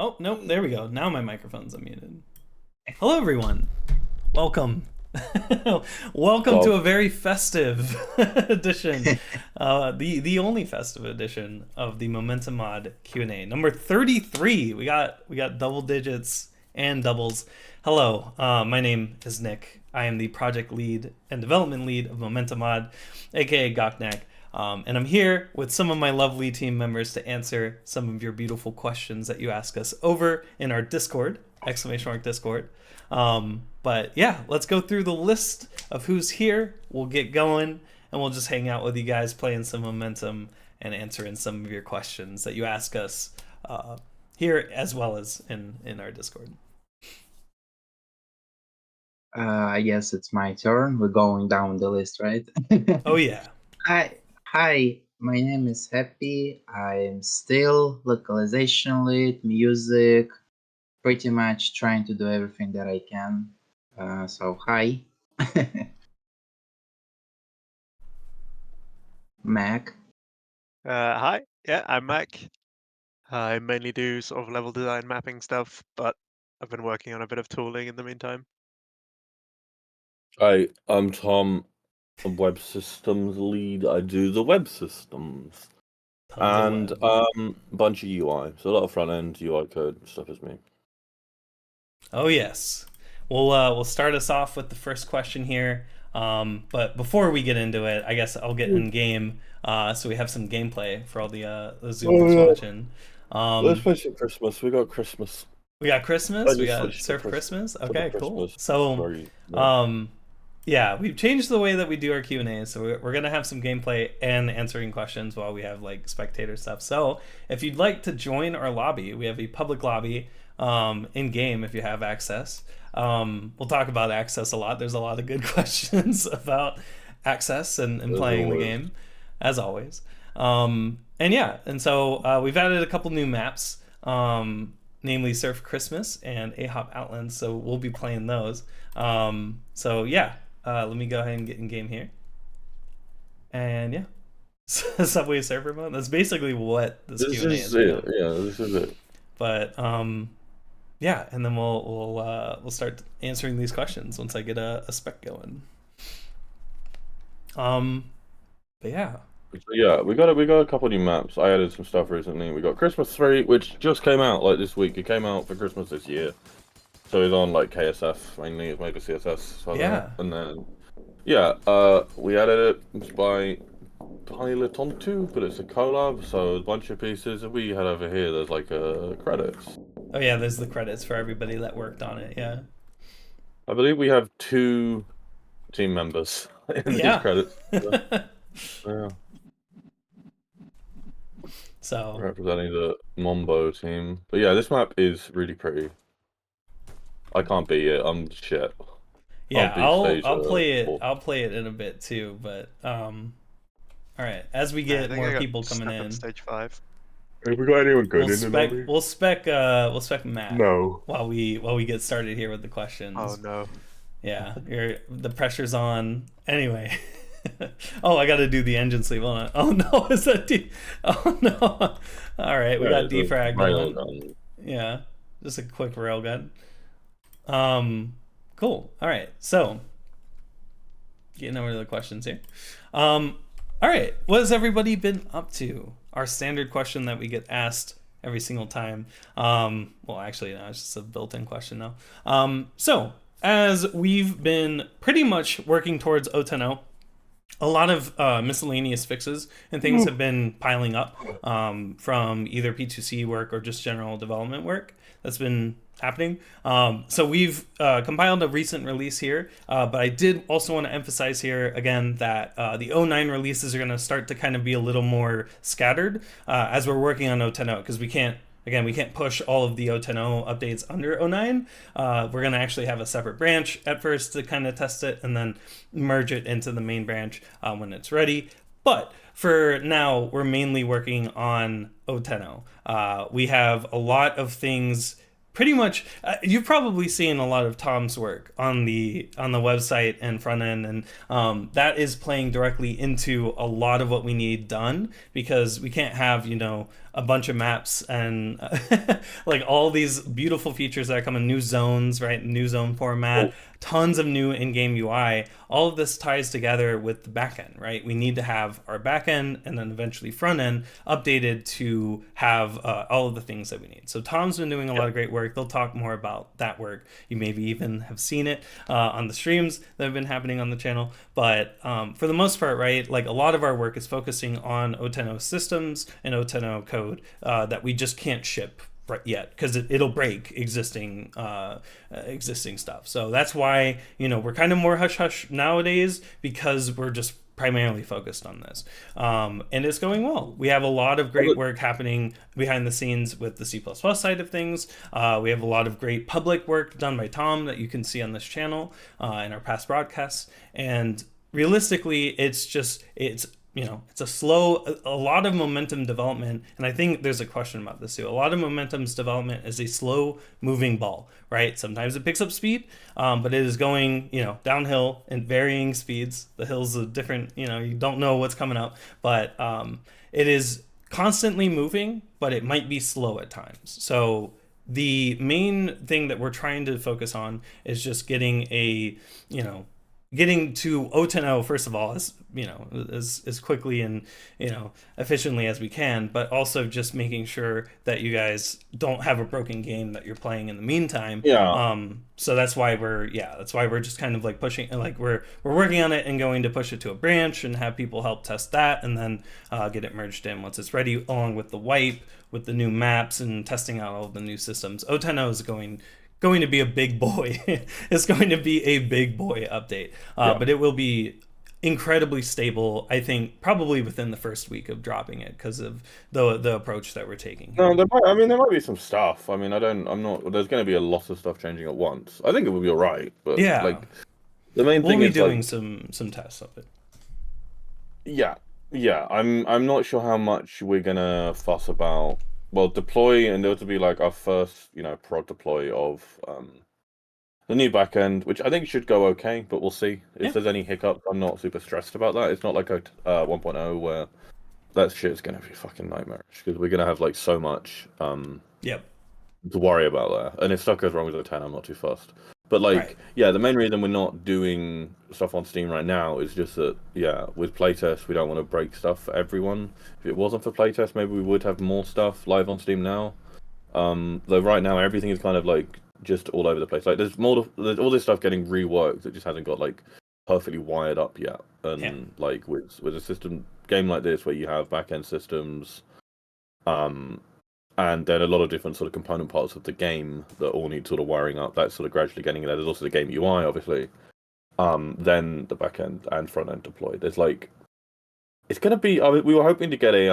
Oh, nope, there we go. Now my microphone's unmuted. Hello, everyone. Welcome. Welcome to a very festive edition, the only festive edition of the Momentum Mod Q&A. Number 33. We got double digits and doubles. Hello, my name is Nick. I am the project lead and development lead of Momentum Mod, aka Goknak. And I'm here with some of my lovely team members to answer some of your beautiful questions that you ask us over in our Discord, !Discord. But yeah, let's go through the list of who's here. We'll get going and we'll just hang out with you guys playing some Momentum and answering some of your questions that you ask us here as well as in our Discord. I guess it's my turn. We're going down the list, right? Oh yeah. Hi, my name is Happy. I'm still localization lead, music, pretty much trying to do everything that I can. So hi. Mac. Hi, yeah, I'm Mac. I mainly do sort of level design mapping stuff, but I've been working on a bit of tooling in the meantime. Hi, I'm Tom, a web systems lead. I do the web systems. And a bunch of UI. So a lot of front end UI code stuff is me. Oh yes. We'll start us off with the first question here. But before we get into it, I guess I'll get in game so we have some gameplay for all the Zoomers watching. Let's play some Christmas. We got Christmas. We got Christmas. We got Surf Christmas. Okay, cool. So yeah, we've changed the way that we do our Q&A, so we're gonna have some gameplay and answering questions while we have like spectator stuff. So if you'd like to join our lobby, we have a public lobby in game if you have access. We'll talk about access a lot. There's a lot of good questions about access and playing the game, as always. And yeah, and so we've added a couple new maps, namely Surf Christmas and Ahop Outlands, so we'll be playing those. So yeah, let me go ahead and get in game here. And yeah, Subway Surfer mode. That's basically what this Q&A is. Yeah, this is it. But yeah, and then we'll start answering these questions once I get a spec going. But yeah. So yeah, we got a couple new maps. I added some stuff recently. We got Christmas 3, which just came out like this week. It came out for Christmas this year. So it's on like KSF mainly. It's made for CSS. So yeah. And then yeah, we added it by Vannila, but it's a collab. So a bunch of pieces. If we head over here, there's like credits. Oh yeah, there's the credits for everybody that worked on it. Yeah. I believe we have 2 team members in these credits. Yeah. So representing the Mombo team. But yeah, this map is really pretty. I can't beat it. I'm shit. Yeah, I'll play it. I'll play it in a bit too. But all right, as we get more people coming in. Stage 5. Have we got anyone good we'll spec Matt. No. While we get started here with the questions. Oh no. Yeah, the pressure's on. Anyway. Oh, I got to do the engine sleeve. Hold on. Oh no, is that Oh no. All right, we got defrag going. Yeah, just a quick railgun. Cool. All right, so getting over to the questions here. All right, what has everybody been up to? Our standard question that we get asked every single time. Well, actually, no, it's just a built-in question now. So as we've been pretty much working towards 0.10, a lot of miscellaneous fixes and things have been piling up from either P2C work or just general development work that's been happening. So we've compiled a recent release here, but I did also want to emphasize here again that the 0.9 releases are going to start to kind of be a little more scattered as we're working on 0.10 because we can't push all of the 0.10 updates under 0.9. We're going to actually have a separate branch at first to kind of test it and then merge it into the main branch when it's ready. But for now, we're mainly working on 0.10. We have a lot of things. Pretty much, you've probably seen a lot of Tom's work on the website and front end, and that is playing directly into a lot of what we need done because we can't have a bunch of maps and like all these beautiful features that are coming, new zones, right? New zone format, tons of new in-game UI. All of this ties together with the backend, right? We need to have our backend and then eventually front end updated to have all of the things that we need. So Tom's been doing a lot of great work. They'll talk more about that work. You maybe even have seen it on the streams that have been happening on the channel. But for the most part, right, like a lot of our work is focusing on O10O systems and O10O code that we just can't ship right yet because it'll break existing stuff. So that's why, you know, we're kind of more hush hush nowadays, because we're just primarily focused on this, and it's going well. We have a lot of great work happening behind the scenes with the C++ side of things. We have a lot of great public work done by Tom that you can see on this channel in our past broadcasts. And realistically, it's you know, it's a lot of momentum development. And I think there's a question about this too. A lot of momentum's development is a slow moving ball, right? Sometimes it picks up speed, but it is going, you know, downhill in varying speeds. The hills are different, you know, you don't know what's coming up, but it is constantly moving, but it might be slow at times. So the main thing that we're trying to focus on is just getting to O10O, first of all, as you know, as quickly and, you know, efficiently as we can, but also just making sure that you guys don't have a broken game that you're playing in the meantime. So that's why we're just kind of like pushing, like we're working on it and going to push it to a branch and have people help test that, and then get it merged in once it's ready, along with the wipe, with the new maps and testing out all of the new systems. O10O is going to be a big boy. It's going to be a big boy update, but it will be incredibly stable, I think, probably within the first week of dropping it, because of the approach that we're taking here. No, there might be some stuff. I mean, there's going to be a lot of stuff changing at once. I think it will be all right, but like the main thing is, we'll be doing some tests of it. Yeah. I'm not sure how much we're gonna fuss about. Well, deploy, and there to be like our first, you know, prod deploy of the new backend, which I think should go okay, but we'll see. If there's any hiccups, I'm not super stressed about that. It's not like a 1.0 where that shit's gonna be fucking nightmarish, because we're gonna have like so much to worry about there. And if stuff goes wrong with the 10, I'm not too fussed. But like, the main reason we're not doing stuff on Steam right now is just that, with playtest, we don't want to break stuff for everyone. If it wasn't for playtest, maybe we would have more stuff live on Steam now. Though right now, everything is kind of like just all over the place. Like there's all this stuff getting reworked that just hasn't got like perfectly wired up yet. And like with a system game like this, where you have back-end systems, and then a lot of different sort of component parts of the game that all need sort of wiring up, that's sort of gradually getting there. There's also the game UI, obviously. Then the back end and front end deployed. There's like, it's gonna be. We were hoping to get a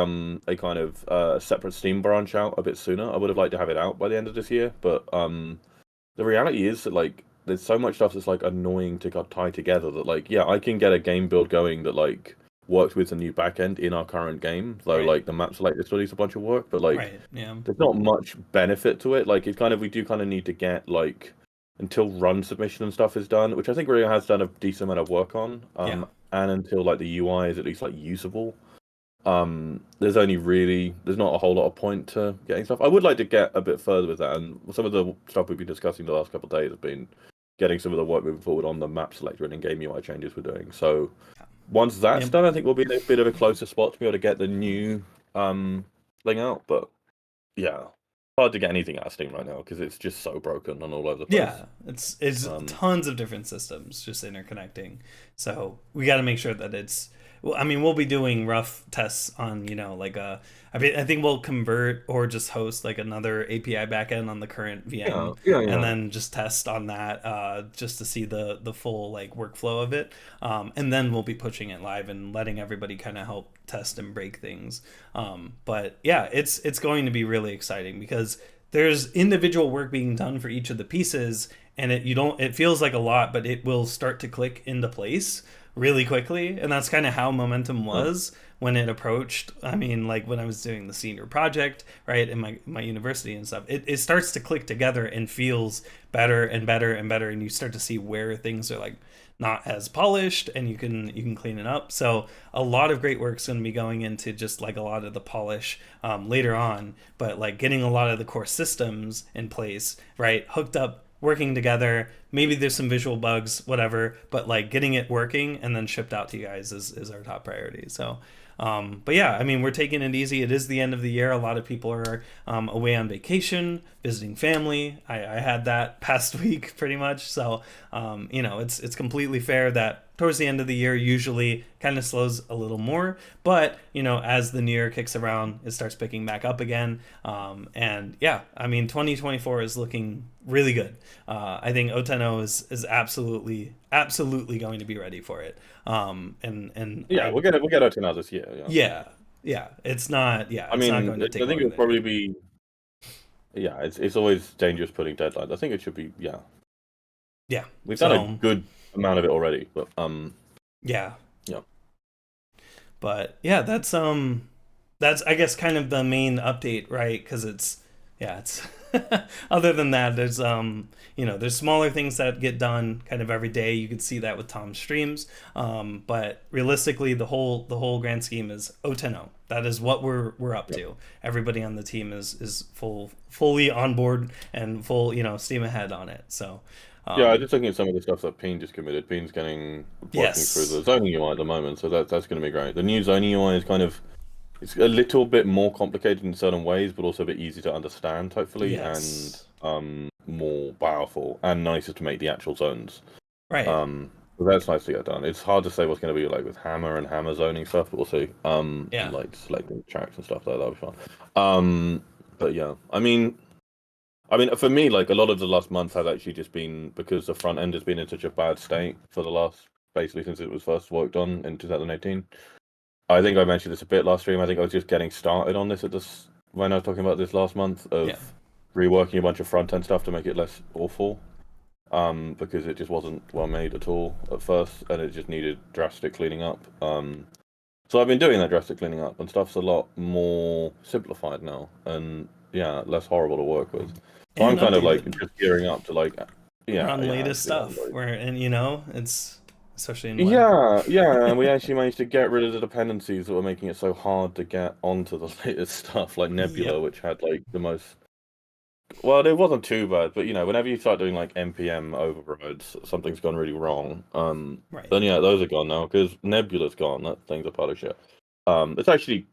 kind of separate Steam branch out a bit sooner. I would have liked to have it out by the end of this year, but the reality is that like there's so much stuff that's like annoying to tie together that like I can get a game build going that like works with the new backend in our current game, though like the map selector still needs a bunch of work, but like there's not much benefit to it. Like it's kind of, we do kind of need to get like until run submission and stuff is done, which I think really has done a decent amount of work on, and until like the UI is at least like usable. There's not a whole lot of point to getting stuff. I would like to get a bit further with that, and some of the stuff we've been discussing the last couple of days has been getting some of the work moving forward on the map selector and in-game UI changes we're doing. So once that's done, I think we'll be in a bit of a closer spot to be able to get the new thing out. But hard to get anything out of Steam right now because it's just so broken and all over the place. Yeah, it's tons of different systems just interconnecting. So we got to make sure that it's. Well, I mean, we'll be doing rough tests on, like I think we'll convert or just host like another API backend on the current VM, and then just test on that just to see the full like workflow of it, and then we'll be pushing it live and letting everybody kind of help test and break things. But it's going to be really exciting because there's individual work being done for each of the pieces, and it feels like a lot, but it will start to click into place really quickly, and that's kind of how momentum was when it approached. I mean, like when I was doing the senior project, right, in my university and stuff, it starts to click together and feels better and better and better, and you start to see where things are like not as polished, and you can clean it up. So a lot of great work's going to be going into just like a lot of the polish later on, but like getting a lot of the core systems in place, right, hooked up, working together. Maybe there's some visual bugs, whatever, but like getting it working and then shipped out to you guys is our top priority. So but yeah, I mean, we're taking it easy. It is the end of the year. A lot of people are away on vacation, visiting family. I had that past week pretty much. So, you know, it's completely fair that towards the end of the year usually kind of slows a little more. But, you know, as the new year kicks around, it starts picking back up again. And yeah, I mean, 2024 is looking really good. I think O10 is absolutely going to be ready for it. And yeah, we'll get O10 this year. Yeah. It's not. Yeah, I it's mean, not going to take. I think it'll probably be. Yeah, it's always dangerous putting deadlines. I think it should be. Yeah. Yeah, we've done a good amount of it already, but Yeah. Yeah. But yeah, that's I guess kind of the main update, right? Because it's other than that, there's you know, there's smaller things that get done kind of every day. You could see that with Tom's streams, but realistically, the whole grand scheme is O10. That is what we're up to. Everybody on the team is fully on board and full, you know, steam ahead on it. So yeah, I'm just looking at some of the stuff that Peen just committed. Peen's working through the zoning UI at the moment, so that's going to be great. The new zoning UI is kind of, it's a little bit more complicated in certain ways, but also a bit easy to understand, hopefully, and more powerful and nicer to make the actual zones. Right. So that's nice to get done. It's hard to say what's going to be like with hammer and hammer zoning stuff, but we'll see. Yeah. Like selecting tracks and stuff like that. That'll be fun. But yeah, I mean, for me, like a lot of the last month has actually just been because the front end has been in such a bad state for the last, basically since it was first worked on in 2018. I think I mentioned this a bit last stream. I think I was just getting started on this when I was talking about this last month of reworking a bunch of front end stuff to make it less awful. Because it just wasn't well made at all at first, and it just needed drastic cleaning up. So I've been doing that drastic cleaning up, and stuff's a lot more simplified now, and yeah, less horrible to work with. So I'm kind of like just gearing up to like, on latest stuff, and you know, it's especially in and we actually managed to get rid of the dependencies that were making it so hard to get onto the latest stuff, like Nebula, which had like the most. Well, it wasn't too bad, but you know, whenever you start doing like npm overrides, something's gone really wrong. Then yeah, those are gone now because Nebula's gone. That thing's a pile of shit. It's actually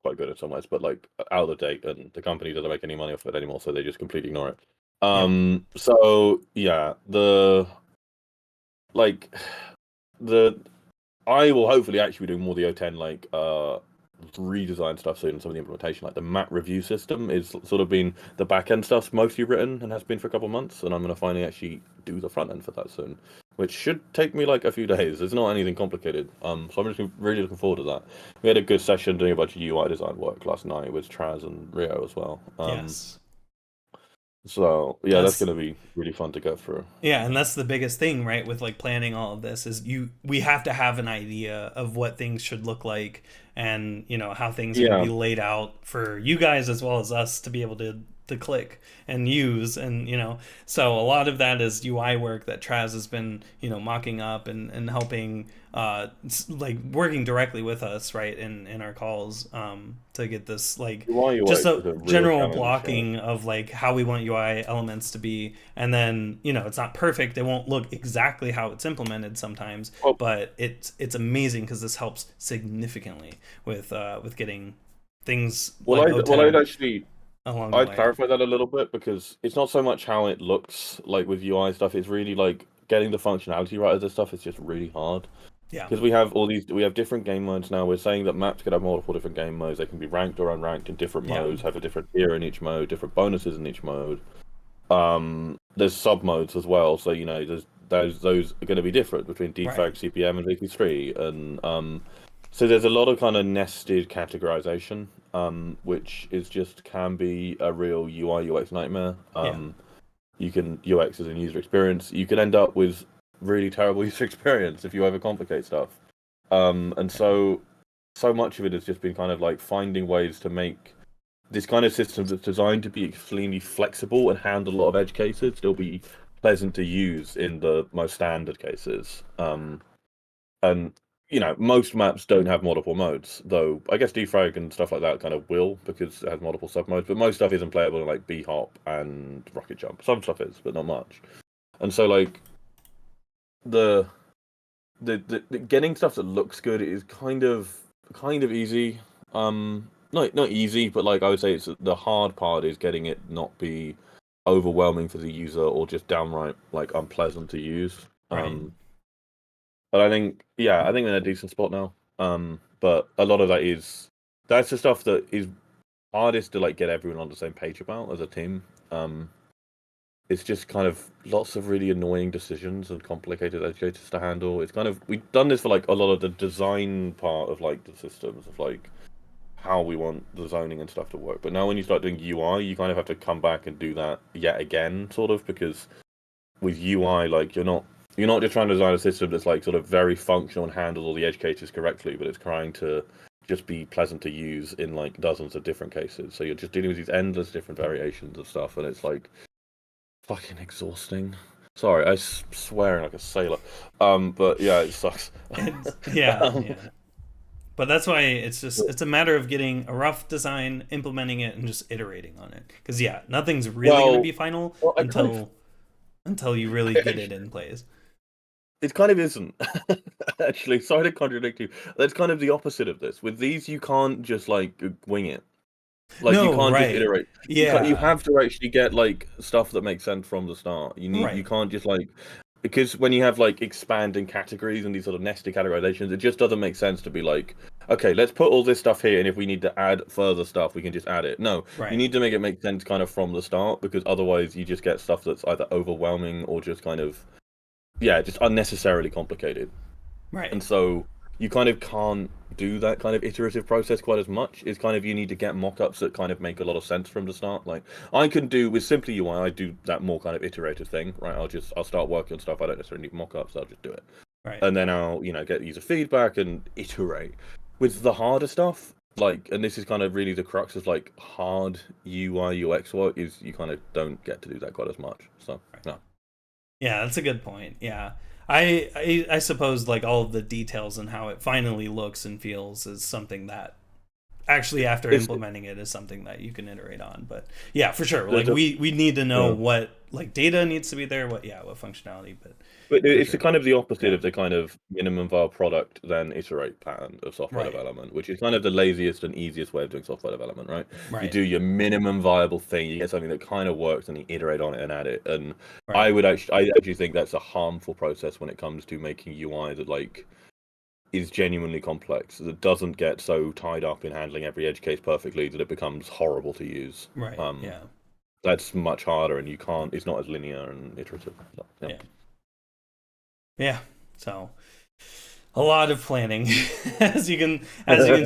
quite good in some ways, but like out of date, and the company doesn't make any money off it anymore, so they just completely ignore it. So yeah, I will hopefully actually be doing more of the O10 like redesign stuff soon, and some of the implementation, like the map review system is sort of been the back end stuff's mostly written and has been for a couple of months, and I'm going to finally actually do the front end for that soon, which should take me like a few days. It's not anything complicated, so I'm just really looking forward to that. We had a good session doing a bunch of UI design work last night with Traz and Rio as well. So yeah, that's going to be really fun to go through. Yeah, and that's the biggest thing, right? With like planning all of this is we have to have an idea of what things should look like, and you know how things are going to be laid out for you guys as well as us to be able to click and use, and you know, so a lot of that is UI work that Traz has been, you know, mocking up and helping like working directly with us, right, in our calls to get this like just a general blocking of like how we want UI elements to be, and then you know it's not perfect, it won't look exactly how it's implemented sometimes, but it's amazing because this helps significantly with getting things I'd clarify that a little bit, because it's not so much how it looks like with UI stuff, it's really like getting the functionality right of this stuff is just really hard. Yeah. Because we have different game modes now. We're saying that maps could have multiple different game modes. They can be ranked or unranked in different modes, have a different tier in each mode, different bonuses in each mode. There's sub modes as well, so you know those are going to be different between defrag, CPM, and VP3, and so there's a lot of kind of nested categorization, which is just can be a real UI UX nightmare. UX as in user experience. You can end up with really terrible user experience if you overcomplicate stuff. And so much of it has just been kind of like finding ways to make this kind of system that's designed to be extremely flexible and handle a lot of edge cases still be pleasant to use in the most standard cases. And most maps don't have multiple modes, though I guess defrag and stuff like that kind of will because it has multiple sub modes. But most stuff isn't playable in like bhop and rocket jump. Some stuff is, but not much. And so like the getting stuff that looks good is kind of easy. Not easy, but like I would say, it's the hard part is getting it not be overwhelming for the user or just downright like unpleasant to use. Right. But I think we're in a decent spot now. But a lot of that's the stuff that is hardest to like get everyone on the same page about as a team. It's just kind of lots of really annoying decisions and complicated edge cases to handle. It's kind of we've done this for like a lot of the design part of like the systems of like how we want the zoning and stuff to work. But now when you start doing UI, you kind of have to come back and do that yet again, sort of, because with UI, like you're not just trying to design a system that's like sort of very functional and handles all the edge cases correctly, but it's trying to just be pleasant to use in like dozens of different cases. So you're just dealing with these endless different variations of stuff, and it's like fucking exhausting. Sorry, I swearing like a sailor. But yeah, it sucks. Yeah. But that's why it's a matter of getting a rough design, implementing it, and just iterating on it. Because nothing's really going to be final until you really get it in place. It kind of isn't. Actually, sorry to contradict you. That's kind of the opposite of this. With these, you can't just like wing it. Like you can't just iterate. Yeah. You have to actually get like stuff that makes sense from the start. You can't just like, because when you have like expanding categories and these sort of nested categorizations, it just doesn't make sense to be like, okay, let's put all this stuff here, and if we need to add further stuff, we can just add it. No, you need to make it make sense kind of from the start, because otherwise you just get stuff that's either overwhelming or just kind of just unnecessarily complicated. Right. And so you kind of can't do that kind of iterative process quite as much. It's kind of you need to get mock-ups that kind of make a lot of sense from the start. Like I can do with Simply UI, I do that more kind of iterative thing, right? I'll start working on stuff I don't necessarily need mock-ups, I'll just do it. Right. And then I'll, get user feedback and iterate. With the harder stuff, like, and this is kind of really the crux of like hard UI UX work, is you kind of don't get to do that quite as much. So no. Yeah, that's a good point. Yeah. I suppose like all of the details and how it finally looks and feels is something that actually after implementing it is something that you can iterate on. But yeah, for sure. Like we need to know what like data needs to be there, what functionality, but it's kind of the opposite of the kind of minimum viable product then iterate pattern of software development, which is kind of the laziest and easiest way of doing software development, right? You do your minimum viable thing, you get something that kind of works, and you iterate on it and add it. And I actually think that's a harmful process when it comes to making UI that like is genuinely complex, that doesn't get so tied up in handling every edge case perfectly that it becomes horrible to use. That's much harder, and it's not as linear and iterative. So, yeah, so a lot of planning, as you can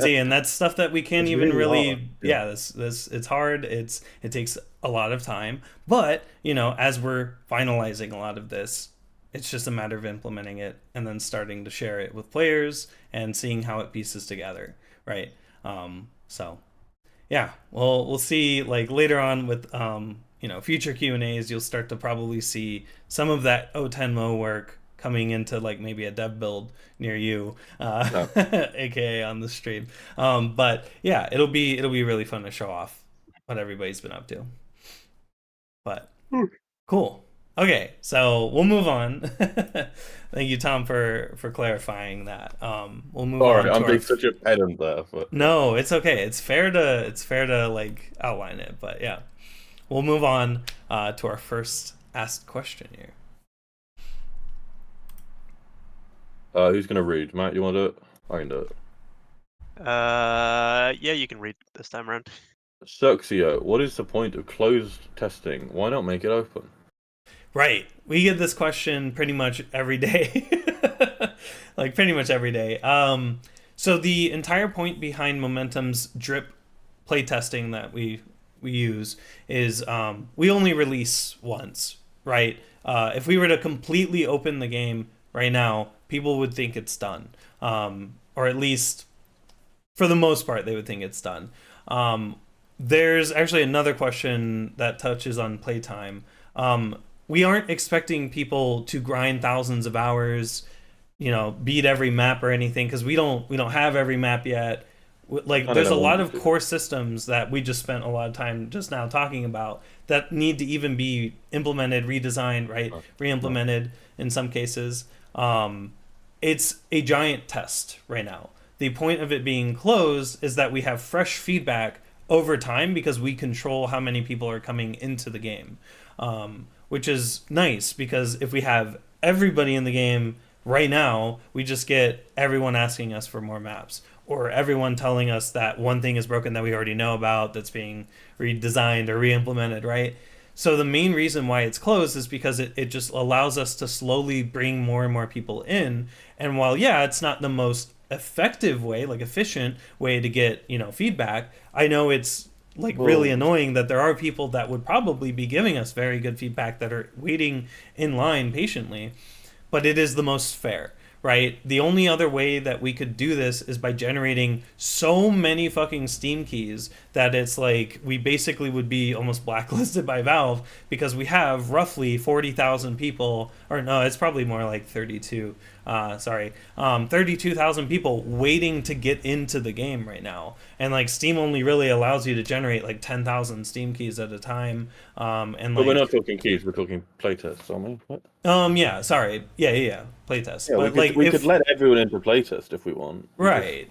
see, and that's stuff that we can't even really. This it's hard. It takes a lot of time, but as we're finalizing a lot of this, it's just a matter of implementing it and then starting to share it with players and seeing how it pieces together, right? So yeah, we'll see like later on with future Q&As, you'll start to probably see some of that O10mo work coming into like maybe a dev build near you, aka on the stream. But yeah, it'll be really fun to show off what everybody's been up to. But cool. Okay, so we'll move on. Thank you, Tom, for clarifying that. We'll move on. I'm being such a pedant there. But... No, it's okay. It's fair to like outline it, but yeah, we'll move on to our first asked question here. Who's gonna read? Matt, you want to do it? I can do it. Yeah, you can read this time around. Xuxio, what is the point of closed testing? Why not make it open? Right. We get this question pretty much every day. Like pretty much every day. So the entire point behind Momentum's drip playtesting that we use is we only release once, right? If we were to completely open the game right now, people would think it's done, or at least for the most part, they would think it's done. There's actually another question that touches on playtime. We aren't expecting people to grind thousands of hours, beat every map or anything, because we don't have every map yet. Like, there's a lot of core systems that we just spent a lot of time just now talking about that need to even be implemented, redesigned, right? Re-implemented in some cases. It's a giant test right now. The point of it being closed is that we have fresh feedback over time because we control how many people are coming into the game, which is nice, because if we have everybody in the game right now, we just get everyone asking us for more maps, or everyone telling us that one thing is broken that we already know about that's being redesigned or re-implemented, right? So the main reason why it's closed is because it just allows us to slowly bring more and more people in. And while, yeah, it's not the most effective way, like efficient way to get, feedback, I know it's really annoying that there are people that would probably be giving us very good feedback that are waiting in line patiently, but it is the most fair, right? The only other way that we could do this is by generating so many fucking Steam keys that it's like we basically would be almost blacklisted by Valve, because we have roughly 40,000 people, or no, it's probably more like 32,000 people waiting to get into the game right now. And like Steam only really allows you to generate like 10,000 Steam keys at a time. But we're not talking keys, we're talking playtests, aren't we? What? Yeah, sorry. Yeah. Playtest. Yeah, but we could let everyone into playtest if we want. Right.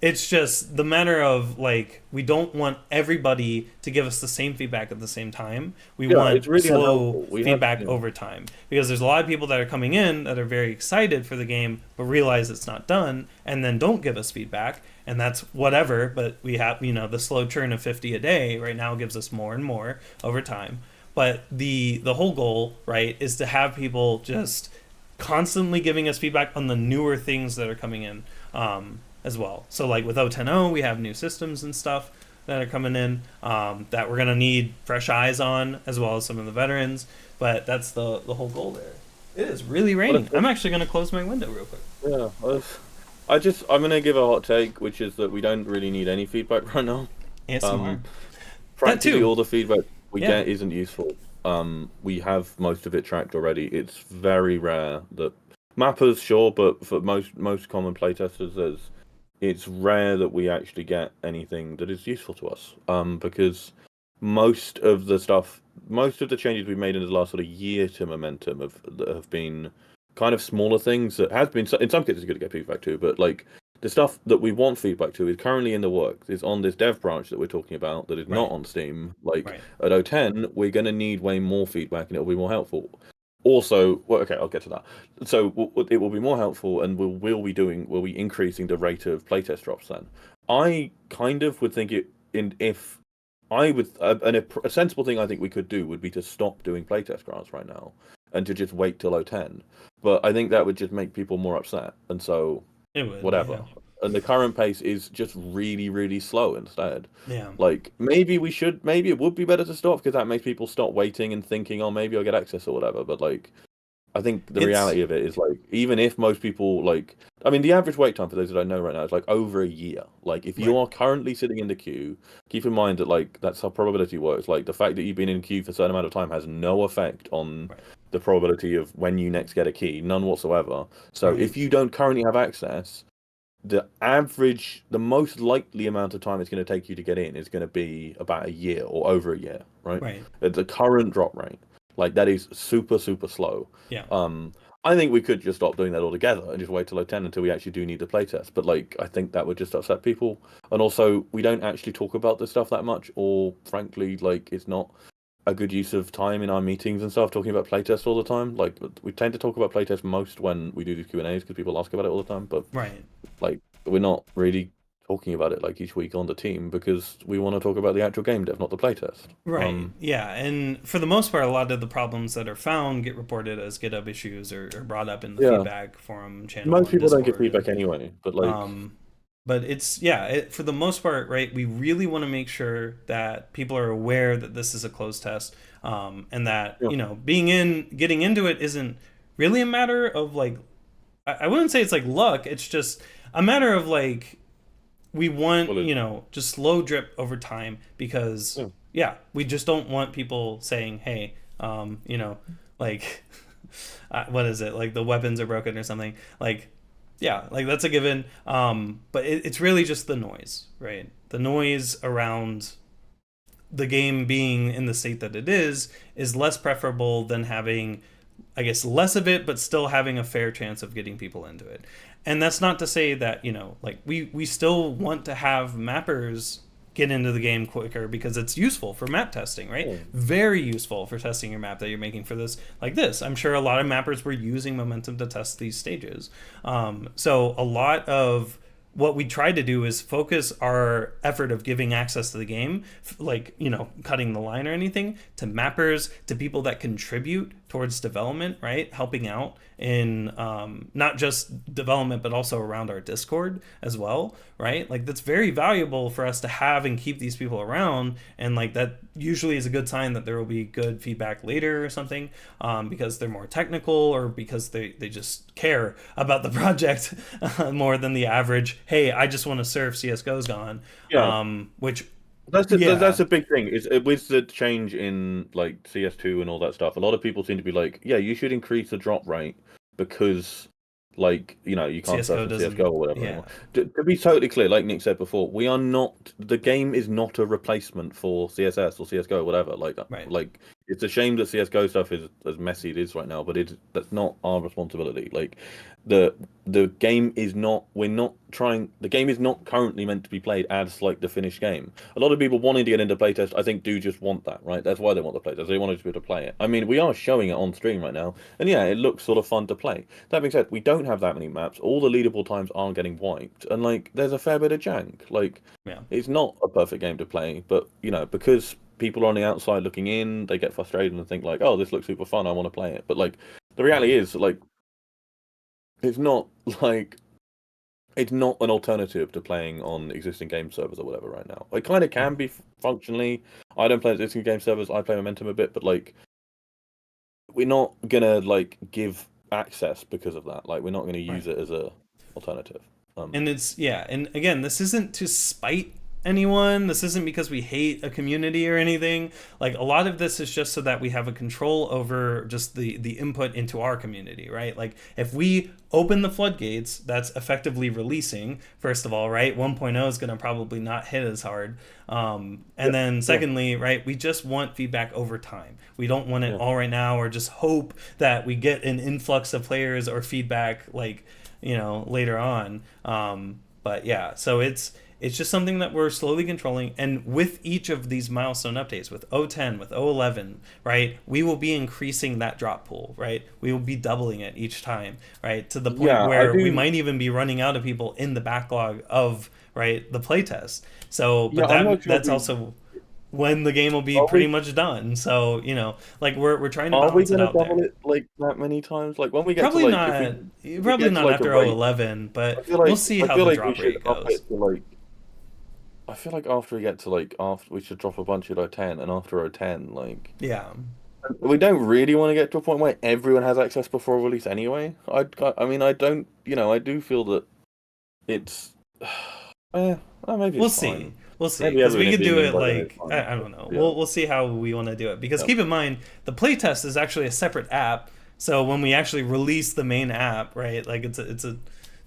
It's just the matter of we don't want everybody to give us the same feedback at the same time. We want really slow feedback over time, because there's a lot of people that are coming in that are very excited for the game but realize it's not done and then don't give us feedback, and that's whatever. But we have the slow churn of 50 a day right now gives us more and more over time. But the whole goal, right, is to have people just constantly giving us feedback on the newer things that are coming in. As well. So like with 0.10.0, we have new systems and stuff that are coming in that we're going to need fresh eyes on, as well as some of the veterans. But that's the whole goal there. It is really raining. I'm actually going to close my window real quick. Yeah, I'm going to give a hot take, which is that we don't really need any feedback right now. Practically all the feedback we get isn't useful. We have most of it tracked already. It's very rare that mappers, sure, but for most common playtesters, it's rare that we actually get anything that is useful to us, because most of the changes we've made in the last sort of year to Momentum have been kind of smaller things that has been, in some cases, good to get feedback to, but like the stuff that we want feedback to is currently in the works. It's on this dev branch that we're talking about that is not on Steam. At 0.10, we're going to need way more feedback, and it'll be more helpful. Also, I'll get to that. So it will be more helpful, and we'll be increasing the rate of playtest drops. Then I kind of would think a sensible thing I think we could do would be to stop doing playtest grants right now and to just wait till 0.10. But I think that would just make people more upset, and so whatever. Yeah. And the current pace is just really, really slow instead. Yeah. Like, maybe it would be better to stop, because that makes people stop waiting and thinking, oh, maybe I'll get access or whatever. But, like, I think the reality of it is, like, even if most people, the average wait time for those that I know right now is, like, over a year. Like, if you are currently sitting in the queue, keep in mind that, like, that's how probability works. Like, the fact that you've been in queue for a certain amount of time has no effect on the probability of when you next get a key. None whatsoever. So if you don't currently have access, the most likely amount of time it's going to take you to get in is going to be about a year or over a year, right? At the current drop rate, like, that is super, super slow. Yeah. I think we could just stop doing that altogether and just wait till 0.10 until we actually do need the playtest. But, like, I think that would just upset people. And also, we don't actually talk about this stuff that much, or frankly, like, it's not a good use of time in our meetings and stuff talking about playtest all the time. Like, we tend to talk about playtest most when we do these Q&As, because people ask about it all the time. But like, we're not really talking about it like each week on the team, because we want to talk about the actual game dev, not the playtest. Yeah, and for the most part, a lot of the problems that are found get reported as GitHub issues or brought up in the feedback forum channel. Most people don't get feedback anyway, but like but it's for the most part, right, we really want to make sure that people are aware that this is a closed test, and that Yeah. getting into it isn't really a matter of like, I wouldn't say it's like luck, it's just a matter of like, we want just slow drip over time, because we just don't want people saying, hey, like what is it, like the weapons are broken or something, like like that's a given. But it's really just the noise, right? The noise around the game being in the state that it is less preferable than having, I guess, less of it, but still having a fair chance of getting people into it. And that's not to say that, like we still want to have mappers get into the game quicker, because it's useful for map testing, right? Very useful for testing your map that you're making for this. Like this, I'm sure a lot of mappers were using momentum to test these stages. So a lot of what we tried to do is focus our effort of giving access to the game, like, cutting the line or anything, to mappers, to people that contribute towards development, right? Helping out in not just development, but also around our Discord as well, right? Like that's very valuable for us to have and keep these people around. And like that usually is a good sign that there will be good feedback later or something, because they're more technical, or because they just care about the project more than the average, hey, I just want to surf, CSGO's gone. Which that's a big thing. Is with the change in like CS2 and all that stuff, a lot of people seem to be like, yeah, you should increase the drop rate, because like you can't surf in CSGO or whatever anymore. To be totally clear, like Nick said before, the game is not a replacement for CSS or CSGO or whatever. Like it's a shame that CSGO stuff is as messy as it is right now, but that's not our responsibility. Like the game is not the game is not currently meant to be played as like the finished game. A lot of people wanting to get into playtest, I think, do just want that, right? That's why they want the playtest. They want to be able to play it. I mean, we are showing it on stream right now, and it looks sort of fun to play. That being said, we don't have that many maps. All the leaderboard times aren't getting wiped, and like there's a fair bit of jank. Like it's not a perfect game to play, but because people are on the outside looking in, they get frustrated and think like, oh, this looks super fun, I want to play it. But like the reality is, like, it's not an alternative to playing on existing game servers or whatever right now. It kind of can be functionally. I don't play existing game servers. I play Momentum a bit, but like, we're not gonna like give access because of that. Like, we're not gonna use it as a alternative. And and again, this isn't to spite anyone. This isn't because we hate a community or anything. Like, a lot of this is just so that we have a control over just the input into our community, right? Like, if we open the floodgates, that's effectively releasing, first of all, right? 1.0 is going to probably not hit as hard. And then secondly, right, we just want feedback over time. We don't want it all right now, or just hope that we get an influx of players or feedback, like, later on. But so it's just something that we're slowly controlling. And with each of these milestone updates, with 010, with 011, right, we will be increasing that drop pool, right? We will be doubling it each time, right? To the point where we might even be running out of people in the backlog of, right, the playtest. So, but that's also when the game will be pretty much done. So, like we're trying to balance it out there. Are we going to double it like that many times? Like when we get probably to like... Probably not after 011, but we'll see how the drop rate goes. I feel like after we get to after we should drop a bunch at 010, and after 010, like we don't really want to get to a point where everyone has access before release anyway. I mean, I don't, I do feel that it's maybe we'll see. We'll see, because we could do it like I don't know. We'll see how we want to do it, because keep in mind the playtest is actually a separate app. So when we actually release the main app, right, like it's a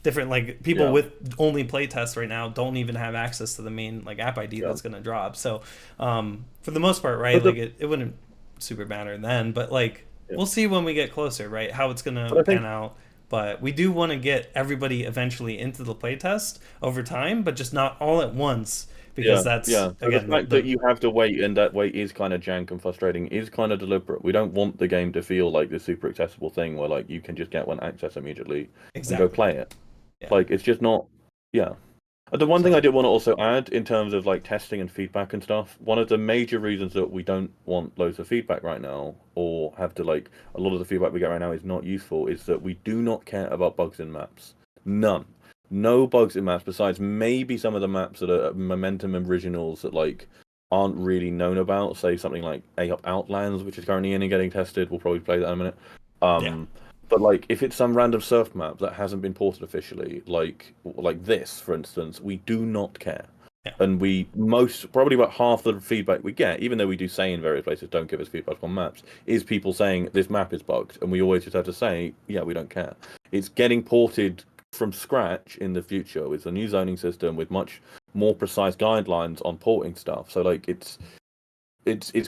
different, like, people with only playtests right now don't even have access to the main like app ID that's going to drop. So for the most part, right, like it wouldn't super matter then, but like we'll see when we get closer, right, how it's going to pan out. But we do want to get everybody eventually into the playtest over time, but just not all at once, because that's so again, the fact that you have to wait, and that wait is kind of jank and frustrating, is kind of deliberate. We don't want the game to feel like this super accessible thing where like you can just get one access immediately and go play it. Like, it's just not. The one thing I did want to also add in terms of like testing and feedback and stuff, one of the major reasons that we don't want loads of feedback right now, or have to like a lot of the feedback we get right now is not useful, is that we do not care about bugs in maps. None. no bugs in maps besides maybe some of the maps that are momentum originals that like aren't really known about. Say something like Ahop Outlands, which is currently in and getting tested. We'll probably play that in a minute. But like, if it's some random surf map that hasn't been ported officially, like this, for instance, we do not care. Yeah. And probably about half the feedback we get, even though we do say in various places don't give us feedback on maps, is people saying this map is bugged, and we always just have to say, yeah, we don't care. It's getting ported from scratch in the future with a new zoning system with much more precise guidelines on porting stuff. So like, it's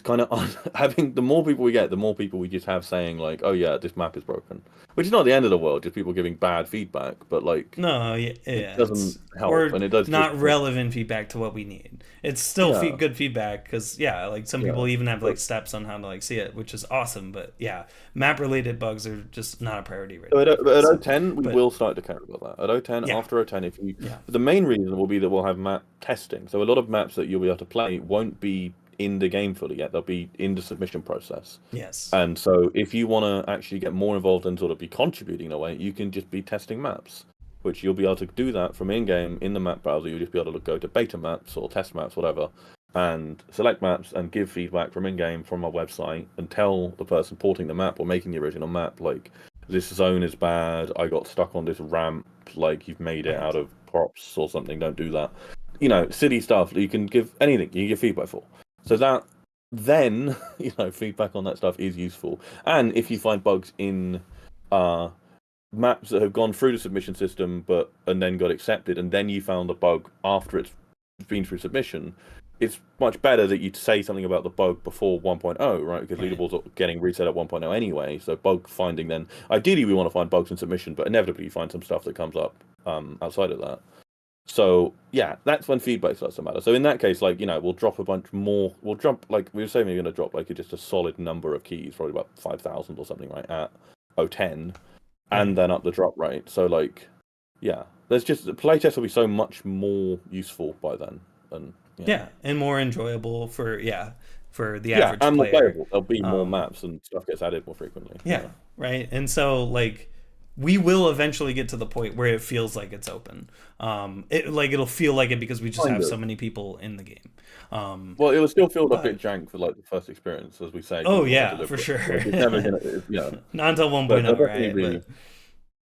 kind of having the more people we get, the more people we just have saying like, oh yeah, this map is broken, which is not the end of the world, just people giving bad feedback, but like, no, it doesn't help, or and it does not relevant feedback to what we need. It's still good feedback, because like some people even have like steps on how to like see it, which is awesome. But yeah, map related bugs are just not a priority right now. At O10 we will start to care about that. At O10, after O10, if you the main reason will be that we'll have map testing, so a lot of maps that you'll be able to play won't be in the game fully yet. They'll be in the submission process. Yes. And so if you want to actually get more involved and sort of be contributing in a way, you can just be testing maps, which you'll be able to do that from in-game in the map browser. You'll just be able to go to beta maps or test maps, whatever, and select maps and give feedback from in-game from our website and tell the person porting the map or making the original map, like, this zone is bad, I got stuck on this ramp, like, you've made it out of props or something, don't do that. You know, silly stuff. You can give anything, you can give feedback for. So that then, feedback on that stuff is useful. And if you find bugs in maps that have gone through the submission system and then got accepted, and then you found a bug after it's been through submission, it's much better that you say something about the bug before 1.0, right? Because leaderboards are getting reset at 1.0 anyway. So bug finding then, ideally we want to find bugs in submission, but inevitably you find some stuff that comes up outside of that. So yeah, that's when feedback starts to matter. So in that case, like, we'll drop a bunch more. We'll drop, like we were saying, we're going to drop like just a solid number of keys, probably about 5,000 or something, right, at O10, and then up the drop rate. So like, yeah, there's just playtest will be so much more useful by then, and and more enjoyable for the average and player. More playable. There'll be more maps and stuff gets added more frequently. Yeah, right. And so like, we will eventually get to the point where it feels like it's open. It'll feel like it because we just have so many people in the game. Well, it will still feel a bit jank for like the first experience, as we say. Oh yeah, for sure. Like, it's never gonna, not until 1.0, right? But,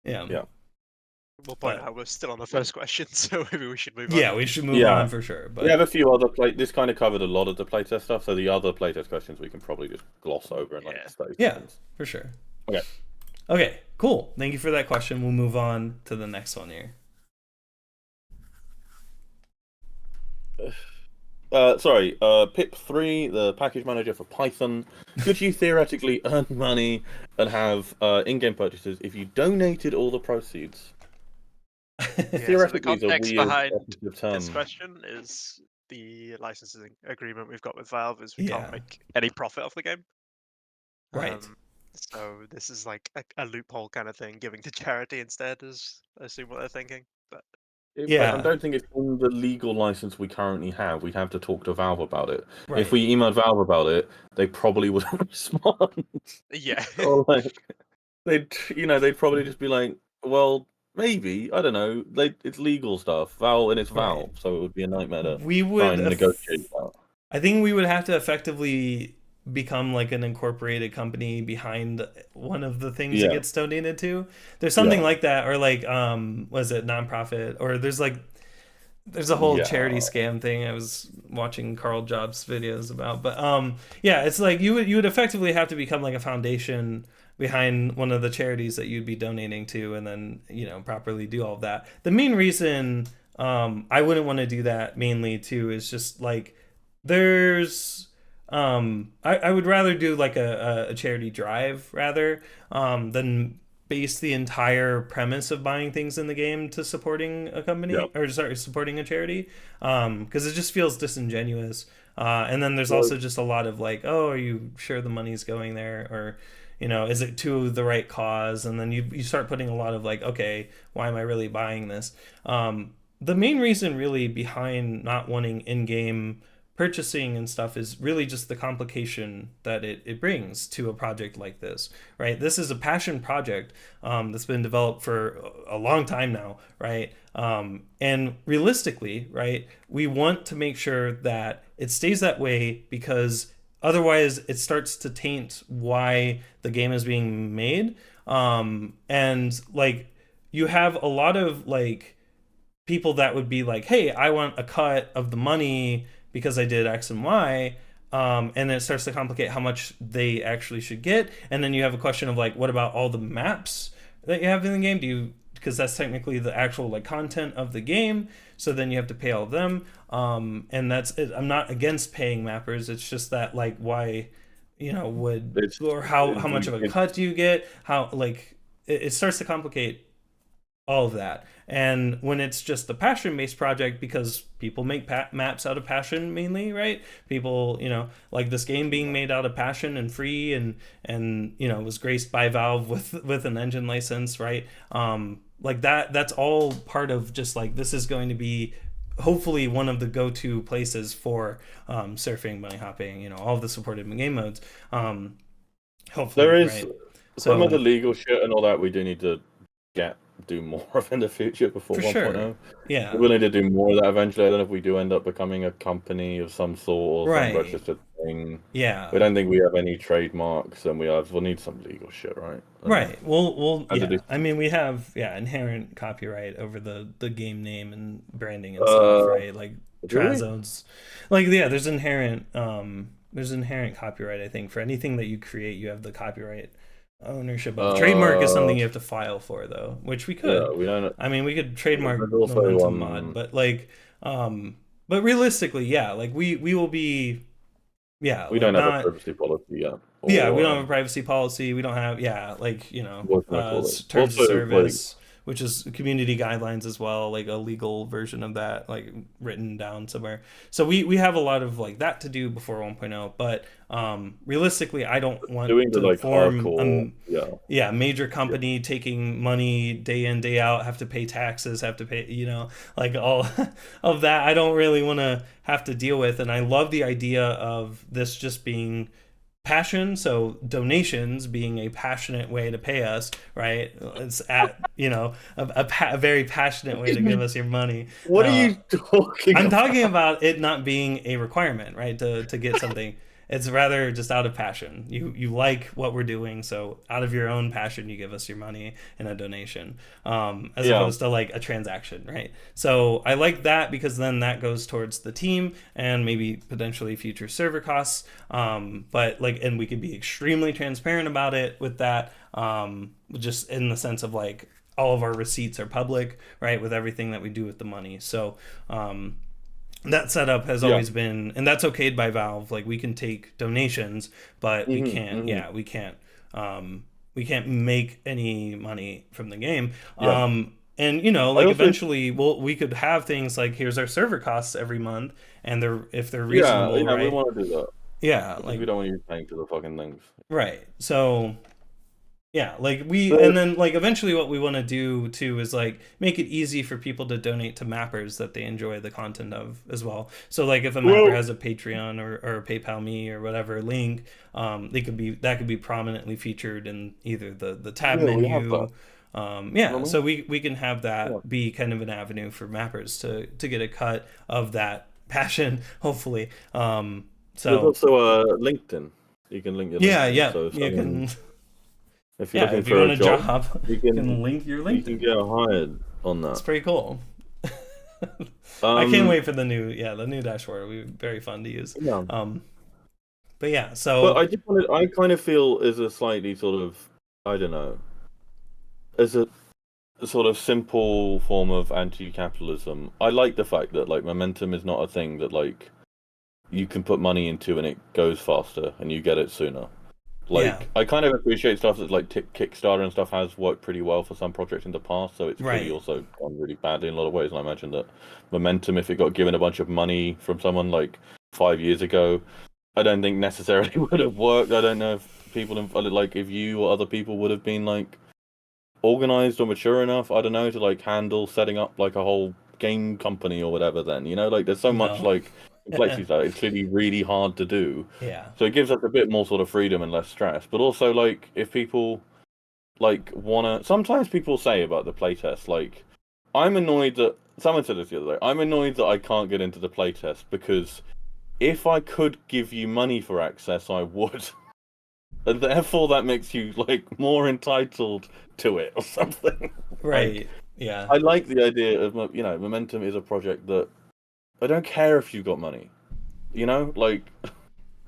yeah. We'll point out we're still on the first question, so maybe we should move on. Yeah, we should move on for sure. But we have a few other this kind of covered a lot of the playtest stuff, so the other playtest questions we can probably just gloss over in like 30 seconds. For sure. Okay, cool. Thank you for that question. We'll move on to the next one here. Pip3, the package manager for Python. Could you theoretically earn money and have in-game purchases if you donated all the proceeds? Theoretically, so the context behind this question is the licensing agreement we've got with Valve is we can't make any profit off the game. Right. So this is like a loophole kind of thing, giving to charity instead, is I assume what they're thinking. But I don't think it's in the legal license we currently have. We'd have to talk to Valve about it. Right. If we emailed Valve about it, they probably wouldn't respond. Yeah. Or like, they'd probably just be like, well, maybe, I don't know. It's legal stuff. It's Valve, so it would be a nightmare to try and negotiate that. I think we would have to effectively become like an incorporated company behind one of the things it gets donated to. There's something like that, or like was it nonprofit, or there's a whole charity scam thing I was watching Carl Jobs videos about. But it's like you would effectively have to become like a foundation behind one of the charities that you'd be donating to, and then properly do all of that. The main reason I wouldn't want to do that mainly too is just like there's I would rather do like a charity drive rather than base the entire premise of buying things in the game to supporting a company or supporting a charity, because it just feels disingenuous. And then there's also just a lot of like, oh, are you sure the money's going there, or is it to the right cause? And then you start putting a lot of like, okay, why am I really buying this? The main reason really behind not wanting in-game purchasing and stuff is really just the complication that it brings to a project like this, right? This is a passion project that's been developed for a long time now, right? And realistically, right, we want to make sure that it stays that way, because otherwise it starts to taint why the game is being made. And like, you have a lot of like people that would be like, hey, I want a cut of the money because I did X and Y. And it starts to complicate how much they actually should get. And then you have a question of like, what about all the maps that you have in the game? Because that's technically the actual like content of the game. So then you have to pay all of them. And that's it. I'm not against paying mappers. It's just that like, why, or how much of a cut do you get? How like it starts to complicate all of that. And when it's just a passion-based project, because people make maps out of passion mainly, right? People, like this game being made out of passion and free, and was graced by Valve with an engine license, right? Like that's all part of just like, this is going to be hopefully one of the go-to places for surfing, bunny hopping, all of the supported game modes. Hopefully, there is right? some of the legal shit and all that we do need to do more of in the future before For 1.0. sure. Yeah. We're willing to do more of that eventually. I don't know if we do end up becoming a company of some sort or Right. some registered thing. Yeah. We don't think we have any trademarks, and we'll need some legal shit, right? Right. We'll And to yeah. do- I mean, we have inherent copyright over the game name and branding and stuff, right? Like do we? Trazones. Like there's inherent copyright, I think. For anything that you create, you have the copyright ownership of. Trademark is something you have to file for, though, which we could. Yeah, we don't. I mean, we could trademark There's also, momentum mod, but like but realistically, yeah, like we will be yeah, we like don't have a not privacy policy yet. yeah, we don't have a privacy policy. We don't have like What can I call it? terms of Also, service, which is community guidelines as well, like a legal version of that, like written down somewhere. So we have a lot of like that to do before 1.0, but realistically, I don't want doing the to like form hardcore, major company taking money day in day out, have to pay taxes, have to pay like all of that. I don't really want to have to deal with, and I love the idea of this just being passion, so donations being a passionate way to pay us, right? It's at a very passionate way to give us your money. What are you talking I'm about? talking about it not being a requirement, right, to get something. It's rather just out of passion. You like what we're doing, so out of your own passion, you give us your money in a donation, as opposed to like a transaction, right? So I like that, because then that goes towards the team and maybe potentially future server costs. But like, and we could be extremely transparent about it with that, just in the sense of like all of our receipts are public, right, with everything that we do with the money. So that setup has always been, and that's okayed by Valve. Like, we can take donations, but we can't. Yeah, we can't. We can't make any money from the game. And like eventually, we could have things like, here's our server costs every month, and if they're reasonable, right? we want to do that. Yeah, like we don't want you paying to the fucking things. Right. So yeah, like and then like eventually what we want to do too is like make it easy for people to donate to mappers that they enjoy the content of as well. So like if a mapper has a Patreon or a PayPal me or whatever link, that could be prominently featured in either the tab menu. So we can have that be kind of an avenue for mappers to get a cut of that passion, hopefully. So there's also LinkedIn. You can link your LinkedIn. So you can. If you're looking if for you want a job, you can link your LinkedIn. You can get hired on that. It's pretty cool. I can't wait for the new dashboard. It'll be very fun to use. Yeah. But yeah, so. But I kind of feel is a slightly sort of, I don't know, as a sort of simple form of anti-capitalism. I like the fact that like momentum is not a thing that like you can put money into and it goes faster and you get it sooner. Like, I kind of appreciate stuff that like Kickstarter and stuff has worked pretty well for some projects in the past, so it's really also gone really badly in a lot of ways. And I imagine that momentum, if it got given a bunch of money from someone like 5 years ago, I don't think necessarily would have worked. I don't know if people like if you or other people would have been like organized or mature enough, I don't know, to like handle setting up like a whole game company or whatever. Then like there's so much like complexities that it's clearly really hard to do. Yeah. So it gives us a bit more sort of freedom and less stress. But also, like, if people like wanna, sometimes people say about the playtest, like, I'm annoyed that someone said this the other day. I'm annoyed that I can't get into the playtest because if I could give you money for access, I would. And therefore, that makes you like more entitled to it or something. Right. Like, Yeah. I like the idea of Momentum is a project that I don't care if you've got money. Like,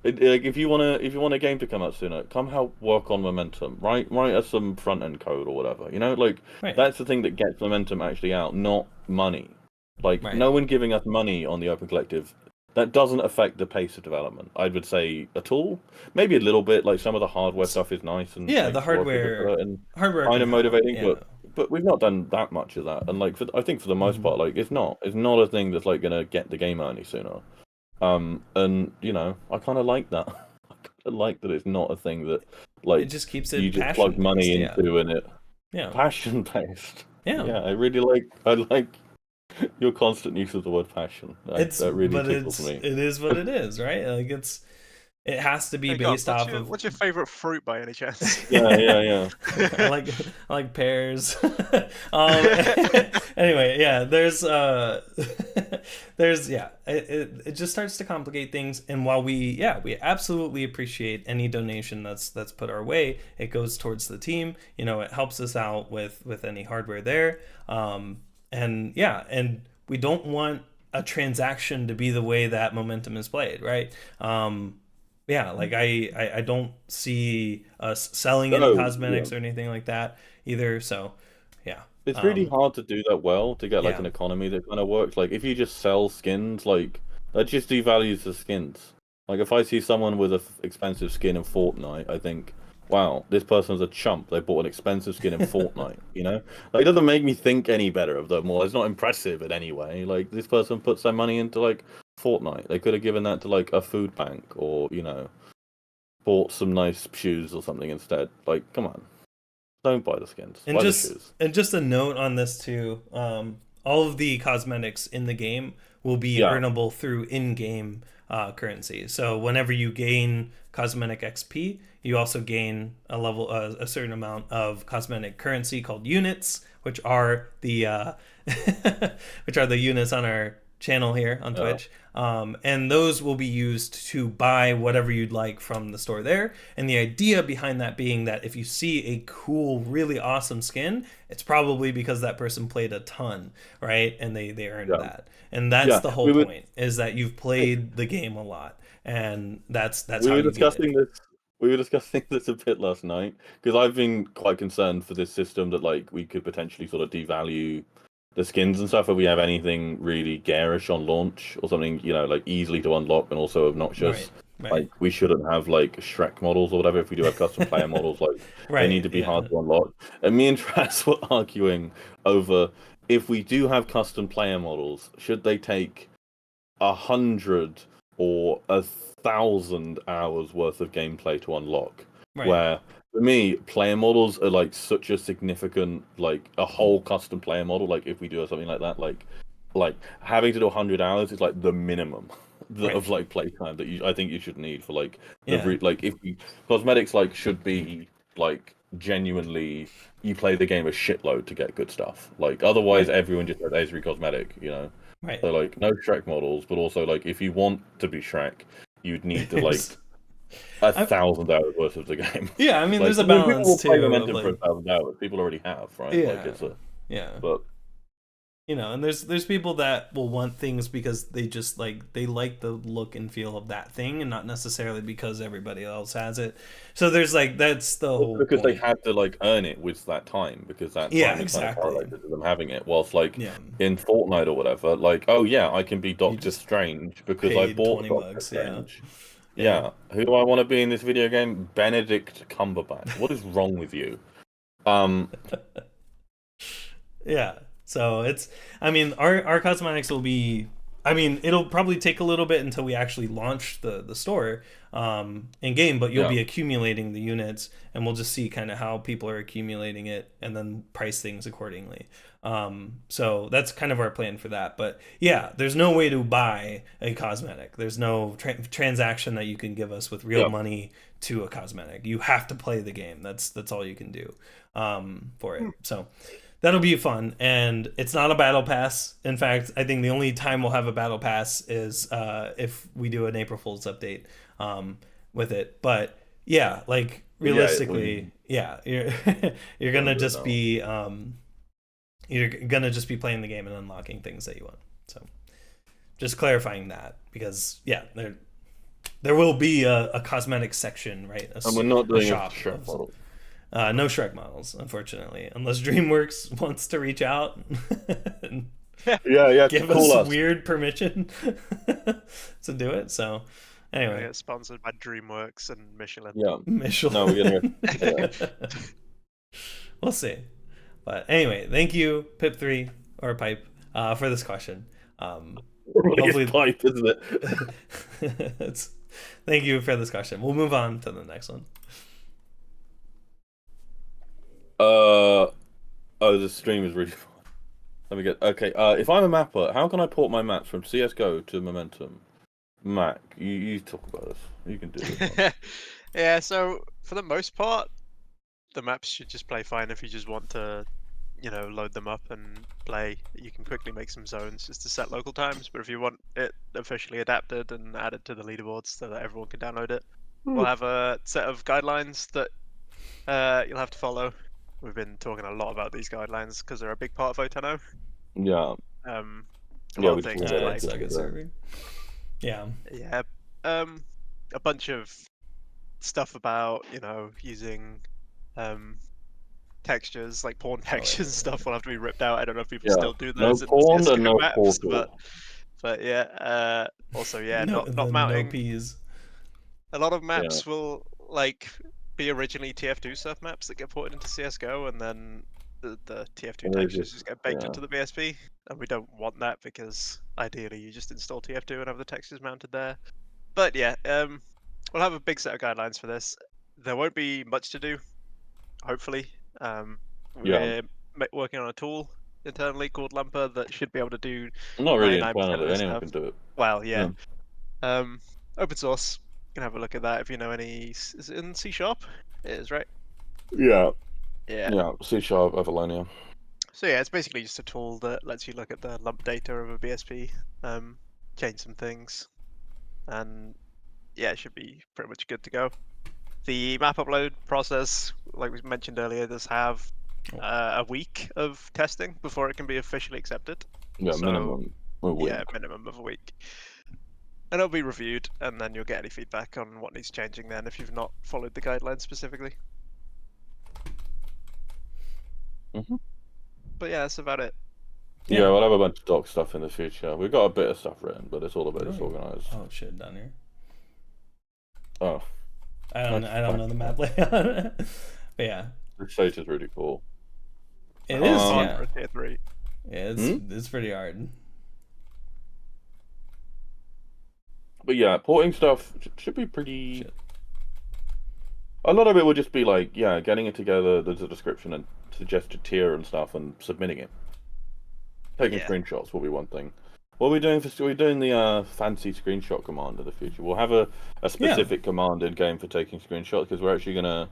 like if you want a game to come out sooner, come help work on Momentum. Write us some front end code or whatever. Like Right. that's the thing that gets Momentum actually out, not money. Like Right. no one giving us money on the Open Collective. That doesn't affect the pace of development. I would say at all. Maybe a little bit. Like some of the hardware stuff is nice and Yeah, makes the work a bit hardware better and hardware kind can of help, motivating. yeah. But we've not done that much of that. And like I think for the most part, like it's not a thing that's like gonna get the game out any sooner. And I kind of like that. I kind of like that it's not a thing that like It just keeps you it just plug money passion-based, into and it yeah. passion based. Yeah. Yeah, I like your constant use of the word passion. That really tickles me. It is what it is, right? Like it has to be Hey, based Conc, off of. what's your favorite fruit by any chance? Yeah. I like pears. Anyway, yeah. There's it just starts to complicate things. And while we absolutely appreciate any donation that's put our way, it goes towards the team. It helps us out with any hardware there. And we don't want a transaction to be the way that Momentum is played, right? Like I don't see us selling any cosmetics or anything like that either. So, yeah. It's really hard to do that well to get like an economy that kind of works. Like if you just sell skins, like that just devalues the skins. Like if I see someone with an expensive skin in Fortnite, I think, wow, this person's a chump. They bought an expensive skin in Fortnite. Like it doesn't make me think any better of them, or it's not impressive in any way. Like this person put some money into like Fortnite. They could have given that to like a food bank, or bought some nice shoes or something instead. Like, come on. Don't buy the skins. And buy the shoes. just a note on this too. All of the cosmetics in the game will be earnable through in-game currency. So whenever you gain cosmetic XP, you also gain a certain amount of cosmetic currency called units, which are the units on our channel here on Twitch. And those will be used to buy whatever you'd like from the store there. And the idea behind that being that if you see a cool, really awesome skin, it's probably because that person played a ton, right? And they earned that. And that's the whole point, is that you've played the game a lot. And that's how you get it. We were discussing this a bit last night, because I've been quite concerned for this system that like we could potentially sort of devalue the skins and stuff if we have anything really garish on launch or something, like easily to unlock and also obnoxious. Right. Like we shouldn't have like Shrek models or whatever. If we do have custom player models, like they need to be hard to unlock. And me and Tras were arguing over if we do have custom player models, should they take 100 or 1,000 hours worth of gameplay to unlock? Right. Where for me, player models are like such a significant, like a whole custom player model. Like if we do something like that, like having to do 100 hours is like the minimum of like playtime that I think you should need for like like if cosmetics like should be like genuinely you play the game a shitload to get good stuff. Like otherwise everyone just does every cosmetic, Right. So like no Shrek models, but also like if you want to be Shrek, you'd need to like 1,000 hours worth of the game. Yeah, I mean, like, there's a balance people will too. play Momentum for 1,000 hours. People already have, right? Yeah, like it's but you know, and there's people that will want things because they just they like the look and feel of that thing, and not necessarily because everybody else has it. So there's that's the whole because point. they had to like earn it with that time, because that time is kind of correlated to them having it. Whilst like in Fortnite or whatever, like I can be Doctor Strange because I bought Doctor Strange. Yeah. Who do I want to be in this video game? Benedict Cumberbatch. What is wrong with you? Yeah. So our cosmetics will be I mean, it'll probably take a little bit until we actually launch the store in game, but you'll be accumulating the units, and we'll just see kind of how people are accumulating it, and then price things accordingly. So that's kind of our plan for that. But yeah, there's no way to buy a cosmetic. There's no transaction that you can give us with real money to a cosmetic. You have to play the game. That's all you can do for it. So that'll be fun, and it's not a battle pass. In fact, I think the only time we'll have a battle pass is if we do an April Fool's update with it. But yeah, like realistically, you're you're gonna just be you're gonna just be playing the game and unlocking things that you want. So just clarifying that, because there will be a cosmetic section, right? And we're not doing shop a Shrek model. No Shrek models, unfortunately, unless DreamWorks wants to reach out and give us weird permission to do it. So anyway, get sponsored by DreamWorks and Michelin. Yeah, Michelin. No, we're gonna. We'll see. But anyway, thank you, Pip3 or Pipe, for this question. Hopefully, Pipe, isn't it? Thank you for this question. We'll move on to the next one. The stream is really fun. Let me get if I'm a mapper, how can I port my maps from CSGO to Momentum? Mac, you talk about this. You can do it. Yeah, so for the most part, the maps should just play fine if you just want to, load them up and play. You can quickly make some zones just to set local times, but if you want it officially adapted and added to the leaderboards so that everyone can download it, we'll have a set of guidelines that you'll have to follow. We've been talking a lot about these guidelines because they're a big part of O10. Yeah. A lot of things like yeah. A bunch of stuff about using textures like porn textures and stuff will have to be ripped out. I don't know if people still do those. No porn and no maps, portal. but yeah. Also, not no mounting. peas. A lot of maps will be originally TF2 surf maps that get ported into CSGO, and then the TF2 textures just get baked into the BSP, and we don't want that because ideally you just install TF2 and have the textures mounted there. But yeah, we'll have a big set of guidelines for this. There won't be much to do, hopefully. We're working on a tool internally called Lumper that should be able to do Not really 99% internally, of this anyone stuff. can do it. Well, yeah. Open source. You can have a look at that if you know any. Is it in C#? It is, right? Yeah. Yeah. C# Avalonia. So yeah, it's basically just a tool that lets you look at the lump data of a BSP, change some things, and yeah, it should be pretty much good to go. The map upload process, like we mentioned earlier, does have a week of testing before it can be officially accepted. Yeah, So, minimum a week. Yeah, minimum of a week. And it'll be reviewed, and then you'll get any feedback on what needs changing then if you've not followed the guidelines specifically. But yeah, that's about it. Yeah, we'll have a bunch of doc stuff in the future. We've got a bit of stuff written, but it's all a bit disorganized. Oh shit, down here. Oh. I don't know the map layout. But yeah. The stage is really cool. It is, yeah. Tier 3. Yeah, it's pretty hard. But yeah, porting stuff should be pretty... A lot of it will just be getting it together, there's a description and suggested tier and stuff, and submitting it. Taking screenshots will be one thing. What are we doing we're doing the fancy screenshot command in the future. We'll have a specific command in game for taking screenshots, because we're actually going to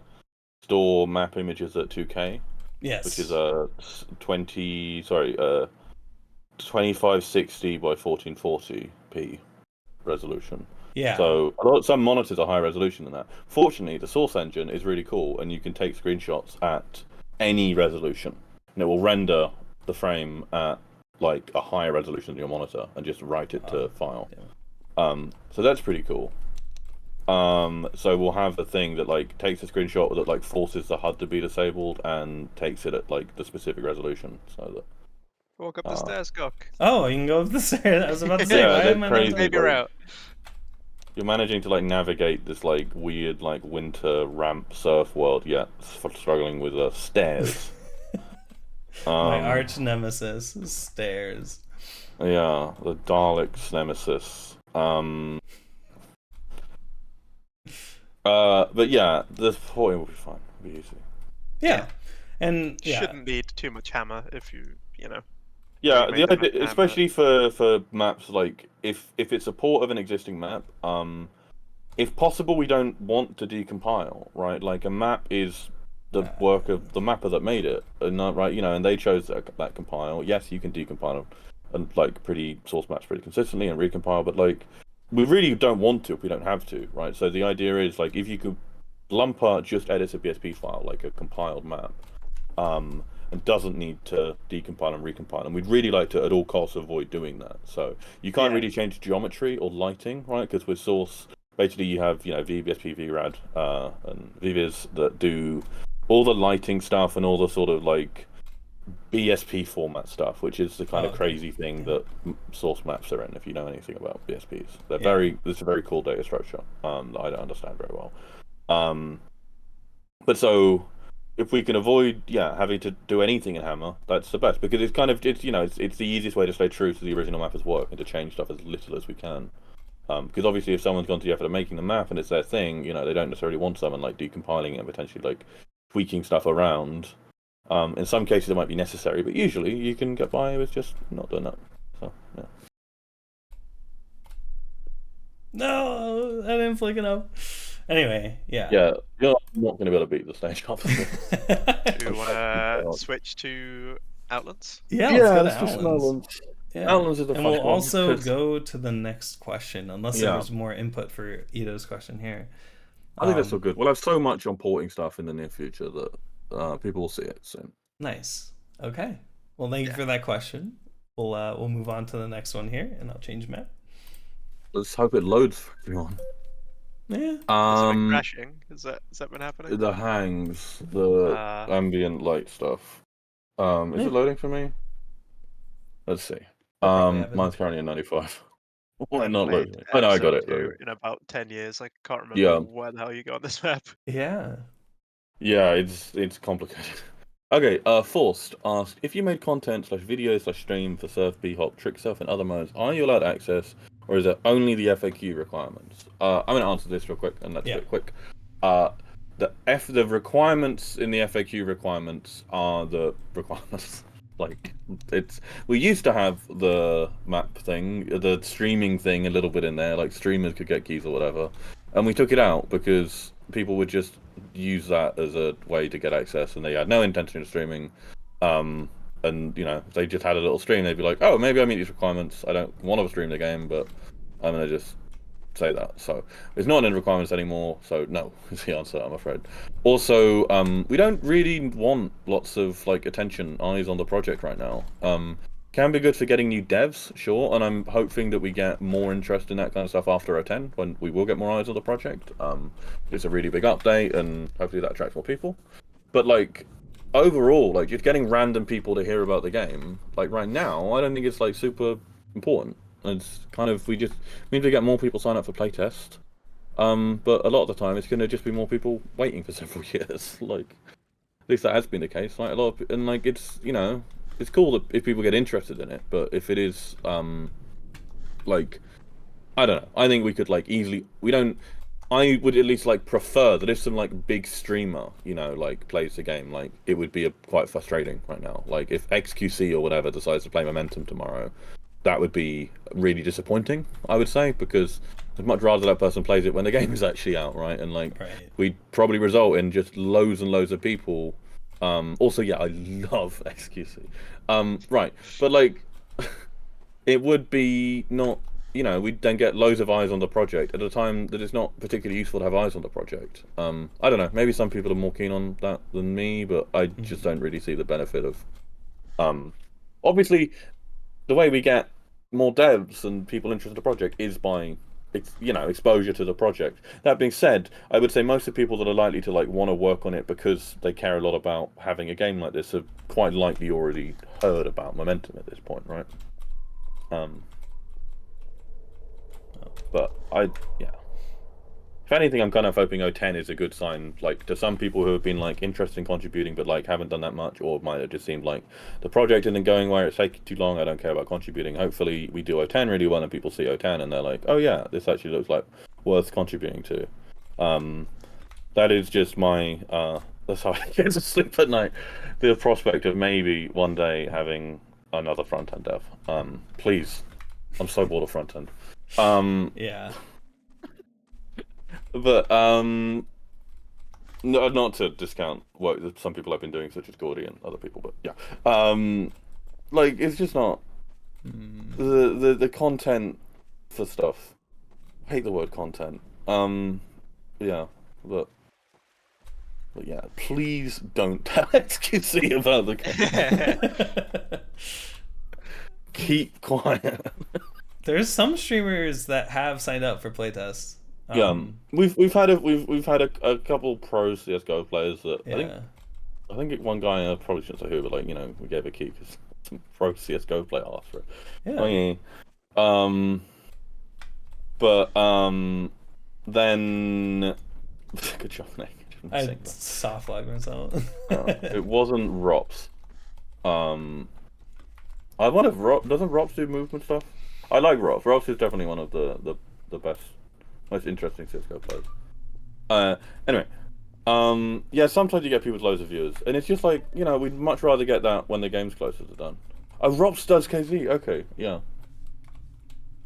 store map images at 2K. Yes. Which is 2560 by 1440p resolution. Yeah. So some monitors are higher resolution than that. Fortunately, the source engine is really cool, and you can take screenshots at any resolution, and it will render the frame at a higher resolution than your monitor, and just write it to file. Yeah. So that's pretty cool. So we'll have the thing that takes a screenshot that forces the HUD to be disabled and takes it at the specific resolution, so that. Walk up the stairs, Conc. Oh, you can go up the stairs. I was about to say, why am I crazy, maybe you're out. You're managing to navigate this weird winter ramp surf world, yet struggling with stairs. My arch nemesis, stairs. Yeah, the Daleks nemesis. But yeah, the porting will be fine. It'll be easy. Yeah. And yeah. Shouldn't need too much hammer if you know. Yeah, remade the the idea, map especially for maps like if it's a port of an existing map, if possible, we don't want to decompile, right? Like a map is the work of the mapper that made it, and not right, and they chose that compile. Yes, you can decompile and like pretty source maps pretty consistently and recompile, but like we really don't want to if we don't have to, right? So the idea is like if you could lumper just edit a BSP file like a compiled map, and doesn't need to decompile and recompile, and we'd really like to at all costs avoid doing that. So you can't really change geometry or lighting, right? Because with source, basically you have VBSP, VRAD, and VVIS that do all the lighting stuff and all the sort of like BSP format stuff, which is the kind of crazy thing that source maps are in. If you know anything about BSPs, they're it's a very cool data structure that I don't understand very well. But so if we can avoid having to do anything in Hammer, that's the best, because it's the easiest way to stay true to the original mapper's work and to change stuff as little as we can. Because obviously if someone's gone to the effort of making the map and it's their thing, they don't necessarily want someone like decompiling it and potentially like tweaking stuff around. In some cases it might be necessary, but usually you can get by with just not doing that. So yeah. No, I didn't flick it up. Anyway, yeah. Yeah, you're not going to be able to beat the stage after this. Do you want to switch to Outlands? Yeah, let's go to Outlands. Yeah. Outlands is the and fun we'll one, also go to the next question, unless Yeah. there's more input for Ito's question here. I think that's all good. We'll have so much on porting stuff in the near future that people will see it soon. Nice. Okay. Well, thank you for that question. We'll move on to the next one here, and I'll change map. Let's hope it loads for everyone. Yeah. Has it been crashing? Has that been happening? The hangs, the ambient light stuff. Is it loading for me? Let's see. Mine's currently at 95. Why not loading? Oh no, I got it. In about 10 years, I can't remember where the hell you got on this map. Yeah. Yeah, it's complicated. Okay, Forced asked, if you made content /video/stream for surf, bhop, tricksurf, and other modes, are you allowed access, or is it only the FAQ requirements? I'm going to answer this real quick, and that's a bit quick. The requirements in the FAQ requirements are the requirements. Like, we used to have the map thing, the streaming thing a little bit in there, like streamers could get keys or whatever, and we took it out because people would just use that as a way to get access, and they had no intention of streaming. And if they just had a little stream, they'd be like, oh, maybe I meet these requirements, I don't want to stream the game, but I'm going to just say that. So it's not in requirements anymore, so no is the answer, I'm afraid. Also, we don't really want lots of like attention, eyes on the project right now. Can be good for getting new devs, sure, and I'm hoping that we get more interest in that kind of stuff after 10, when we will get more eyes on the project. It's a really big update, and hopefully that attracts more people. But like overall, like just getting random people to hear about the game, like right now, I don't think it's like super important. It's kind of, we just need to get more people sign up for playtest. But a lot of the time, it's going to just be more people waiting for several years. Like, at least that has been the case. Like a lot of, and like it's it's cool that if people get interested in it, but if it is like, I don't know. I think we could like easily. I would at least like prefer that if some like big streamer, like plays the game, like it would be quite frustrating right now. Like if XQC or whatever decides to play Momentum tomorrow, that would be really disappointing, I would say, because I'd much rather that person plays it when the game is actually out, right? And like we'd probably result in just loads and loads of people. Also, yeah, I love XQC. Right, but like it would be not. We'd then get loads of eyes on the project at a time that it's not particularly useful to have eyes on the project. I don't know, maybe some people are more keen on that than me, but I just don't really see the benefit of... Obviously, the way we get more devs and people interested in the project is by, exposure to the project. That being said, I would say most of the people that are likely to like want to work on it because they care a lot about having a game like this have quite likely already heard about Momentum at this point, right? But if anything, I'm kind of hoping 010 is a good sign, like to some people who have been like interested in contributing, but like haven't done that much, or might have just seemed like the project isn't going where it's taking too long. I don't care about contributing. Hopefully, we do 010 really well, and people see 010 and they're like, oh yeah, this actually looks like worth contributing to. That is just my that's how I get to sleep at night. The prospect of maybe one day having another front end dev. Please, I'm so bored of front end. Yeah. But no, not to discount work that some people have been doing, such as Gordy and other people, but yeah, like it's just not the content for stuff. I hate the word content. Yeah, but yeah, please don't tell XQC about the game. Keep quiet. There's some streamers that have signed up for playtests. Yeah, we've had a couple pro CS:GO players that I think one guy, I probably shouldn't say who, but like, you know, we gave a key because some pro CS:GO player asked for it. Yeah. Then good job, Nick. I soft logged myself. It wasn't Rops. I wonder if doesn't Rops do movement stuff? I like Rops. Rops is definitely one of the best, most interesting CS:GO players. Anyway, yeah, sometimes you get people with loads of viewers, and it's just like, you know, we'd much rather get that when the game's closer to done. Oh, Rops does KZ. Okay, yeah.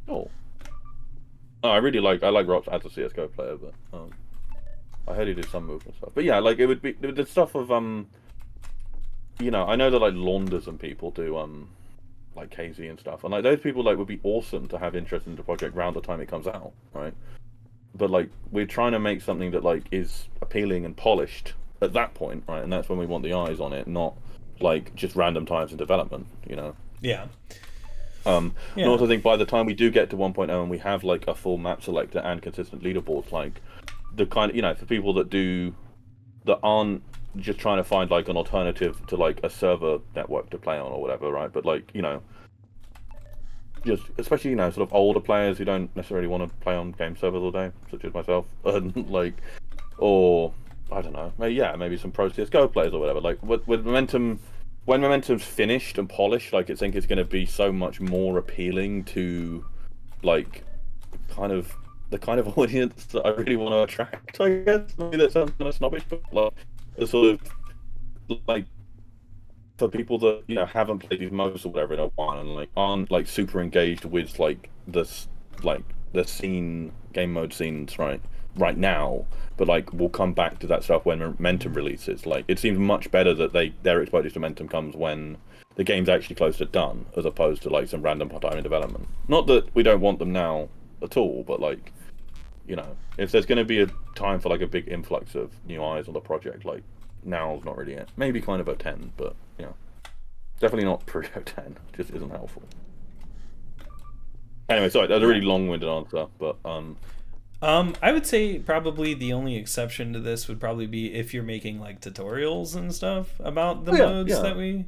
Oh, I like Rops as a CS:GO player, but I heard he did some movement stuff. But yeah, like it would be the stuff of you know, I know that like Launders and people do like KZ and stuff, and like those people like would be awesome to have interest in the project around the time it comes out, right? But like we're trying to make something that like is appealing and polished at that point, right? And that's when we want the eyes on it, not like just random times in development, you know? Yeah. And also I think by the time we do get to 1.0 and we have like a full map selector and consistent leaderboards, like the kind of, you know, for people that aren't just trying to find like an alternative to like a server network to play on or whatever, right? But like, you know, just especially, you know, sort of older players who don't necessarily want to play on game servers all day, such as myself, and like, or I don't know, maybe some pro CS:GO players or whatever. Like with Momentum, when Momentum's finished and polished, like I think it's going to be so much more appealing to like the kind of audience that I really want to attract. I guess maybe that sounds kind of snobbish, but like the sort of like for people that, you know, haven't played these modes or whatever in a while and like aren't like super engaged with like this like the scene, game mode scenes right now, but like we'll come back to that stuff when Momentum releases. Like it seems much better that their exposure to Momentum comes when the game's actually close to done, as opposed to like some random time in development. Not that we don't want them now at all, but like, you know, if there's going to be a time for like a big influx of new eyes on the project, like now's not really it. Maybe kind of 010, but you know, definitely not pre-010. Just isn't helpful. Anyway, sorry, that was a really long-winded answer, but I would say probably the only exception to this would probably be if you're making like tutorials and stuff about the modes that we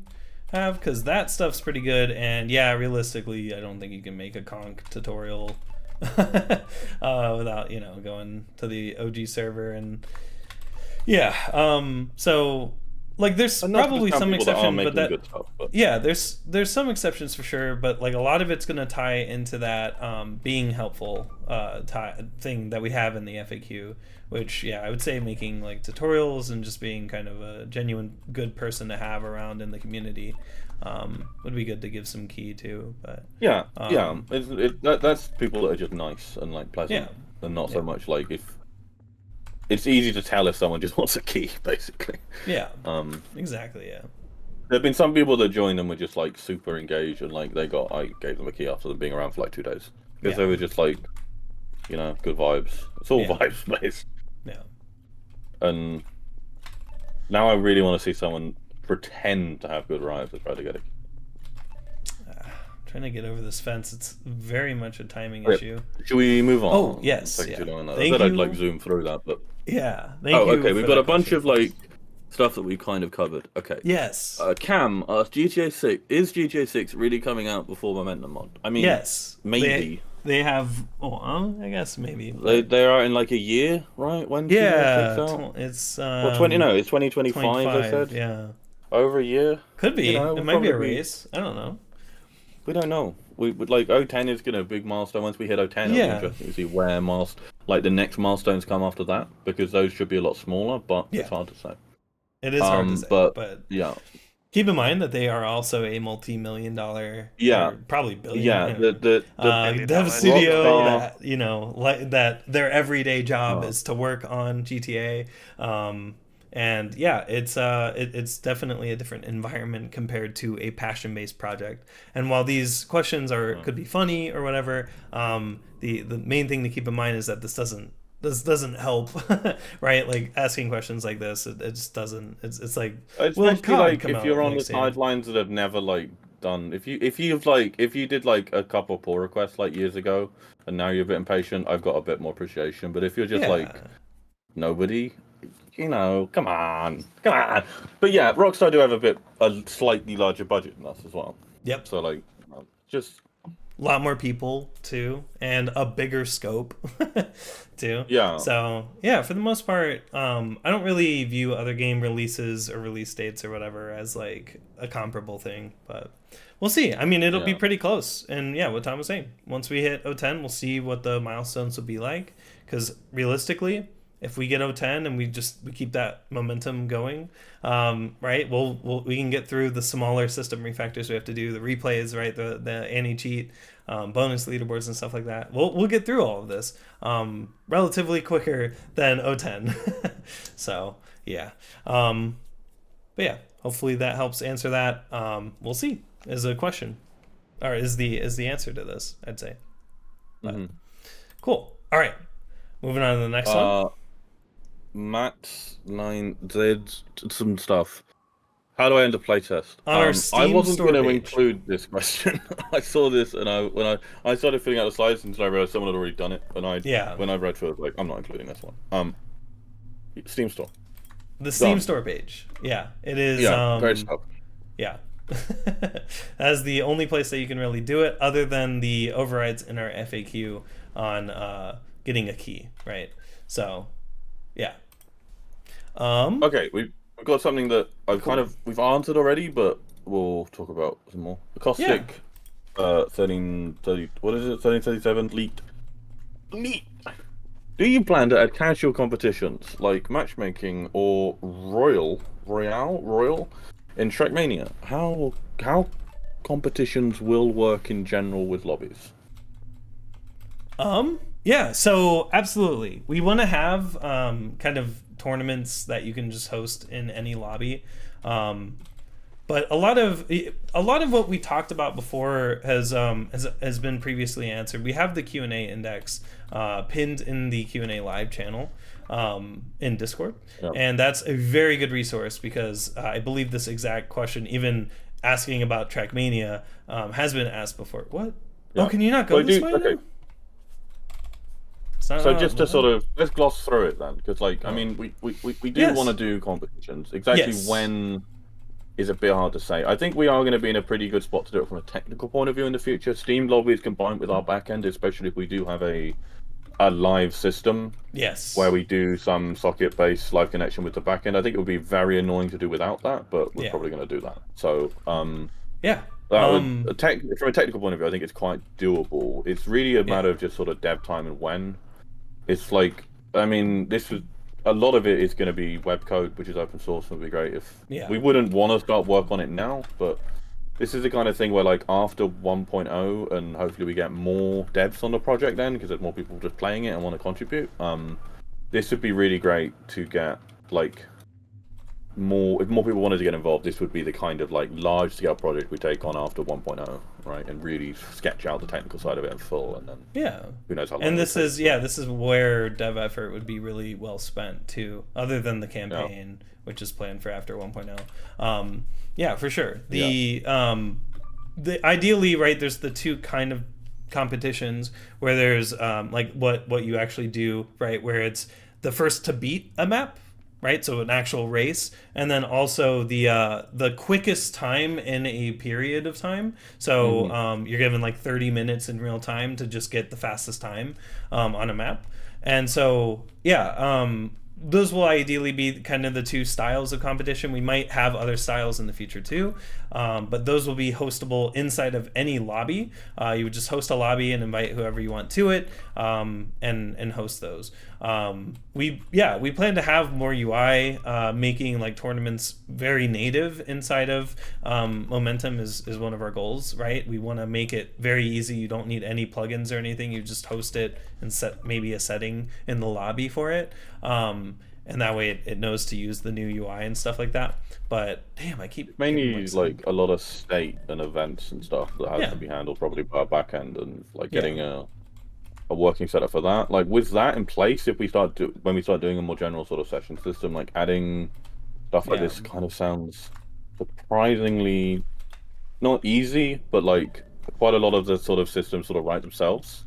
have, because that stuff's pretty good. And yeah, realistically, I don't think you can make a Conc tutorial without, you know, going to the OG server. And so like there's probably some exception, yeah, there's some exceptions for sure, but like a lot of it's going to tie into that being helpful thing that we have in the FAQ, which I would say making like tutorials and just being kind of a genuine good person to have around in the community would be good to give some key to. But that's people that are just nice and like pleasant, and not so much like if it's easy to tell if someone just wants a key, basically. Yeah. Exactly. Yeah. There have been some people that joined and were just like super engaged, and like I gave them a key after them being around for like 2 days because they were just like, you know, good vibes. It's all vibes based. Yeah. And now I really want to see someone pretend to have good vibes to try to get it. Trying to get over this fence. It's very much a timing issue. Should we move on? Oh, yes. I said I'd like zoom through that, but thank you. Okay. We've got a bunch of like stuff that we kind of covered. Okay. Yes. Cam asked, GTA 6 really coming out before Momentum mod? I mean, yes. maybe. They have. Oh, I guess maybe. They are in like a year, right? When Yeah, it's well, 20. No, it's 2025. I said. Yeah. Over a year. Could be. You know, it might be a race. I don't know. We don't know. We would like 010 is gonna be a big milestone. Once we hit 010, it'll be interesting to see where the next milestones come after that, because those should be a lot smaller, but it's hard to say. It is hard to say, but yeah. Keep in mind that they are also a multi-million-dollar, probably billion, the dev studio that that their everyday job is to work on GTA. And it's definitely a different environment compared to a passion-based project. And while these questions could be funny or whatever, the main thing to keep in mind is that this doesn't help, right? Like asking questions like this, it just doesn't. It's like, especially like if you're on the sidelines that have never like done. If you did like a couple pull requests like years ago, and now you're a bit impatient, I've got a bit more appreciation. But if you're just like nobody. Come on. But yeah, Rockstar do have a slightly larger budget than us as well. Yep. So like, just a lot more people too, and a bigger scope too. Yeah. So yeah, for the most part, I don't really view other game releases or release dates or whatever as like a comparable thing, but we'll see. I mean, it'll be pretty close. And yeah, what Tom was saying, once we hit 010, we'll see what the milestones will be like. Because realistically, if we get 010 and we keep that momentum going, right? We can get through the smaller system refactors we have to do, the replays, right? The anti-cheat, bonus leaderboards and stuff like that. We'll get through all of this relatively quicker than 010. So yeah, but yeah, hopefully that helps answer that. We'll see. Is a question, or is the answer to this? I'd say. But, cool. All right, moving on to the next one. Matt9Z some stuff. How do I end a playtest? I wasn't going to include this question. I saw this and when I started filling out the slides until I realized someone had already done it, and when I read through it, I was like, I'm not including this one. Steam store. The Steam store page. Yeah, it is. Yeah, great stuff. Yeah. That's the only place that you can really do it, other than the overrides in our FAQ on getting a key, right? So. Yeah. Okay, we've got something that we've answered already, but we'll talk about some more. The caustic 1330. What is it? 1337 leaked. Do you plan to add casual competitions like matchmaking or royal in Trackmania? How competitions will work in general with lobbies? Yeah, so absolutely. We want to have kind of tournaments that you can just host in any lobby. But a lot of what we talked about before has been previously answered. We have the Q&A index pinned in the Q&A live channel in Discord. Yep. And that's a very good resource, because I believe this exact question, even asking about Trackmania, has been asked before. What? Yeah. Oh, can you not go this way? Okay. So just to sort of, let's gloss through it then, because like, I mean, we do want to do competitions. Exactly when is a bit hard to say. I think we are going to be in a pretty good spot to do it from a technical point of view in the future. Steam lobbies combined with our backend, especially if we do have a live system. Yes. Where we do some socket-based live connection with the backend. I think it would be very annoying to do without that, but we're probably going to do that. So yeah. From a technical point of view, I think it's quite doable. It's really a matter of just sort of dev time and when. It's like, I mean, a lot of it is going to be web code, which is open source, and would be great if we wouldn't want to start work on it now, but this is the kind of thing where like after 1.0, and hopefully we get more devs on the project then, because there's more people just playing it and want to contribute. This would be really great to get like if more people wanted to get involved. This would be the kind of like large scale project we take on after 1.0, right, and really sketch out the technical side of it in full, and then who knows how long. And this is where dev effort would be really well spent too, other than the campaign, which is planned for after 1.0. Yeah, for sure. The ideally, right, there's the two kind of competitions where there's like what you actually do, right, where it's the first to beat a map, right? So an actual race, and then also the quickest time in a period of time. So you're given like 30 minutes in real time to just get the fastest time on a map. And so those will ideally be kind of the two styles of competition. We might have other styles in the future too, but those will be hostable inside of any lobby. You would just host a lobby and invite whoever you want to it, and host those. We plan to have more UI, making like tournaments very native inside of Momentum is one of our goals, right? We want to make it very easy. You don't need any plugins or anything. You just host it and set maybe a setting in the lobby for it. And that way it knows to use the new UI and stuff like that. But damn, I keep mainly like a lot of state and events and stuff that has to be handled probably by a back end, and like getting a working setup for that. Like with that in place, if we when we start doing a more general sort of session system, like adding stuff like this kind of sounds surprisingly not easy, but like quite a lot of the sort of systems sort of write themselves.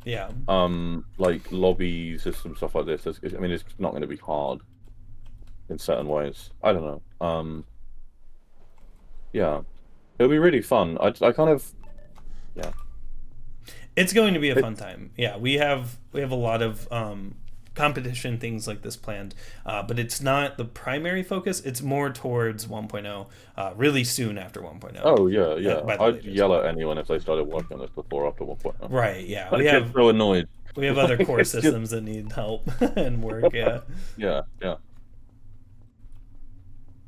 Yeah. Like lobby system stuff like this. I mean, it's not going to be hard in certain ways. I don't know. Yeah, it'll be really fun. I kind of, yeah. It's going to be a fun time. Yeah, we have a lot of competition things like this planned, but it's not the primary focus. It's more towards 1.0, really soon after 1.0. Oh yeah. I'd yell at anyone if they started working on this before or after 1.0. Right. Yeah. I get so annoyed. We have other core systems that need help and work. Yeah. Yeah.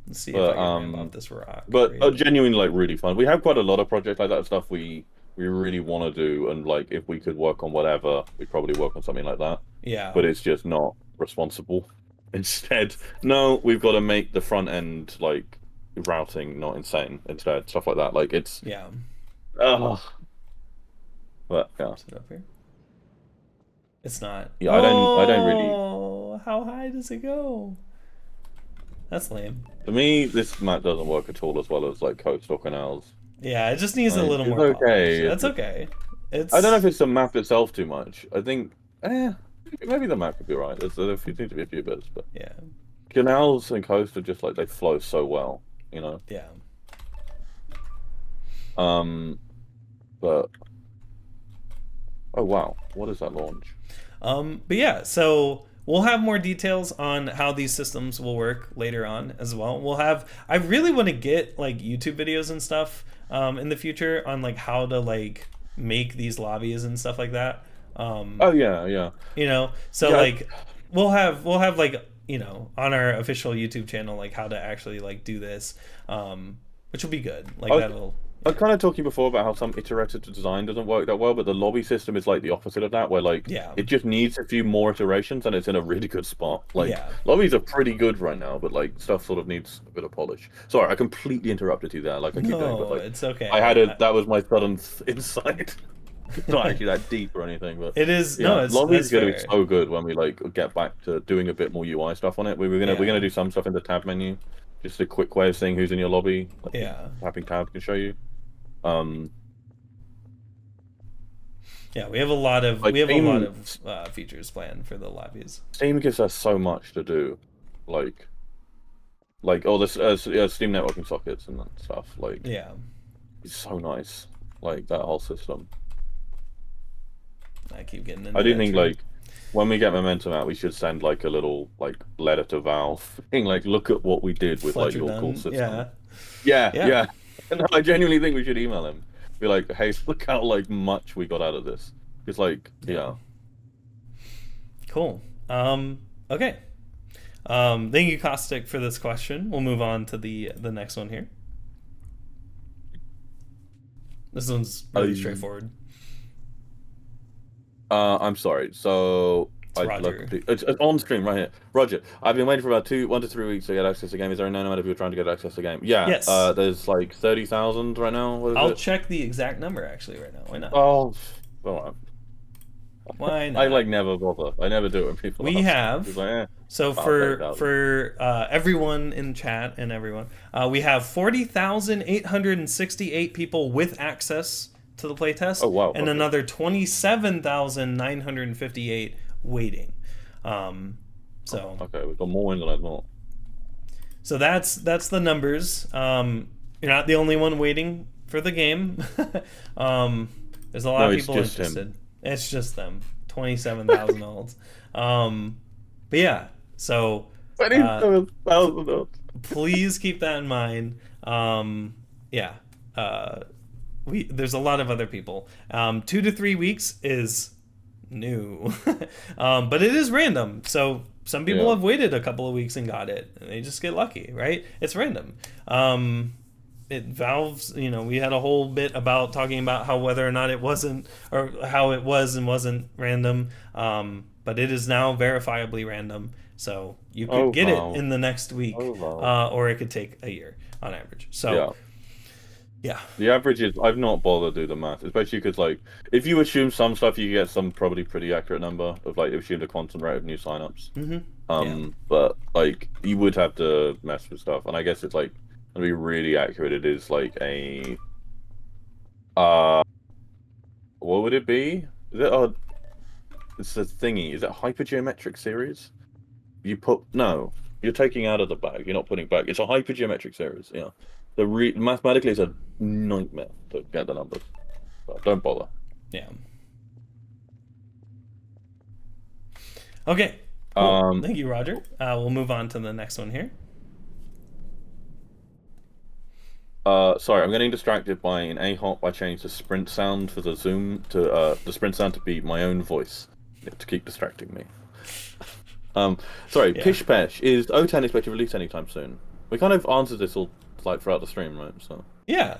Let's see if I can ramp up this rock. But genuinely, like, really fun. We have quite a lot of projects like that, stuff we really want to do, and like if we could work on whatever, we'd probably work on something like that. Yeah. But it's just not responsible. Instead, no, we've got to make the front end like routing not insane. Instead, stuff like that. Like it's yeah. But yeah. Is it up here? It's not. Yeah, I don't really. Oh, how high does it go? That's lame. For me, this map doesn't work at all as well as like coastal canals. Yeah, it just needs a little more. Okay, that's okay. It's. I don't know if it's the map itself too much. I think, maybe the map could be right. There seems to be a few bits, but yeah. Canals and coast are just like they flow so well, you know. Yeah. But oh wow, what is that launch? But yeah, so we'll have more details on how these systems will work later on as well. I really want to get like YouTube videos and stuff in the future on like how to like make these lobbies and stuff like that. Oh yeah. You know, so like we'll have like, you know, on our official YouTube channel like how to actually like do this, which will be good. Like that'll. I was kind of talking before about how some iterative design doesn't work that well, but the lobby system is like the opposite of that, where like it just needs a few more iterations and it's in a really good spot. Like lobbies are pretty good right now, but like stuff sort of needs a bit of polish. Sorry, I completely interrupted you there. Like I keep doing, but like it's okay. That was my sudden insight. It's not actually that deep or anything, but it is. Yeah, lobby's gonna be so good when we like get back to doing a bit more UI stuff on it. We're gonna do some stuff in the tab menu, just a quick way of seeing who's in your lobby. Like, tapping tab can show you. Yeah, we have a lot of features planned for the lobbies. Steam gives us so much to do, like all this Steam networking sockets and that stuff. Like it's so nice, like that whole system. I keep getting into I do think like when we get Momentum out, we should send like a little like letter to Valve, being like, look at what we did with like your cool system. Yeah. No, I genuinely think we should email him. Be like, hey, look how like much we got out of this. It's like, Cool. Okay. Thank you, Caustic, for this question. We'll move on to the next one here. This one's really straightforward. I'm sorry. So it's on stream right here. Roger, I've been waiting for about 1 to 3 weeks to get access to the game. Is there a known amount of people trying to get access to the game? Yeah. Yes. There's like 30,000 right now. I'll check the exact number actually right now. Why not? Oh, well, why not? I like never bother. I never do it when people. We ask. have. Like, so for everyone in chat and everyone, we have 40,868 people with access to the playtest. Oh wow! And another 27,958 waiting. So okay, we've got more wins than I thought. So that's the numbers. You're not the only one waiting for the game. There's a lot of people interested. It's just them. 27,000 olds. But yeah, so 27,000 olds. Please keep that in mind. Yeah. There's a lot of other people. 2 to 3 weeks is new. But it is random. So some people have waited a couple of weeks and got it, and they just get lucky, right? It's random. Valve's, we had a whole bit about talking about how whether or not it wasn't, or how it was and wasn't random. But it is now verifiably random. So you could get it in the next week, or it could take a year on average. So yeah. The average is, I've not bothered to do the math, especially because, like, if you assume some stuff, you get some probably pretty accurate number of, like, assume the constant rate of new signups. But, like, you would have to mess with stuff, and I guess it's, like, to be really accurate, it is, like, a... what would it be? Is it it's a thingy. Is it a hypergeometric series? No, you're taking out of the bag. You're not putting back. It's a hypergeometric series, yeah. Mathematically, it's a nightmare to get the numbers. So don't bother. Yeah. Okay. Cool. Thank you, Roger. We'll move on to the next one here. Sorry, I'm getting distracted by an Ahop. I changed the sprint sound for the Zoom to the sprint sound to be my own voice to keep distracting me. Sorry, pishpesh. Is O10 expected to release anytime soon? We kind of answered this all like throughout the stream, right? So yeah.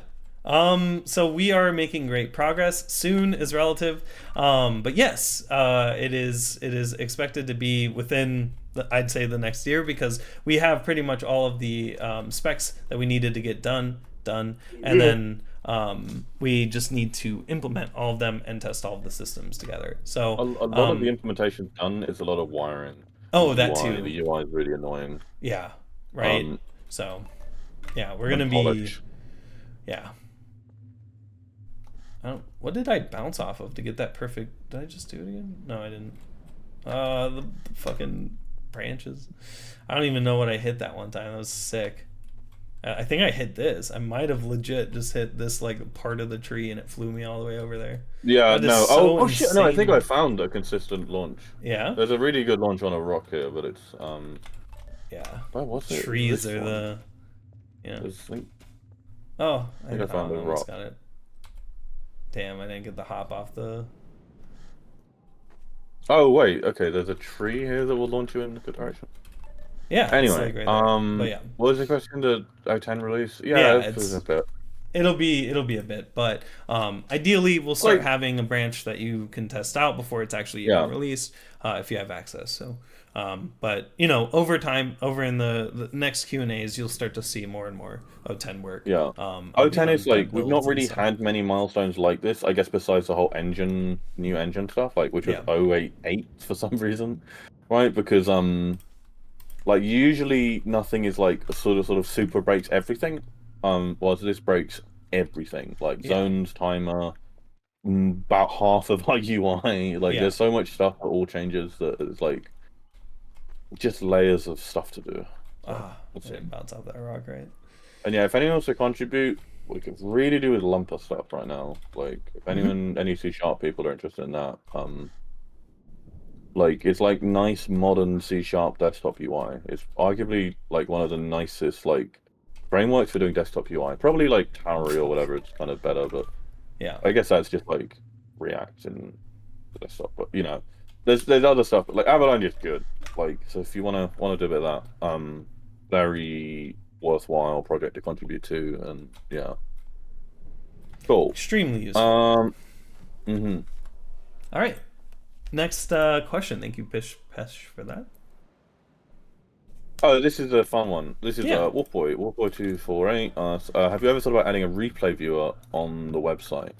So we are making great progress. Soon is relative, but yes, it is expected to be within I'd say the next year, because we have pretty much all of the specs that we needed to get done, and then we just need to implement all of them and test all of the systems together. So a lot of the implementation done is a lot of wiring. Oh, that too. The UI is really annoying. Yeah. Right. So yeah, we're gonna be. Yeah. What did I bounce off of to get that perfect? Did I just do it again? No, I didn't. The fucking branches. I don't even know what I hit that one time. That was sick. I think I hit this. I might have legit just hit this like part of the tree and it flew me all the way over there. Yeah, no. Oh shit, no, I think I found a consistent launch. Yeah? There's a really good launch on a rock here, but it's yeah. Where was it? Trees are the Oh, I think I found a rock. Got it. Damn, I didn't get the hop off the... Oh, wait, okay, there's a tree here that will launch you in a good direction. Yeah. Anyway, like right but yeah. What was the question? The O10 release? Yeah, it's a bit. It'll be a bit, but ideally we'll start having a branch that you can test out before it's actually even released, if you have access. So, but over time, over in the next Q&As, you'll start to see more and more O10 work. Yeah. O10 is like, we've not really had many milestones like this, I guess, besides the whole new engine stuff, like which was 088 for some reason, right? Because like usually nothing is like a sort of super breaks everything. Whereas this breaks everything, like zones, timer, about half of like UI. Like there's so much stuff that all changes that it's like just layers of stuff to do. I didn't bounce off that rock, right? And yeah, if anyone wants to contribute, we could really do with lumper stuff right now. Like if anyone, any C# people are interested in that, like it's like nice modern C# desktop UI. It's arguably like one of the nicest like frameworks for doing desktop UI. Probably like Towery or whatever, it's kind of better, but yeah, I guess that's just like React and the desktop. But there's other stuff. But like Avalanche is good. Like so, if you wanna do a bit of that, very worthwhile project to contribute to, and yeah, cool, extremely useful. All right, next question. Thank you, Pishpesh, for that. Oh, this is a fun one. This is Wolfboy248 asks, have you ever thought about adding a replay viewer on the website?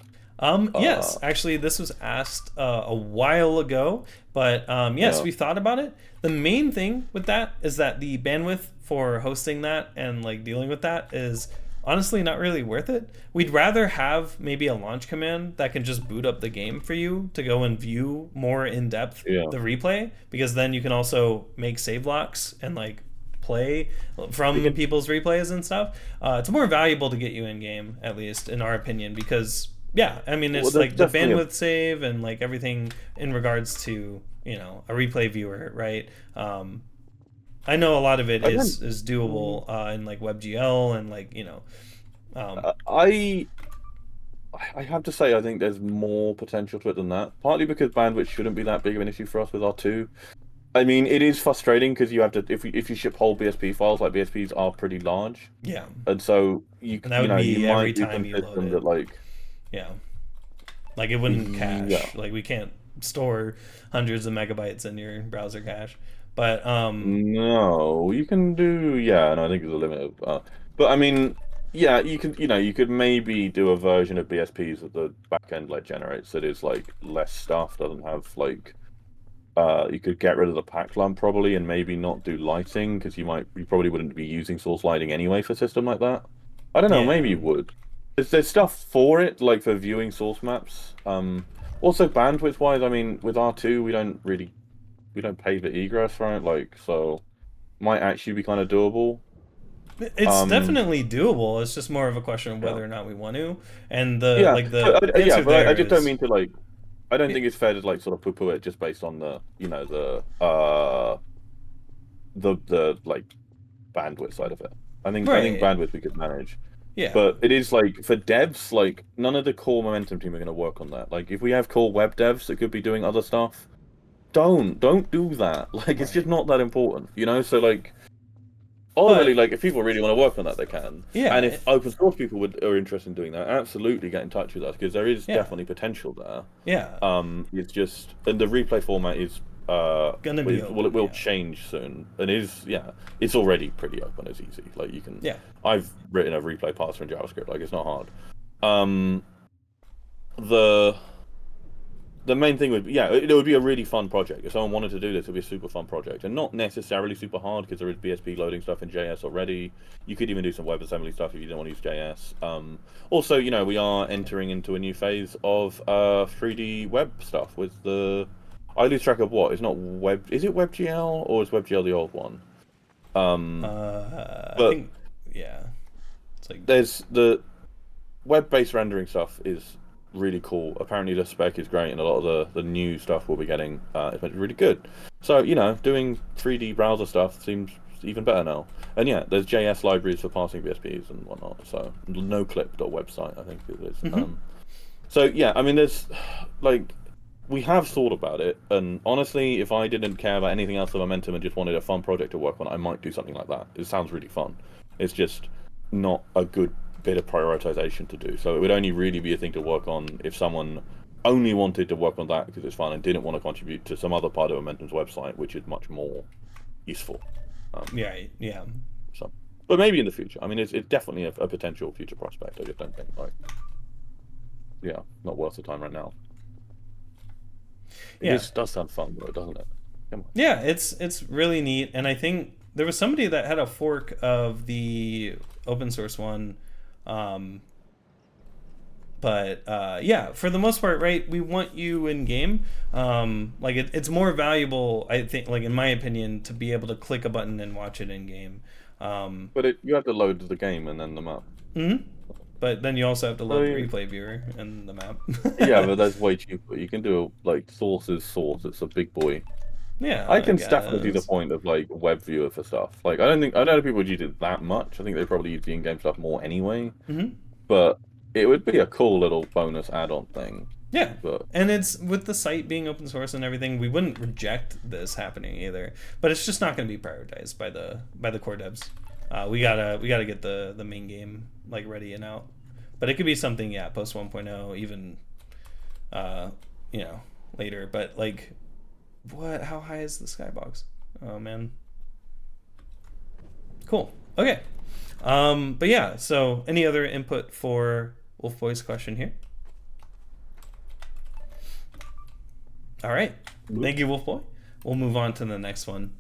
Yes, actually, this was asked a while ago, but yes, we thought about it. The main thing with that is that the bandwidth for hosting that and like dealing with that is honestly not really worth it. We'd rather have maybe a launch command that can just boot up the game for you to go and view more in depth the replay, because then you can also make save locks and like play from people's replays and stuff. It's more valuable to get you in game, at least in our opinion, because yeah, I mean it's like the bandwidth save and like everything in regards to, you know, a replay viewer, right? I know a lot of it is doable in like WebGL and like, you know. I have to say I think there's more potential to it than that. Partly because bandwidth shouldn't be that big of an issue for us with R2. I mean, it is frustrating because you have to if you ship whole BSP files, like BSPs are pretty large. Yeah. And so you might do some system that like. Yeah. Like it wouldn't cache. Yeah. Like we can't store hundreds of megabytes in your browser cache. But no, you can do and I think there's a limit of but I mean, yeah, you could maybe do a version of BSPs that the backend like generates that is like less stuff, doesn't have like you could get rid of the pack lump probably and maybe not do lighting because you probably wouldn't be using source lighting anyway for a system like that. I don't know, maybe you would. There's stuff for it, like for viewing source maps. Also bandwidth wise, I mean with R2 we don't pay the egress, right? Like, so might actually be kind of doable. It's definitely doable. It's just more of a question of whether or not we want to. And I just don't mean to like. I don't think it's fair to like sort of poo-poo it just based on the the like bandwidth side of it. I think bandwidth we could manage. Yeah. But it is like for devs, like none of the core momentum team are going to work on that. Like if we have core web devs that could be doing other stuff. Don't do that. Like it's just not that important, you know. So like, ultimately, like if people really want to work on that, they can. Yeah. And if open source people are interested in doing that, absolutely get in touch with us because there is definitely potential there. Yeah. It's just and the replay format is gonna be open, it will change soon, and it's already pretty open. It's easy. Like you can. Yeah. I've written a replay parser in JavaScript. Like it's not hard. The main thing would be, it would be a really fun project. If someone wanted to do this, it would be a super fun project. And not necessarily super hard, because there is BSP loading stuff in JS already. You could even do some WebAssembly stuff if you don't want to use JS. Also, you know, we are entering into a new phase of 3D web stuff with the... I lose track of what? It's not web... Is it WebGL, or is WebGL the old one? I think, it's like... There's the web-based rendering stuff is... really cool. Apparently the spec is great and a lot of the new stuff we'll be getting is really good. So, you know, doing 3D browser stuff seems even better now. And yeah, there's JS libraries for parsing BSPs and whatnot. So noclip.website, I think it is. Mm-hmm. So yeah, I mean there's like we have thought about it, and honestly if I didn't care about anything else of momentum and just wanted a fun project to work on, I might do something like that. It sounds really fun. It's just not a good bit of prioritization to do, so it would only really be a thing to work on if someone only wanted to work on that because it's fun and didn't want to contribute to some other part of Momentum's website, which is much more useful. So, but maybe in the future. I mean, it's definitely a potential future prospect. I just don't think not worth the time right now. This does sound fun though, doesn't it? Come on. Yeah, it's really neat, and I think there was somebody that had a fork of the open source one. But for the most part, right, we want you in game. Like it's more valuable, I think, like in my opinion, to be able to click a button and watch it in game. But you have to load the game and then the map. Mm-hmm. But then you also have to load the replay viewer and the map. Yeah, but that's way cheaper. You can do like source. It's a big boy. Yeah, I can definitely see the point of like web viewer for stuff. Like I don't know if people would use it that much. I think they probably use the in-game stuff more anyway. Mm-hmm. But it would be a cool little bonus add-on thing. Yeah, and it's with the site being open source and everything, we wouldn't reject this happening either. But it's just not going to be prioritized by the core devs. We gotta get the main game like ready and out. But it could be something post 1.0 even later. But like. What? How high is the skybox? Oh man. Cool. Okay. But yeah. So, any other input for Wolf Boy's question here? All right. Thank you, Wolf Boy. We'll move on to the next one.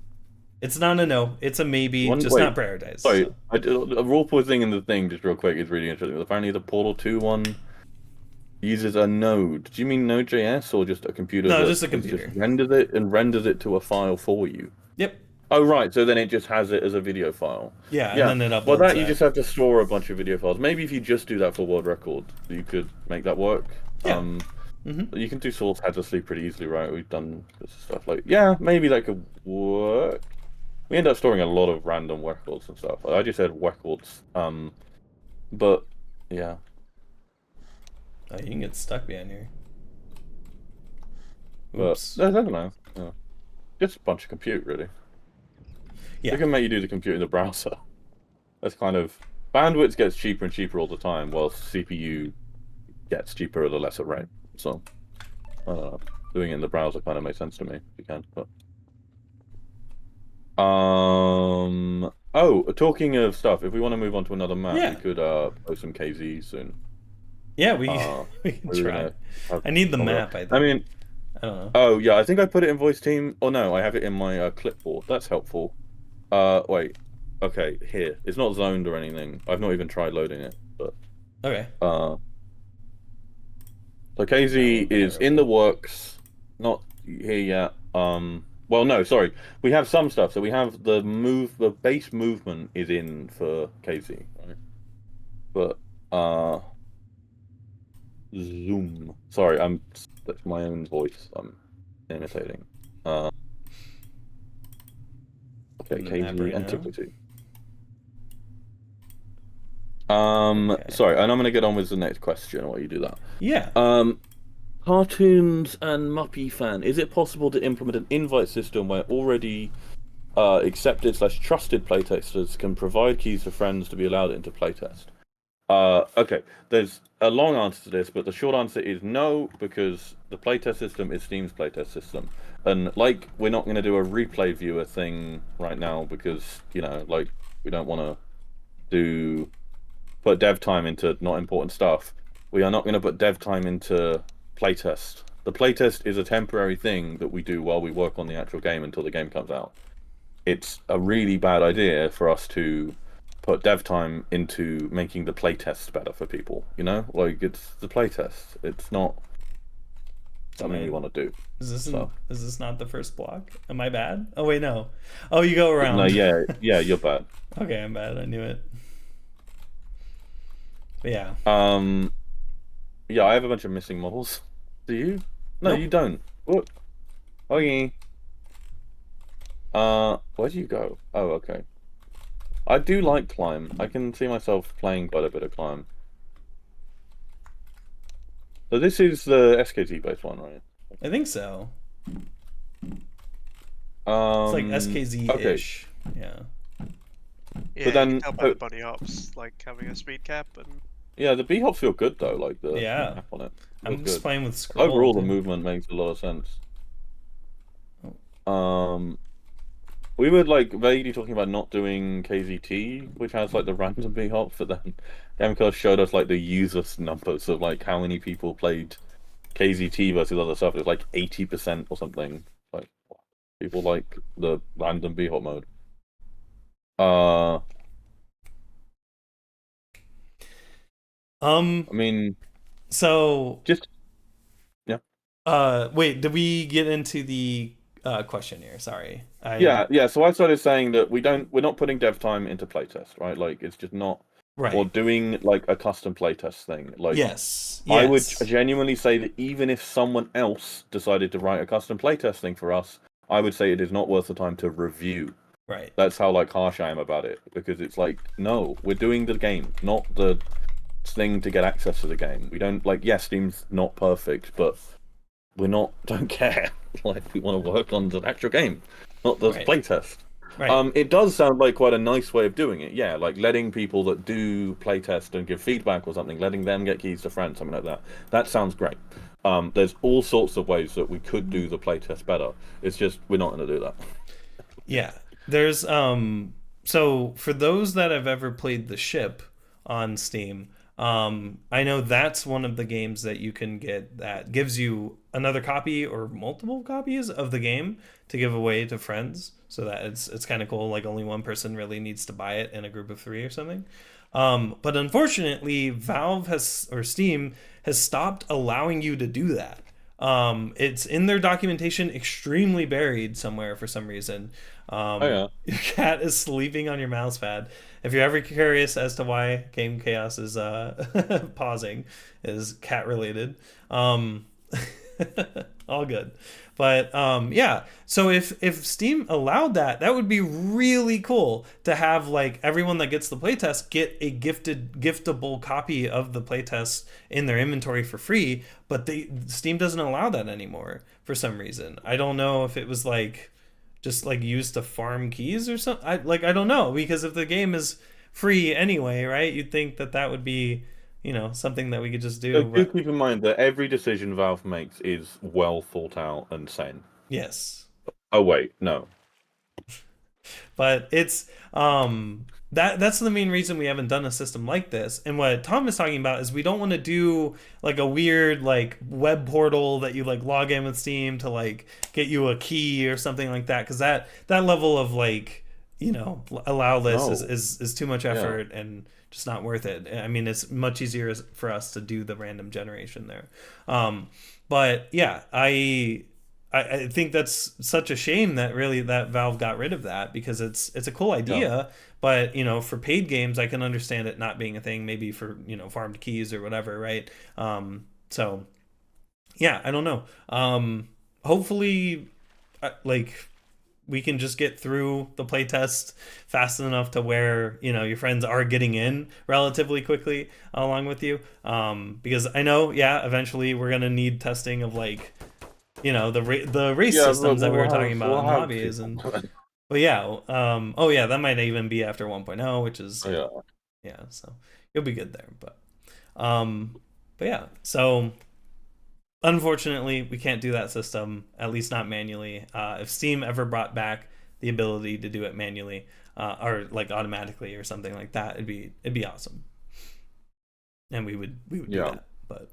It's not a no. It's a maybe, just not prioritized. Sorry, so. a raw pausing in the thing, just real quick, is really interesting. Apparently, the Portal 2 one uses a node. Do you mean Node.js or just a computer? No, that just a computer. Just renders it to a file for you. Yep. Oh right, so then it just has it as a video file. Yeah, and then it uploads well, that you just have to store a bunch of video files. Maybe if you just do that for world record, you could make that work. Yeah. You can do source headlessly pretty easily, right? We've done this stuff like maybe that could work. We end up storing a lot of random records and stuff. I just said records, but yeah. Oh, you can get stuck behind here. Oops. But I don't know. Yeah. Just a bunch of compute, really. Yeah. They can make you do the compute in the browser. That's kind of... Bandwidth gets cheaper and cheaper all the time, whilst CPU gets cheaper at a lesser rate. So, I don't know. Doing it in the browser kind of makes sense to me, if you can. But... Oh, talking of stuff, if we want to move on to another map, we could post some KZ soon. Yeah, we can try. I need the map, I think. I mean... I don't know. Oh, yeah, I think I put it in voice team. Oh, no, I have it in my clipboard. That's helpful. Wait. Okay, here. It's not zoned or anything. I've not even tried loading it, but... Okay. So KZ is in the works. Not here yet. Well, no, sorry. We have some stuff. So we have the base movement is in for KZ, right? But, Zoom. Sorry, that's my own voice I'm imitating. Okay, KZ antiquity. Sorry, and I'm gonna get on with the next question while you do that. Yeah. Cartoons and Muppy Fan. Is it possible to implement an invite system where already accepted/trusted playtesters can provide keys to friends to be allowed into playtest? Okay, there's a long answer to this, but the short answer is no, because the playtest system is Steam's playtest system. And, like, we're not going to do a replay viewer thing right now because, you know, like, we don't want to put dev time into not important stuff. We are not going to put dev time into playtest. The playtest is a temporary thing that we do while we work on the actual game until the game comes out. It's a really bad idea for us to put dev time into making the playtest better for people, you know? Like, it's the playtest. It's not something we want to do. Is this not the first block? Am I bad? Oh, wait, no. Oh, you go around. No, yeah, you're bad. Okay, I'm bad. I knew it. But yeah. Yeah, I have a bunch of missing models. Do you? No, Nope. you don't. What? Okay. Where do you go? Oh, okay. I do like Climb. I can see myself playing quite a bit of Climb. So this is the SKT based one, right? I think so. It's like SKZ-ish. Okay. Yeah. Yeah, but then you can tell by the bunny hops, like having a speed cap and... Yeah, the bhops feel good though, like the cap on it. I'm just playing with scroll. Overall, the movement makes a lot of sense. We were like vaguely talking about not doing KZT, which has like the random bhops, but then Gamecast showed us like the user numbers of like how many people played KZT versus other stuff. It was like 80% or something. Like people like the random bhop mode. I mean, so just wait, did we get into the question here? Sorry. Yeah. So I started saying that we're not putting dev time into playtest, right? Like it's just not right. Or doing like a custom playtest thing. Like yes. I would genuinely say that even if someone else decided to write a custom playtest thing for us, I would say it is not worth the time to review. Right. That's how like harsh I am about it, because it's like, no, we're doing the game, not the thing to get access to the game. We don't like, yes, Steam's not perfect, but don't care. Like we want to work on the actual game, not the playtest. Right. It does sound like quite a nice way of doing it. Yeah, like letting people that do playtest and give feedback or something, letting them get keys to friends, something like that. That sounds great. There's all sorts of ways that we could do the playtest better. It's just we're not going to do that. Yeah. There's so for those that have ever played the ship on Steam, I know that's one of the games that you can get that gives you another copy or multiple copies of the game to give away to friends, so that it's kind of cool. Like only one person really needs to buy it in a group of 3 or something. But unfortunately, Steam has stopped allowing you to do that. It's in their documentation, extremely buried somewhere for some reason. Your cat is sleeping on your mouse pad. If you're ever curious as to why Game Chaos is pausing, is cat related. All good. But yeah, so if Steam allowed that, that would be really cool to have like everyone that gets the playtest get a giftable copy of the playtest in their inventory for free, but Steam doesn't allow that anymore for some reason. I don't know if it was like just like used to farm keys or something. I don't know, because if the game is free anyway, right? You'd think that would be, something that we could just do. So do keep in mind that every decision Valve makes is well thought out and sane. Yes. Oh wait, no. But it's that's the main reason we haven't done a system like this. And what Tom is talking about is we don't want to do like a weird like web portal that you like log in with Steam to like get you a key or something like that, because that level of like allow list is too much effort and just not worth it. I mean, it's much easier for us to do the random generation there. But yeah, I think that's such a shame that Valve got rid of that, because it's a cool idea, but for paid games I can understand it not being a thing, maybe for farmed keys or whatever, right? So yeah, I don't know. Hopefully like we can just get through the playtest fast enough to where your friends are getting in relatively quickly along with you, because I know eventually we're gonna need testing of like the race systems that we were talking about in lobbies, and that might even be after 1.0, which is so you'll be good there, but yeah, so unfortunately we can't do that system, at least not manually. If Steam ever brought back the ability to do it manually or like automatically or something like that, it'd be awesome, and we would do that. But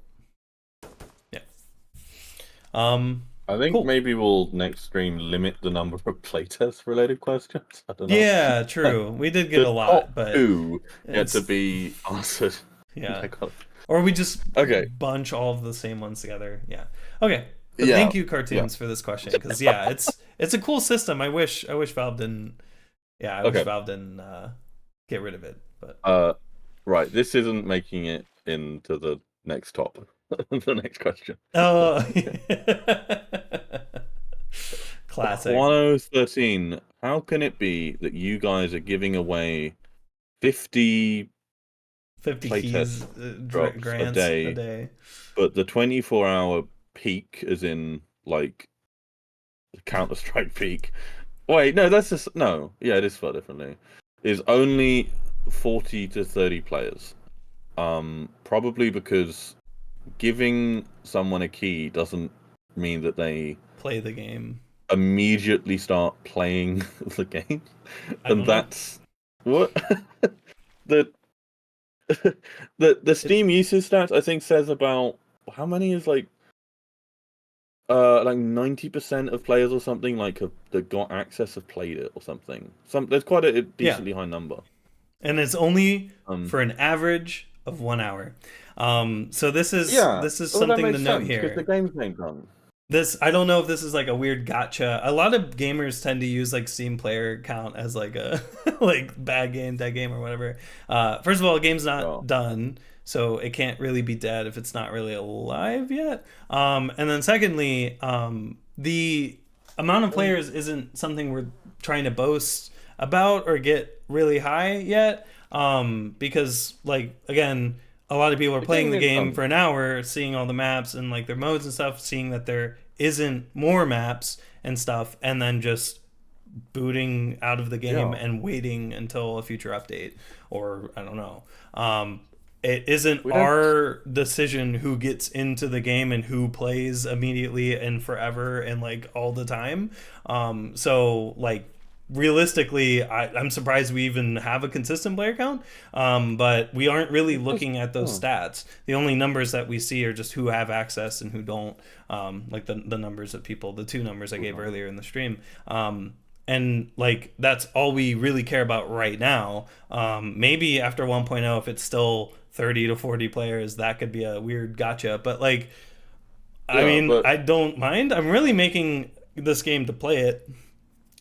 I think maybe we'll next stream limit the number of playtest related questions. I don't know. Yeah, true. We did get a lot, but 2 get to be answered. Yeah. Or we just bunch all of the same ones together. Yeah. Okay. But thank you, Cartoons, for this question, because it's a cool system. I wish Valve didn't. Yeah, I wish Valve didn't get rid of it. But right, this isn't making it into the next top. The next question. Oh. Classic. 1013. How can it be that you guys are giving away 50 keys grants a day, but the 24-hour peak, as in like Counter-Strike peak? Wait, no, that's just it is spelled differently. Is only 40 to 30 players. Probably because giving someone a key doesn't mean that they play the game, immediately start playing the game, and that's what the Steam usage stats I think says about how many is like 90% of players or something like that got access have played it or something. There's quite a decently high number, and it's only for an average of 1 hour. So this is something to note here. The game's been done. I don't know if this is like a weird gotcha. A lot of gamers tend to use like Steam player count as like a like bad game, dead game, or whatever. First of all, the game's not done, so it can't really be dead if it's not really alive yet. And then secondly, the amount of players isn't something we're trying to boast about or get really high yet. Because like again, a lot of people are playing the game for an hour, seeing all the maps and like their modes and stuff, seeing that there isn't more maps and stuff, and then just booting out of the game and waiting until a future update, or I don't know. It isn't our decision who gets into the game and who plays immediately and forever and like all the time. So like realistically, I'm surprised we even have a consistent player count, but we aren't really looking at those stats. The only numbers that we see are just who have access and who don't, like the numbers of people, the 2 numbers I gave earlier in the stream. And like that's all we really care about right now. Maybe after 1.0, if it's still 30 to 40 players, that could be a weird gotcha. But like, I mean, I don't mind. I'm really making this game to play it.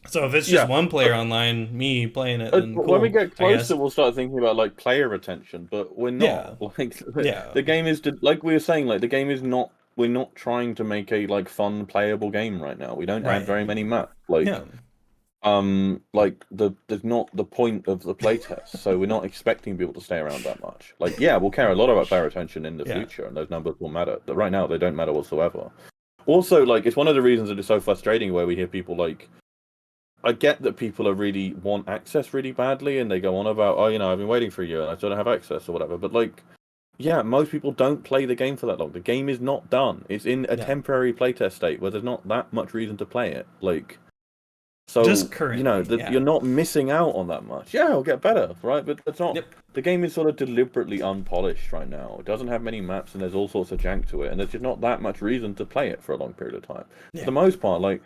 So if it's just one player online, me playing it, then cool, when we get closer, we'll start thinking about like player retention. But we're not. The game is like we were saying. Like the game is not. We're not trying to make a like fun playable game right now. We don't have very many maps. Like there's not the point of the playtest, so we're not expecting people to stay around that much. Like we'll care a lot about player retention in the future, and those numbers will matter. But right now, they don't matter whatsoever. Also, like it's one of the reasons that it's so frustrating where we hear people like. I get that people really want access really badly, and they go on about, oh, I've been waiting for a year and I still don't have access or whatever. But like, most people don't play the game for that long. The game is not done. It's in a temporary playtest state where there's not that much reason to play it. Like, so just currently, you're not missing out on that much. Yeah, it'll get better, right? But that's not. The game is sort of deliberately unpolished right now. It doesn't have many maps, and there's all sorts of jank to it, and there's just not that much reason to play it for a long period of time. For the most part, like,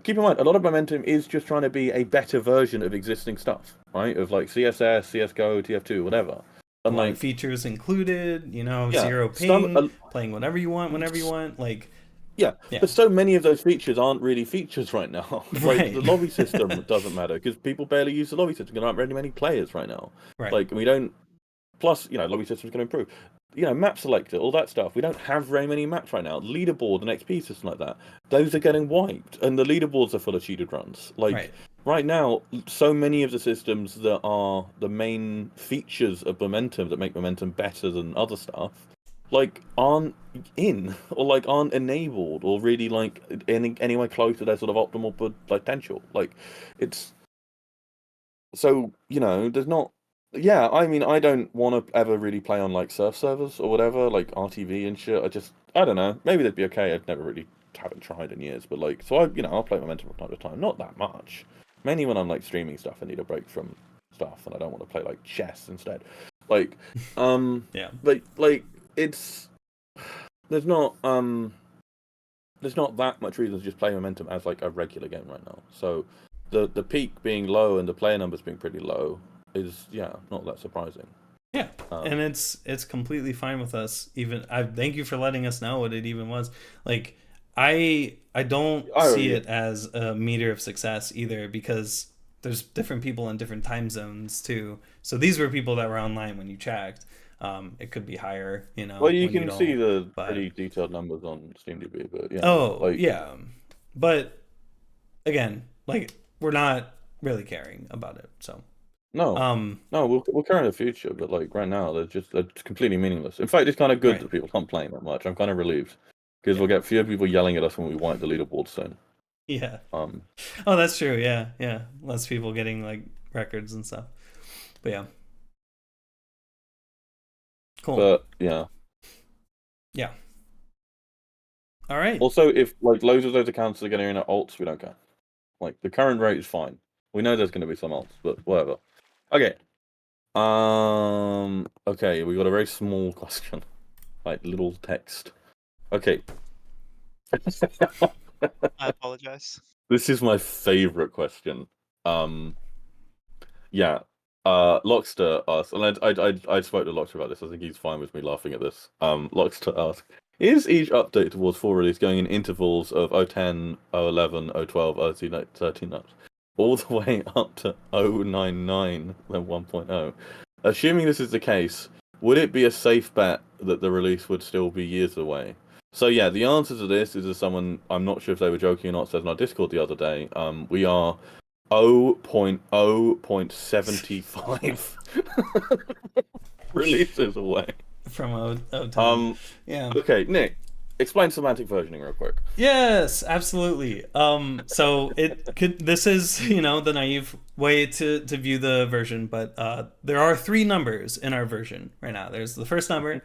keep in mind, a lot of Momentum is just trying to be a better version of existing stuff, right? Of like CSS, CSGO, TF2, whatever. And like features included, 0 ping, playing whatever you want, whenever you want, like. Yeah, but so many of those features aren't really features right now. Like the lobby system doesn't matter because people barely use the lobby system. There aren't really many players right now. Like we don't. Plus, lobby system's going to improve. Map selector, all that stuff. We don't have very many maps right now. Leaderboard and XP system like that. Those are getting wiped, and the leaderboards are full of cheated runs. Like right now, so many of the systems that are the main features of Momentum that make Momentum better than other stuff. Like aren't in or like aren't enabled or really like anywhere close to their sort of optimal potential. Like it's so there's not. I mean I don't want to ever really play on like surf servers or whatever like RTV and shit. I don't know. Maybe they'd be okay. I've never really haven't tried in years, but like so I'll play Momentum from time to time. Not that much. Mainly when I'm like streaming stuff, I need a break from stuff and I don't want to play like chess instead. Like but like. There's not that much reason to just play Momentum as like a regular game right now. So the peak being low and the player numbers being pretty low is not that surprising. And it's completely fine with us. Even I thank you for letting us know what it even was. Like I don't see it as a meter of success either because there's different people in different time zones too. So these were people that were online when you checked. It could be higher, Well, you can see the pretty detailed numbers on SteamDB, but but again, like we're not really caring about it, so we'll care in the future, but like right now, they're completely meaningless. In fact, it's kind of good that people aren't playing that much. I'm kind of relieved because we'll get fewer people yelling at us when we wipe the leaderboard soon. Oh, that's true. Yeah, less people getting like records and stuff, but cool. But yeah. All right. Also, if like loads of those accounts are getting in at alts, we don't care. Like the current rate is fine. We know there's going to be some alts, but whatever. Okay. Okay, we got a very small question, like little text. Okay. I apologize. This is my favorite question. lockxta asked, and I spoke to lockxta about this. I think he's fine with me laughing at this. lockxta asked, is each update towards full release going in intervals of 010, 011, 012, 013 notes, all the way up to 099 then 1.0? Assuming this is the case, would it be a safe bet that the release would still be years away? So yeah, the answer to this is as someone, I'm not sure if they were joking or not, said in our Discord the other day, we are 0.75 releases away from 010. Okay, Nick, explain semantic versioning real quick. Yes, absolutely. So this is the naive way to view the version, but there are 3 numbers in our version right now. There's the first number,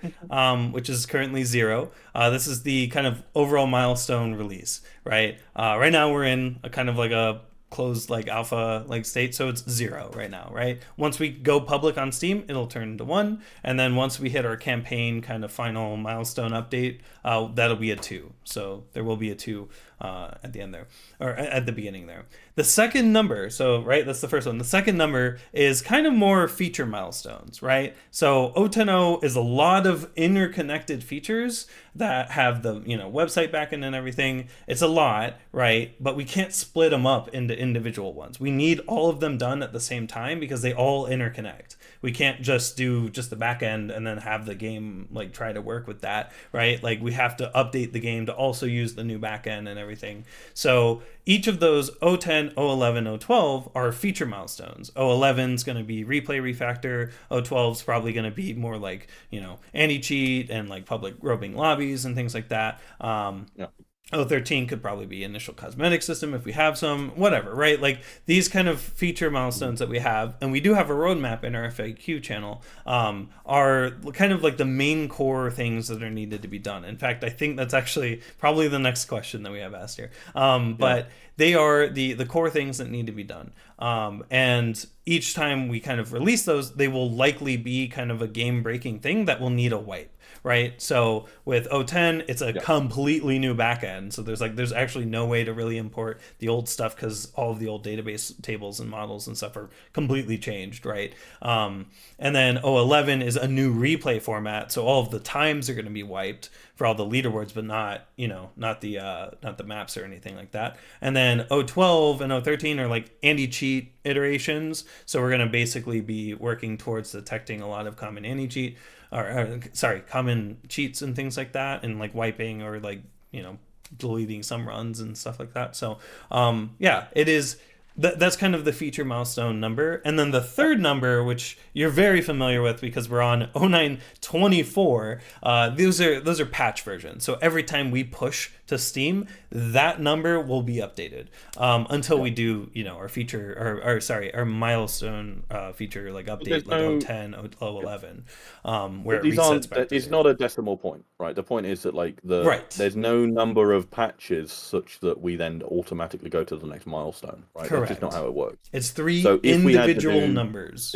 which is currently 0. This is the kind of overall milestone release, right? Right now we're in a kind of like a closed like alpha like state, so it's 0 right now, right? Once we go public on Steam, it'll turn into 1, and then once we hit our campaign kind of final milestone update, that'll be a 2. So there will be a 2 at the end there, or at the beginning there. The second number, so right, that's the first one. The second number is kind of more feature milestones, right? So 0.10.0 is a lot of interconnected features that have the website backend and everything. It's a lot, right? But we can't split them up into individual ones. We need all of them done at the same time because they all interconnect. We can't just do just the backend and then have the game like try to work with that, right? Like we have to update the game to also use the new backend and everything. So each of those 0.10, 0.11, 0.12 are feature milestones. 0.11 is going to be replay refactor. 0.12 is probably going to be more like, anti-cheat and like public roping lobbies and things like that. 0.13 could probably be initial cosmetic system if we have some, whatever, right? Like these kind of feature milestones that we have, and we do have a roadmap in our FAQ channel, are kind of like the main core things that are needed to be done. In fact, I think that's actually probably the next question that we have asked here. But they are the core things that need to be done. And each time we kind of release those, they will likely be kind of a game-breaking thing that will need a wipe. Right, so with 0.10, it's a completely new backend. So there's actually no way to really import the old stuff because all of the old database tables and models and stuff are completely changed, right? And then 0.11 is a new replay format, so all of the times are going to be wiped for all the leaderboards, but not the maps or anything like that. And then 0.12 and 0.13 are like anti-cheat iterations. So we're going to basically be working towards detecting a lot of common anti-cheat. Common cheats and things like that, and like wiping or like deleting some runs and stuff like that. So it is that's kind of the feature milestone number. And then the third number, which you're very familiar with because we're on 0924, those are patch versions. So every time we push to Steam, that number will be updated until we do our feature our milestone feature like update like 0.10, 0.11, where it resets back. It's not a decimal point, right? The point is that there's no number of patches such that we then automatically go to the next milestone, right? Correct. That's just not how it works. It's three individual numbers.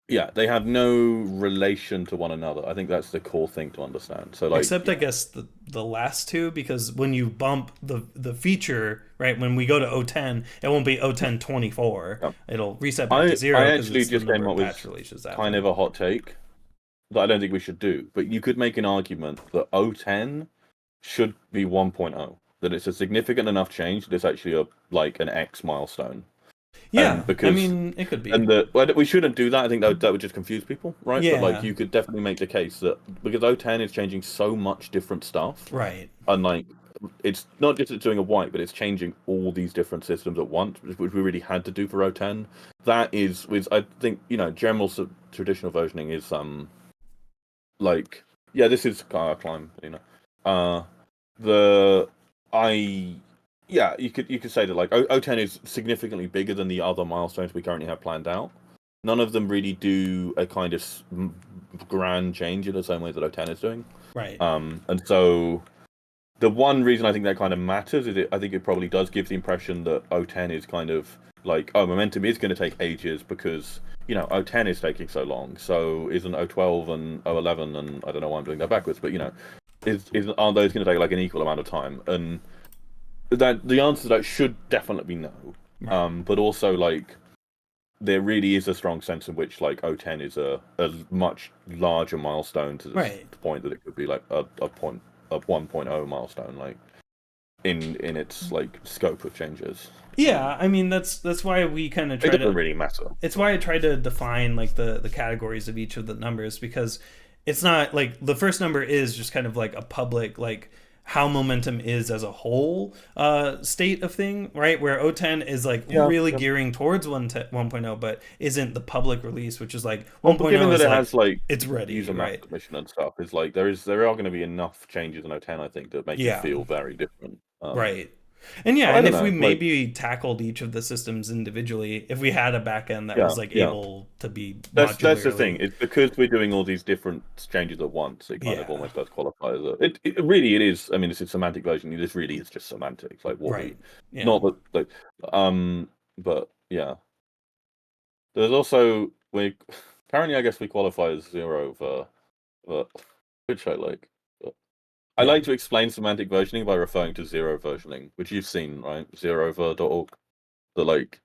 Yeah, they have no relation to one another. I think that's the core thing to understand. So except I guess the last two, because when you bump the feature, right, when we go to 0.10, it won't be 0.10.24. Yep. It'll reset back to 0. I actually just came up with kind of a hot take that I don't think we should do. But you could make an argument that 0.10 should be 1.0. That it's a significant enough change that it's actually an X milestone. Yeah, I mean, it could be. And we shouldn't do that. I think that would just confuse people, right? Yeah. But you could definitely make the case that because 0.10 is changing so much different stuff, right? And it's not just it's doing a wipe, but it's changing all these different systems at once, which we really had to do for 0.10. That is, I think, general traditional versioning is this is climb, you could say that 0.10 is significantly bigger than the other milestones we currently have planned out. None of them really do a kind of grand change in the same way that 0.10 is doing. Right. And so the one reason I think that kind of matters is I think it probably does give the impression that 0.10 is kind of momentum is going to take ages because 0.10 is taking so long. So isn't 0.12 and 0.11 and I don't know why I'm doing that backwards, but aren't those going to take an equal amount of time? And that the answer to that should definitely be no. Right. But also there really is a strong sense in which 0.10 is a much larger milestone to the point that it could be a 1.0 milestone in its scope of changes. Yeah, I mean that's why we kind of try to. It doesn't really matter. It's why I try to define the categories of each of the numbers, because it's not the first number is just kind of a public how momentum is as a whole state of thing, right? Where 0.10 is really gearing towards 1.0, but isn't the public release, which is 1.0 given that is it has it's ready, user right? map submission and stuff. Is there are going to be enough changes in 0.10, I think, that make it feel very different. Right. And yeah, I and don't if we know, maybe tackled each of the systems individually, if we had a backend that was like able to be that's the thing. modularly, It's because we're doing all these different changes at once. It kind of Yeah. almost does qualify as it really it is. I mean, it's a semantic version. This really is just semantics, like what right? we Yeah. not that like but yeah. There's also we apparently I guess we qualify as 0 for which I like. I like to explain semantic versioning by referring to 0 versioning, which you've seen, right? Zerover.org. The like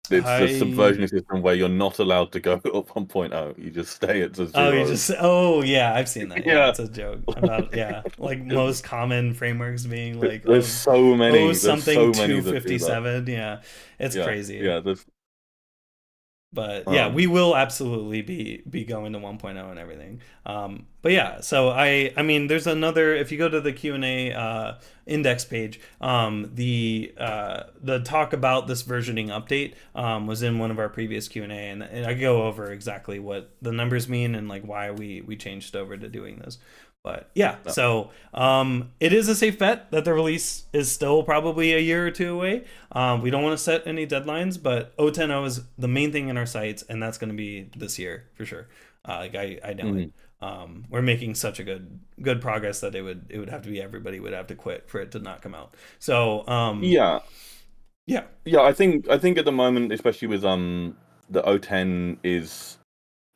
it's the subversioning system where you're not allowed to go up 1.0. You just stay at the 0. Oh yeah, I've seen that. Yeah. It's a joke about like most common frameworks being like there's so many. There's something so many that do that. 257. Yeah, it's crazy. Yeah, there's But yeah, we will absolutely be going to 1.0 and everything. But yeah, so I mean, there's another. If you go to the Q&A index page, the talk about this versioning update was in one of our previous Q&A, and I go over exactly what the numbers mean and like why we changed over to doing this. But yeah, so it is a safe bet that the release is still probably a year or two away. We don't want to set any deadlines, but 0.10 is the main thing in our sites, and that's going to be this year for sure. I know it. We're making such a good progress that it would have to be everybody would have to quit for it to not come out. So yeah. I think at the moment, especially with the 0.10 is.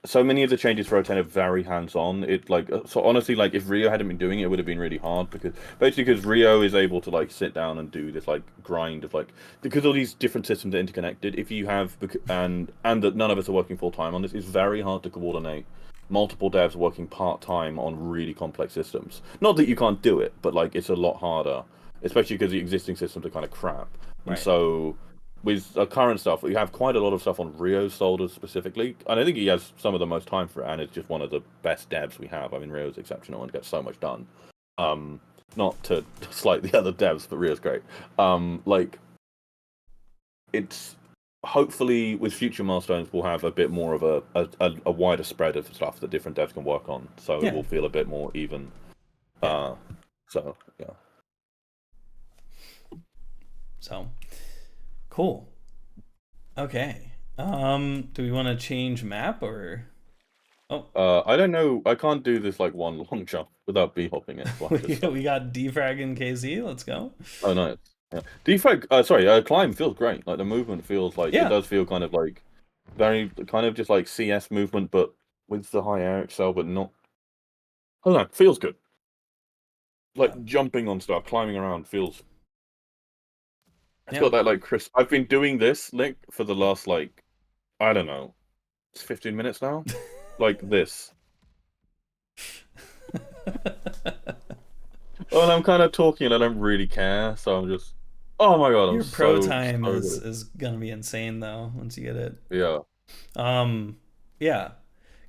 So many of the changes for 0.10 are very hands-on. It so honestly, like if Rio hadn't been doing it, it would have been really hard because Rio is able to like sit down and do this like grind of like because all these different systems are interconnected. If you have and that none of us are working full time on this, it's very hard to coordinate multiple devs working part-time on really complex systems. Not that you can't do it, but like it's a lot harder, especially because the existing systems are kind of crap. And so with current stuff, we have quite a lot of stuff on Rio's shoulders specifically, and I think he has some of the most time for it, and it's just one of the best devs we have. I mean, Rio's exceptional and gets so much done. Not to slight the other devs, but Rio's great. Like, it's hopefully with future milestones we'll have a bit more of a wider spread of stuff that different devs can work on, so it will feel a bit more even. So yeah. So. Cool. Okay. Do we want to change map or? Oh. I don't know. I can't do this like one long jump without b-hopping it. we got defrag and KZ. Let's go. Oh nice. Yeah. Defrag. Climb feels great. Like the movement feels like it does feel kind of like very kind of just like CS movement, but with the high air excel, but not. I don't know. Feels good. Like jumping on stuff, climbing around feels. It's got that like Chris. I've been doing this Link for the last like, I don't know, it's 15 minutes now, like this. Well, I'm kind of talking and I don't really care, so I'm just. Oh my god, your pro time is gonna be insane though once you get it. Yeah. Yeah.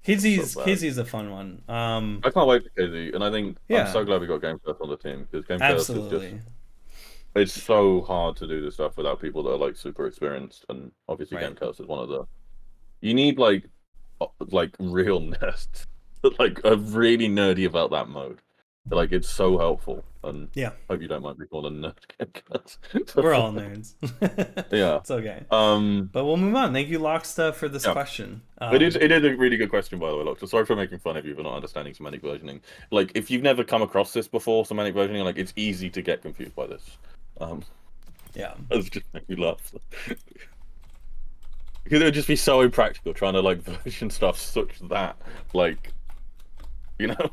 KZ's a fun one. I can't wait for KZ, and I think I'm so glad we got GameSurf on the team because GameSurf is just. It's so hard to do this stuff without people that are like super experienced, and obviously GameCast is one of the. You need like real nerds that like are really nerdy about that mode. Like it's so helpful, and hope you don't mind me calling nerd GameCast. We're all nerds. Yeah, it's okay. But we'll move on. Thank you, lockxta, for this question. It is a really good question, by the way, lockxta. Sorry for making fun of you for not understanding semantic versioning. Like if you've never come across this before, semantic versioning, like it's easy to get confused by this. It's just make me laugh. Because it would just be so impractical trying to like version stuff such that like, you know,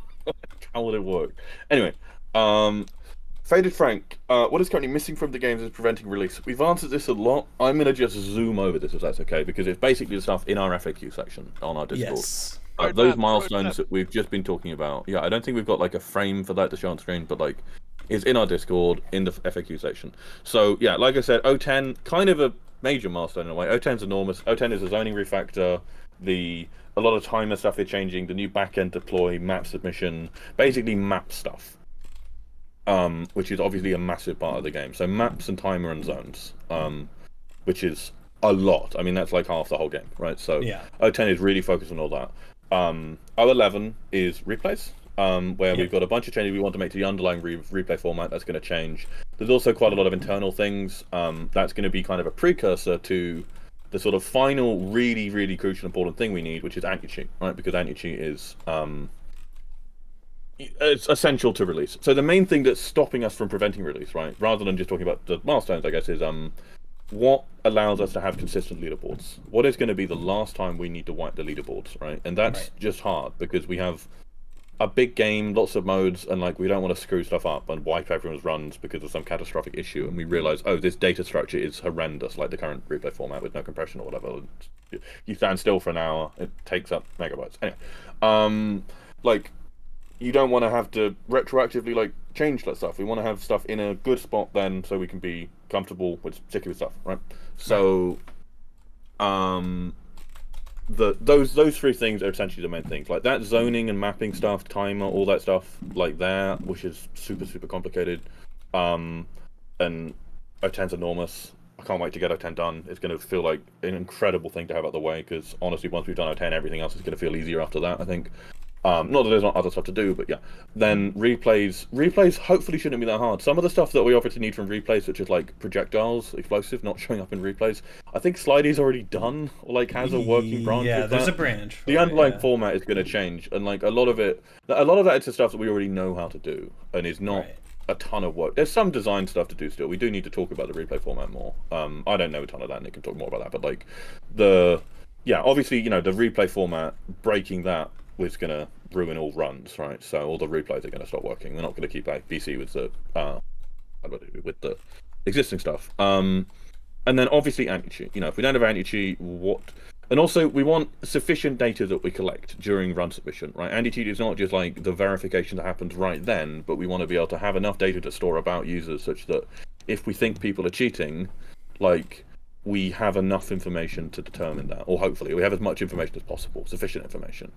how would it work? Anyway, FadedFrank, what is currently missing from the games is preventing release. We've answered this a lot. I'm gonna just zoom over this if that's okay, because it's basically the stuff in our FAQ section on our Discord. Yes. Those milestones that we've just been talking about. Yeah, I don't think we've got like a frame for that to show on screen, but like. Is in our Discord in the FAQ section. So yeah, like I said, 0.10 kind of a major milestone in a way. 0.10 is enormous. 0.10 is a zoning refactor. A lot of timer stuff they're changing. The new backend deploy, map submission, basically map stuff. Which is obviously a massive part of the game. So maps and timer and zones, which is a lot. I mean that's like half the whole game, right? So 0.10 is really focused on all that. 0.11 is replays. Where we've got a bunch of changes we want to make to the underlying replay format. That's going to change There's also quite a lot of internal things. That's going to be kind of a precursor to the sort of final, really, really crucial, important thing we need, which is anti-cheat, right? Because anti-cheat is it's essential to release. So the main thing that's stopping us from preventing release, right, rather than just talking about the milestones, I guess, is what allows us to have consistent leaderboards. What is going to be the last time we need to wipe the leaderboards, right? And that's just hard because we have a big game, lots of modes, and like we don't want to screw stuff up and wipe everyone's runs because of some catastrophic issue, and we realize, oh, this data structure is horrendous, like the current replay format with no compression or whatever. You stand still for an hour, it takes up megabytes. Anyway, like you don't want to have to retroactively like change that stuff. We want to have stuff in a good spot then, so we can be comfortable with sticking with stuff, right? So, those three things are essentially the main things. Like that zoning and mapping stuff, timer, all that stuff, like there, which is super complicated. And O10's enormous. I can't wait to get O10 done. It's going to feel like an incredible thing to have out the way because honestly, once we've done O10, everything else is going to feel easier after that, I think. Not that there's not other stuff to do, but yeah. Then replays hopefully shouldn't be that hard. Some of the stuff that we obviously need from replays, such as like projectiles, explosive, not showing up in replays. I think Slidey's already done, or like has a working branch. Yeah, of there's that. a branch. The underlying format is going to change, and like a lot of that is the stuff that we already know how to do, and is not a ton of work. There's some design stuff to do still. We do need to talk about the replay format more. I don't know a ton of that. Nick can talk more about that, but like obviously the replay format, breaking that was going to ruin all runs, right? So all the replays are going to stop working. They're not going to keep like BC with the existing stuff. And then obviously anti-cheat. If we don't have anti-cheat, what? And also we want sufficient data that we collect during run submission, right? Anti-cheat is not just like the verification that happens right then, but we want to be able to have enough data to store about users such that if we think people are cheating, like we have enough information to determine that, or hopefully we have as much information as possible, sufficient information.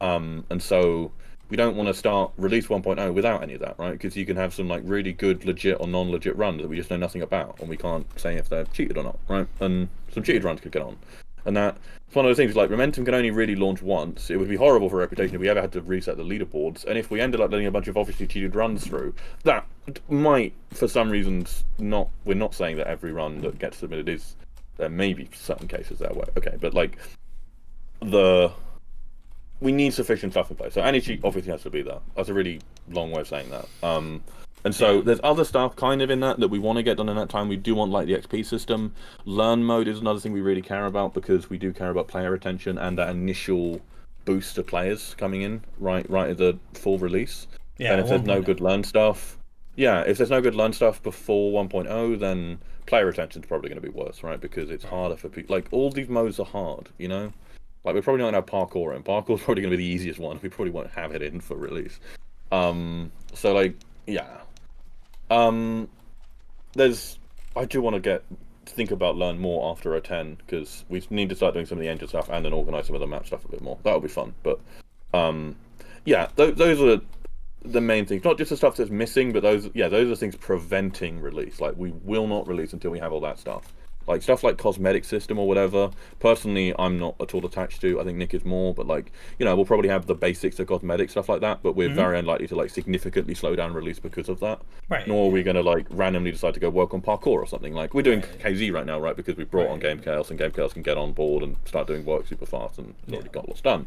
And so we don't want to start release 1.0 without any of that, right? Because you can have some like really good legit or non-legit runs that we just know nothing about, and we can't say if they're cheated or not, right? And some cheated runs could get on. And that's one of those things, like Momentum can only really launch once. It would be horrible for reputation if we ever had to reset the leaderboards, and if we ended up letting a bunch of obviously cheated runs through, that might, for some reasons, we're not saying that every run that gets submitted is, there may be certain cases that way, okay, but like, we need sufficient stuff in place. So anti-cheat obviously has to be there. That's a really long way of saying that. And so there's other stuff kind of in that we want to get done in that time. We do want like the XP system. Learn mode is another thing we really care about because we do care about player retention and that initial boost to players coming in right at the full release. Yeah, and if there's no good learn stuff, if there's no good learn stuff before 1.0, then player retention is probably going to be worse, right? Because it's harder for people. Like all these modes are hard, Like we're probably not going to have parkour in. Parkour's probably going to be the easiest one. We probably won't have it in for release. So like, I do want to think about learn more after a 10 because we need to start doing some of the engine stuff and then organize some of the map stuff a bit more. That'll be fun. But those are the main things. Not just the stuff that's missing, but those are things preventing release. Like we will not release until we have all that stuff. Like stuff like cosmetic system or whatever. Personally, I'm not at all attached to. I think Nick is more, but like we'll probably have the basics of cosmetic stuff like that. But we're very unlikely to like significantly slow down release because of that. Right. Nor are we going to like randomly decide to go work on parkour or something. Like we're doing KZ right now, right? Because we brought on Game Chaos and Game Chaos can get on board and start doing work super fast and already got lots done.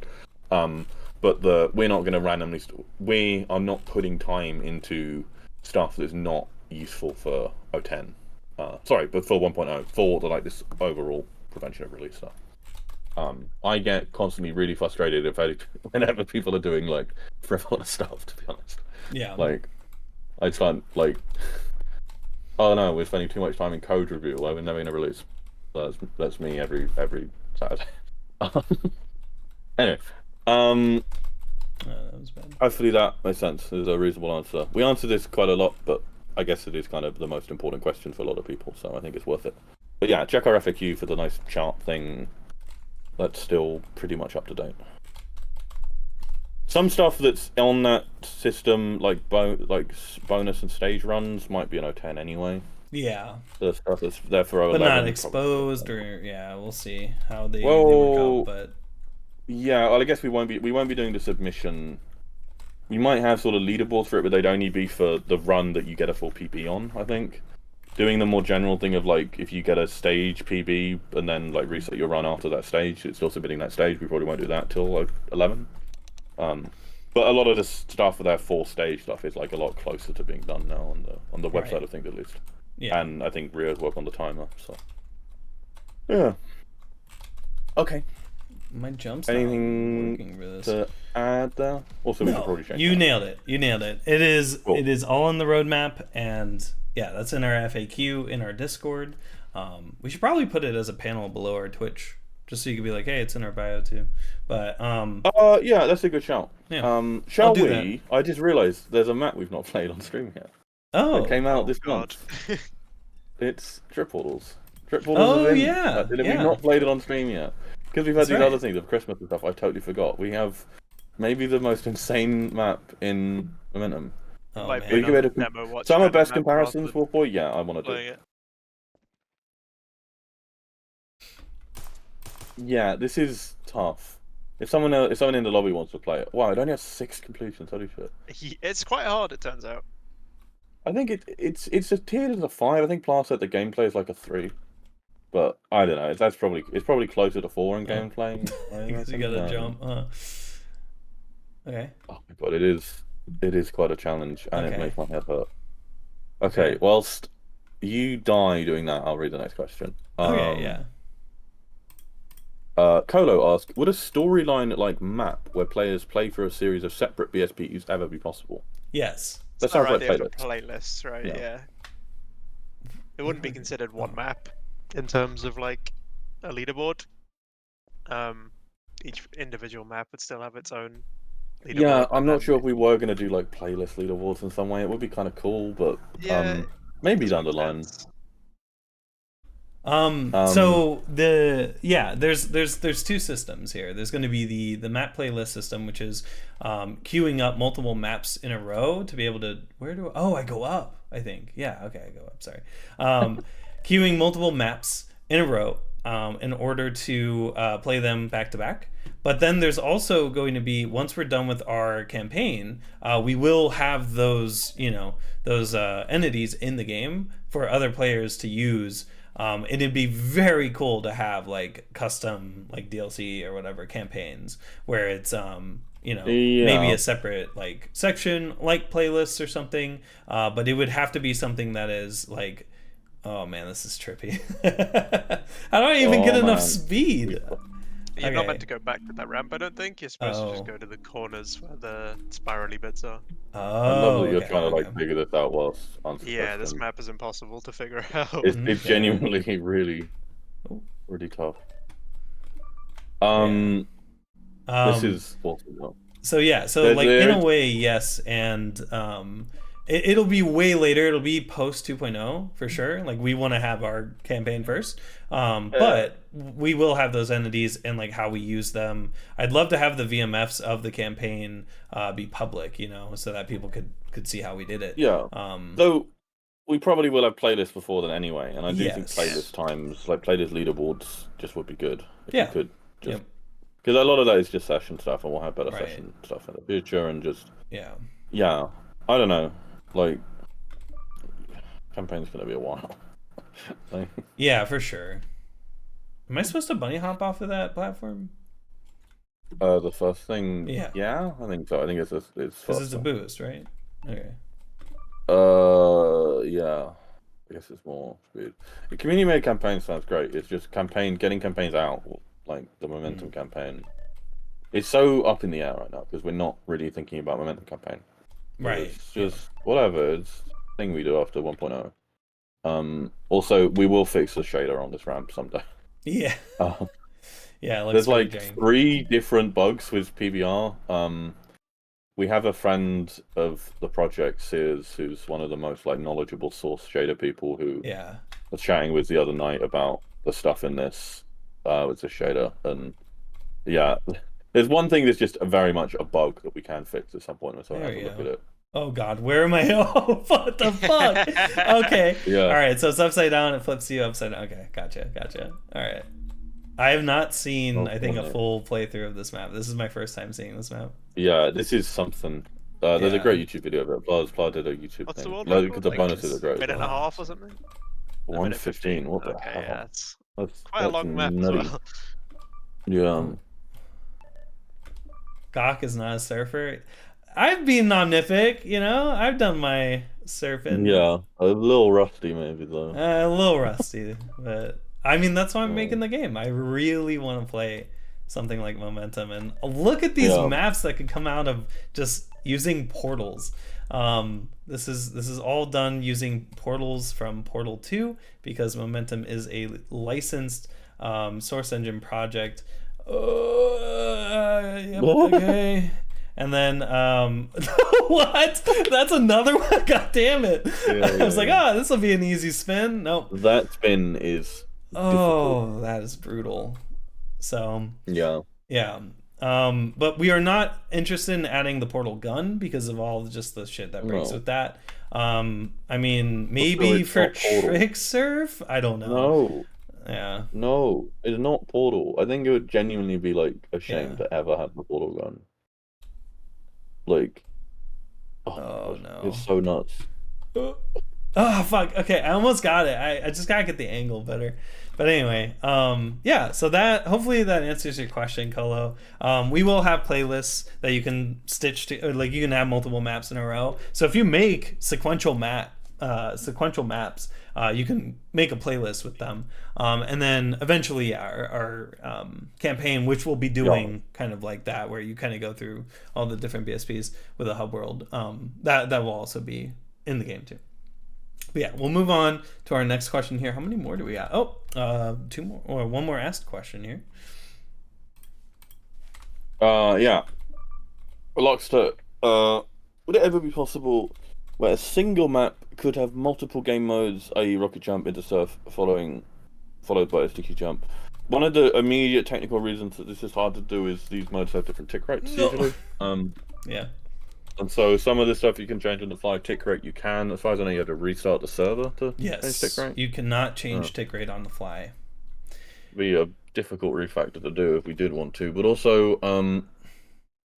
But we're not going to randomly. We are not putting time into stuff that's not useful for O10. But for 1.0, for the this overall prevention of release stuff. I get constantly really frustrated whenever people are doing like frivolous stuff. To be honest, like I find like, oh no, we're spending too much time in code review. We're never going to release. That's me every Saturday. Anyway, that was bad. Hopefully that makes sense. There's a reasonable answer. We answered this quite a lot, but I guess it is kind of the most important question for a lot of people, so I think it's worth it. But yeah, check our FAQ for the nice chart thing. That's still pretty much up to date. Some stuff that's on that system, like bonus and stage runs, might be an O10 anyway. Yeah. The stuff that's there for 11, but not exposed, or we'll see how they work out. But yeah, well, I guess we won't be doing the submission. you might have sort of leaderboards for it, but they'd only be for the run that you get a full PB on, I think. Doing the more general thing of like, if you get a stage PB and then like reset your run after that stage, it's still submitting that stage. We probably won't do that till like 11. But a lot of the stuff for their 4-stage stuff is like a lot closer to being done now on the website, Right. I think, at least. Yeah. And I think Rio's work on the timer. So yeah. Okay. My jump's Anything not working for this. to add there? Also, we should No, probably change you that. nailed it. You nailed it. It is. Cool. It is all on the roadmap, and yeah, that's in our FAQ in our Discord. We should probably put it as a panel below our Twitch, just so you could be like, hey, it's in our bio too. But yeah, that's a good shout. Yeah. Shall do we? I just realised there's a map we've not played on stream yet. oh, It came out Oh, this God. month. It's Trip Portals. Trip Portals Oh, is in. yeah, We've yeah. not played it on stream yet. Because we've had That's these right. other things of Christmas and stuff, I totally forgot. We have maybe the most insane map in Momentum. oh Might man. be We give it another a- demo watch Some of kind of best map rather comparisons, than Wolfboy? Yeah, I want to playing do. it. Yeah, this is tough. If someone in the lobby wants to play it, wow, it only has 6 completions. Holy shit! It's quite hard, it turns out. I think it's a tiered as a 5. I think Plas said the gameplay is like a 3, but I don't know. It's probably closer to 4 in Oh. gameplay. Because you gotta jump. Okay. Oh my god, it is quite a challenge, and Okay. it makes my head hurt. Okay, whilst you die doing that, I'll read the next question. Okay. Yeah. Kolo asks, would a storyline like map where players play through a series of separate BSPs ever be possible? Yes. That It's our sounds like idea for playlist. playlists, right? Yeah. Yeah. It wouldn't be considered one map in terms of like a leaderboard. Each individual map would still have its own leaderboard. Yeah, I'm and not then sure if we were gonna do like playlist leaderboards in some way. It would be kind of cool, but Yeah, maybe it down the makes line. sense. So there's 2 systems here. There's going to be the map playlist system, which is queuing up multiple maps in a row to be able to I go up, I think. Yeah, okay, I go up, sorry. Queuing multiple maps in a row in order to play them back to back. But then there's also going to be, once we're done with our campaign, we will have those entities in the game for other players to use. And it'd be very cool to have like custom like DLC or whatever campaigns where it's maybe a separate like section like playlists or something, but it would have to be something that is like, oh man, this is trippy. How do I even get enough speed? You're not Okay. meant to go back to that ramp, I don't think. You're supposed to just go to the corners where the spirally bits are. I love Oh, that you're okay, trying to like okay. figure this out whilst answering Yeah, this questions. map is impossible to figure out. It's Okay. genuinely really tough. This is awesome. So yeah, so There's like in a way, yes, and it'll be way later. It'll be post 2.0 for sure. Like we want to have our campaign first, but we will have those entities and like how we use them. I'd love to have the VMFs of the campaign be public, so that people could see how we did it. Yeah. So we probably will have playlists before then anyway, and I do think Yes. playlist times, like playlist leaderboards, just would be good if Yeah. you could just. Yep. Because a lot of that is just session stuff, and we'll have better Right. session stuff in the future, and just Yeah. I don't know, like campaign's gonna be a while. Like, Yeah, for sure. Am I supposed to bunny hop off of that platform? the first thing, Yeah. I think so. I think it's Because it's a faster. boost, right? Okay. Yeah. I guess it's more speed. The community made campaign sounds great. It's just getting campaigns out, like the momentum campaign. It's so up in the air right now because we're not really thinking about momentum campaign. Right. It's just whatever. It's a thing we do after 1.0. Also, we will fix the shader on this ramp someday. Yeah. Yeah. It looks There's pretty like jank. 3 different bugs with PBR. We have a friend of the project, Sears, who's one of the most like knowledgeable source shader people who Yeah. was chatting with the other night about the stuff in this with the shader. And yeah, there's one thing that's just very much a bug that we can fix at some point, so I There have a you look go. at it. Oh God, where am I? Oh, what the fuck? Okay. Yeah. All right. So it's upside down. It flips you upside down. Okay. Gotcha. All right. I have not seen, I think, a full playthrough of this map. This is my first time seeing this map. Yeah, this is something. There's a Yeah. great YouTube video of it. Flawed did a YouTube What's the thing. world Like, record? the Like, bonuses are great. minute and a half or something? A minute 1:15. What the Okay, hell? yeah, it's That's quite a long map as nutty. well. Yeah. Gawk is not a surfer. I've been omnific, you know. I've done my surfing. Yeah, a little rusty maybe though. A little rusty, but I mean that's why I'm Oh. making the game. I really want to play something like Momentum, and look at these Yeah. maps that could come out of just using portals. This is all done using portals from Portal 2 because Momentum is a licensed source engine project. Yep, okay. And then what? That's another one. God damn it! I was like, oh, this will be an easy spin. Nope. That spin is difficult. That is brutal. So Yeah. yeah. But we are not interested in adding the portal gun because of all just the shit that breaks with that. I mean, maybe it's for not portal. tricksurf, I don't know. No. Yeah. No, it's not Portal. I think it would genuinely be like a shame Yeah. to ever have the Portal gun. Like, Oh no. it's so nuts. Oh fuck. Okay, I almost got it. I just gotta get the angle better. But anyway, yeah, so that hopefully that answers your question, Kolo. We will have playlists that you can stitch to, or like you can have multiple maps in a row. So if you make sequential maps, you can make a playlist with them. And then eventually, yeah, our campaign, which we'll be doing kind of like that, where you kind of go through all the different BSPs with a hub world. That will also be in the game too. But yeah, we'll move on to our next question here. How many more do we have? Oh, two more, or one more asked question here. Yeah. lockxta, would it ever be possible where a single map could have multiple game modes, i.e. rocket jump, intersurf, followed by a sticky jump? One of the immediate technical reasons that this is hard to do is these modes have different tick rates usually. Yeah. And so some of the stuff you can change on the fly. Tick rate you can. As far as I know, you have to restart the server to change tick rate. You cannot change tick rate on the fly. Be a difficult refactor to do if we did want to. But also,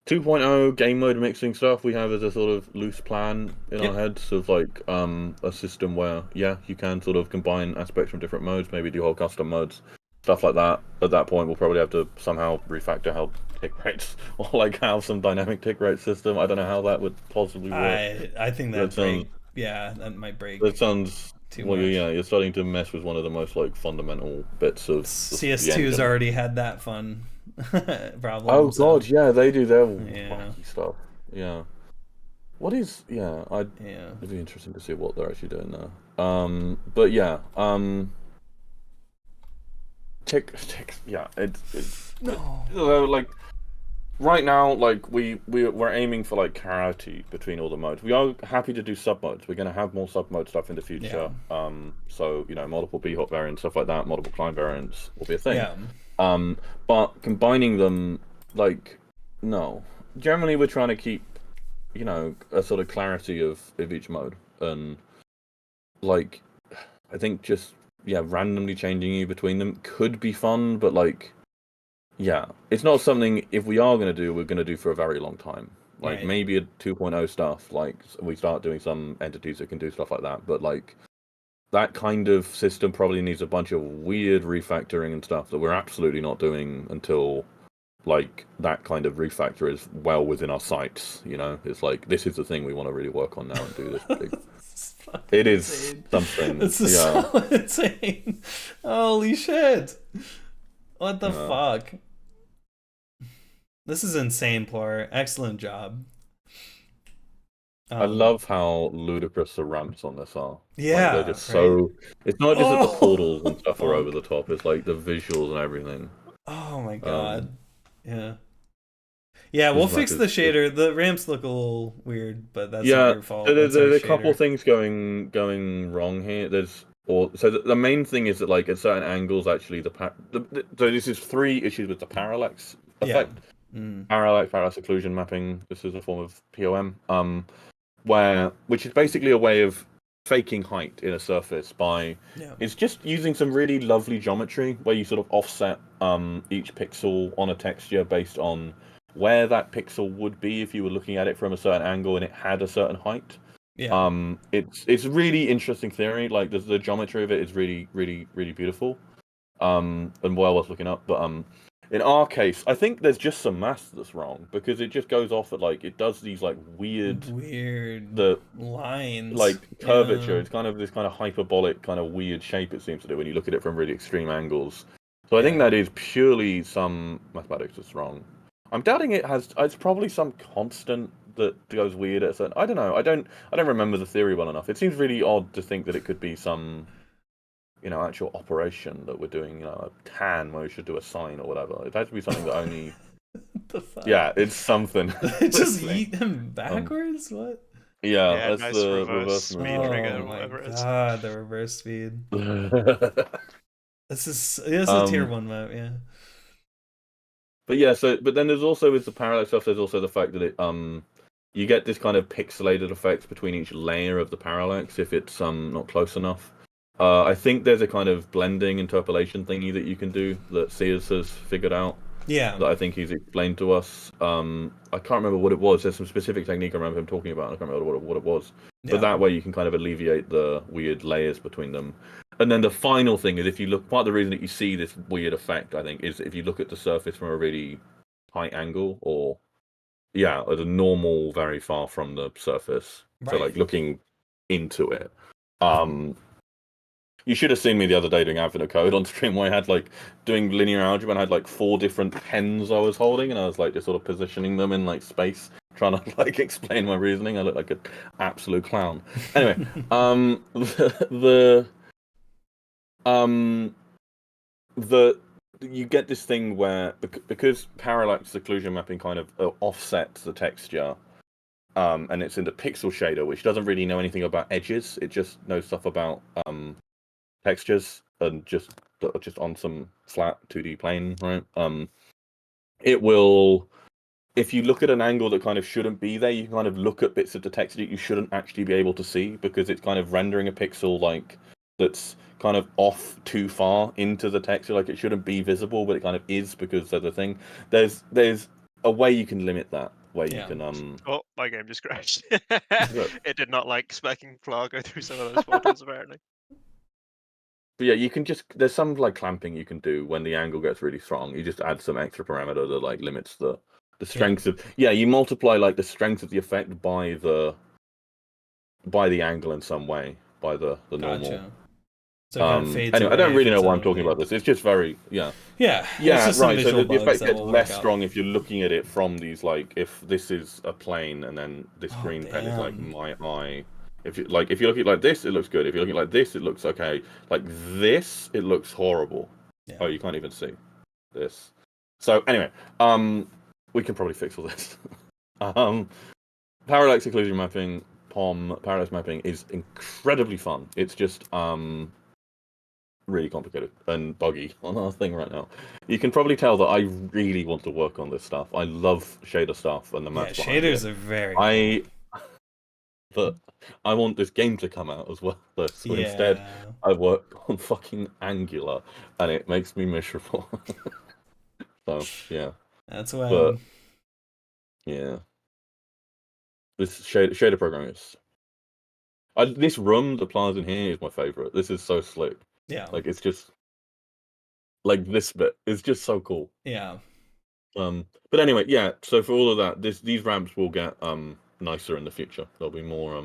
2.0 game mode mixing stuff we have as a sort of loose plan in our heads of like a system where you can sort of combine aspects from different modes, maybe do whole custom modes, stuff like that. At that point, we'll probably have to somehow refactor how tick rates or like have some dynamic tick rate system. I don't know how that would possibly work. I think that that might break. That sounds too much. Yeah, you're starting to mess with one of the most like fundamental bits of CS2's already had that fun problem. Oh god, yeah, they do their Yeah. wacky stuff. Yeah. What is it'd be interesting to see what they're actually doing there. But yeah, tick yeah, it's like right now, like we're aiming for like parity between all the modes. We are happy to do sub modes. We're gonna have more sub mode stuff in the future. So multiple bhop variants, stuff like that, multiple climb variants will be a thing. But combining them, like, no. Generally we're trying to keep, a sort of clarity of each mode. And like I think just randomly changing you between them could be fun, but like it's not something, if we are going to do, we're going to do for a very long time. Like maybe a 2.0 stuff, like we start doing some entities that can do stuff like that, but like that kind of system probably needs a bunch of weird refactoring and stuff that we're absolutely not doing until like that kind of refactor is well within our sights. It's like, this is the thing we want to really work on now and do this big. It is insane. Something. This is so insane. Holy shit. What the fuck? This is insane, Plor. Excellent job. I love how ludicrous the ramps on this are. Yeah, they're just so. It's not just that the portals and stuff are over the top. It's like the visuals and everything. Oh my god. Yeah, we'll fix the shader. The ramps look a little weird, but that's not your fault. There's a couple things going wrong here. So the main thing is that like at certain angles, actually so this is 3 issues with the parallax effect. Parallax occlusion mapping. This is a form of POM. Which is basically a way of faking height in a surface by it's just using some really lovely geometry where you sort of offset each pixel on a texture based on where that pixel would be if you were looking at it from a certain angle and it had a certain height. Yeah. It's a really interesting theory. Like the geometry of it is really, really, really beautiful. And well worth looking up. But in our case, I think there's just some math that's wrong because it just goes off at like it does these like weird lines, like curvature. It's kind of this kind of hyperbolic kind of weird shape it seems to do when you look at it from really extreme angles. So I think that is purely some mathematics that's wrong. I'm doubting it has. It's probably some constant that goes weird at a certain. I don't know. I don't remember the theory well enough. It seems really odd to think that it could be some, actual operation that we're doing. A tan where we should do a sine or whatever. It has to be something that only. The fuck? Yeah, it's something. Just eat him backwards. What? Yeah, that's nice the reverse speed trigger, Oh my whatever it is. god, the reverse speed. This is a tier 1 map, yeah. But yeah, but then there's also with the parallax stuff. There's also the fact that it you get this kind of pixelated effect between each layer of the parallax if it's not close enough. I think there's a kind of blending interpolation thingy that you can do that Sears has figured out. Yeah. That I think he's explained to us. I can't remember what it was. There's some specific technique I remember him talking about. I can't remember what it was. Yeah. But that way you can kind of alleviate the weird layers between them. And then the final thing is if you look, part of the reason that you see this weird effect, I think, is if you look at the surface from a really high angle or, at a normal, very far from the surface. Right. So like looking into it. You should have seen me the other day doing Advent code on stream where I had like doing linear algebra and I had like 4 different pens I was holding and I was like just sort of positioning them in like space, trying to like explain my reasoning. I look like an absolute clown. Anyway, you get this thing where because parallax occlusion mapping kind of offsets the texture. And it's in the pixel shader, which doesn't really know anything about edges. It just knows stuff about textures and just on some flat 2D plane, right? It will, if you look at an angle that kind of shouldn't be there, you can kind of look at bits of the texture that you shouldn't actually be able to see because it's kind of rendering a pixel like that's kind of off too far into the texture, like it shouldn't be visible, but it kind of is because there's a thing. There's a way you can limit that. Where you can Oh, my game just crashed. It did not like specking Flawed go through some of those photos apparently. But yeah, you can there's some like clamping you can do when the angle gets really strong. You just add some extra parameter that like limits the strength of you multiply like the strength of the effect by the angle in some way, by the normal. So it kind of fades anyway, I don't really know why I'm talking away. about this. It's just very yeah, right. So the effect gets less strong if you're looking at it from these like if this is a plane and then this green pen is like my eye. If you look at it like this, it looks good. If you look at it like this, it looks okay. Like this, it looks horrible. Yeah. Oh, you can't even see this. So anyway, we can probably fix all this. Parallax occlusion mapping, parallax mapping is incredibly fun. It's just really complicated and buggy on our thing right now. You can probably tell that I really want to work on this stuff. I love shader stuff and the maths behind it. Shaders are very cool. But I want this game to come out as well. So instead, I work on fucking Angular, and it makes me miserable. So yeah, that's why. But yeah, this shader program is. This room, the plaza in here, is my favorite. This is so slick. Yeah, like it's just like this bit is just so cool. Yeah. But anyway, yeah. So for all of that, these ramps will get nicer in the future. There'll be more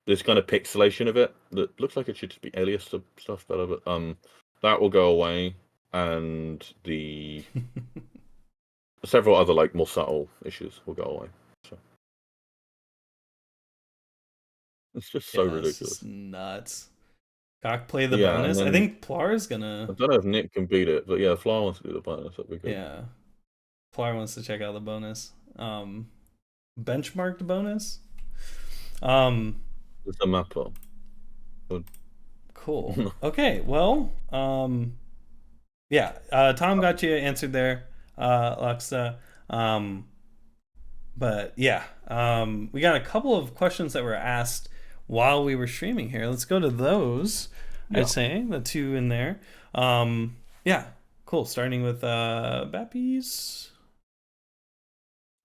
this kind of pixelation of it that looks like it should just be alias to stuff better, but that will go away, and the several other like more subtle issues will go away. So it's just so ridiculous. It's nuts. Cock play the bonus. I think Plar's gonna. I don't know if Nick can beat it, but yeah, Flar wants to do the bonus. That'd be good. Yeah, Plar wants to check out the bonus. Benchmarked bonus. It's a mapper. Cool. Okay. Well. Yeah. Tom got you answered there, lockxta. But yeah. We got a couple of questions that were asked while we were streaming here. Let's go to those. Yeah. I'd say the 2 in there. Yeah. Cool. Starting with Bappies.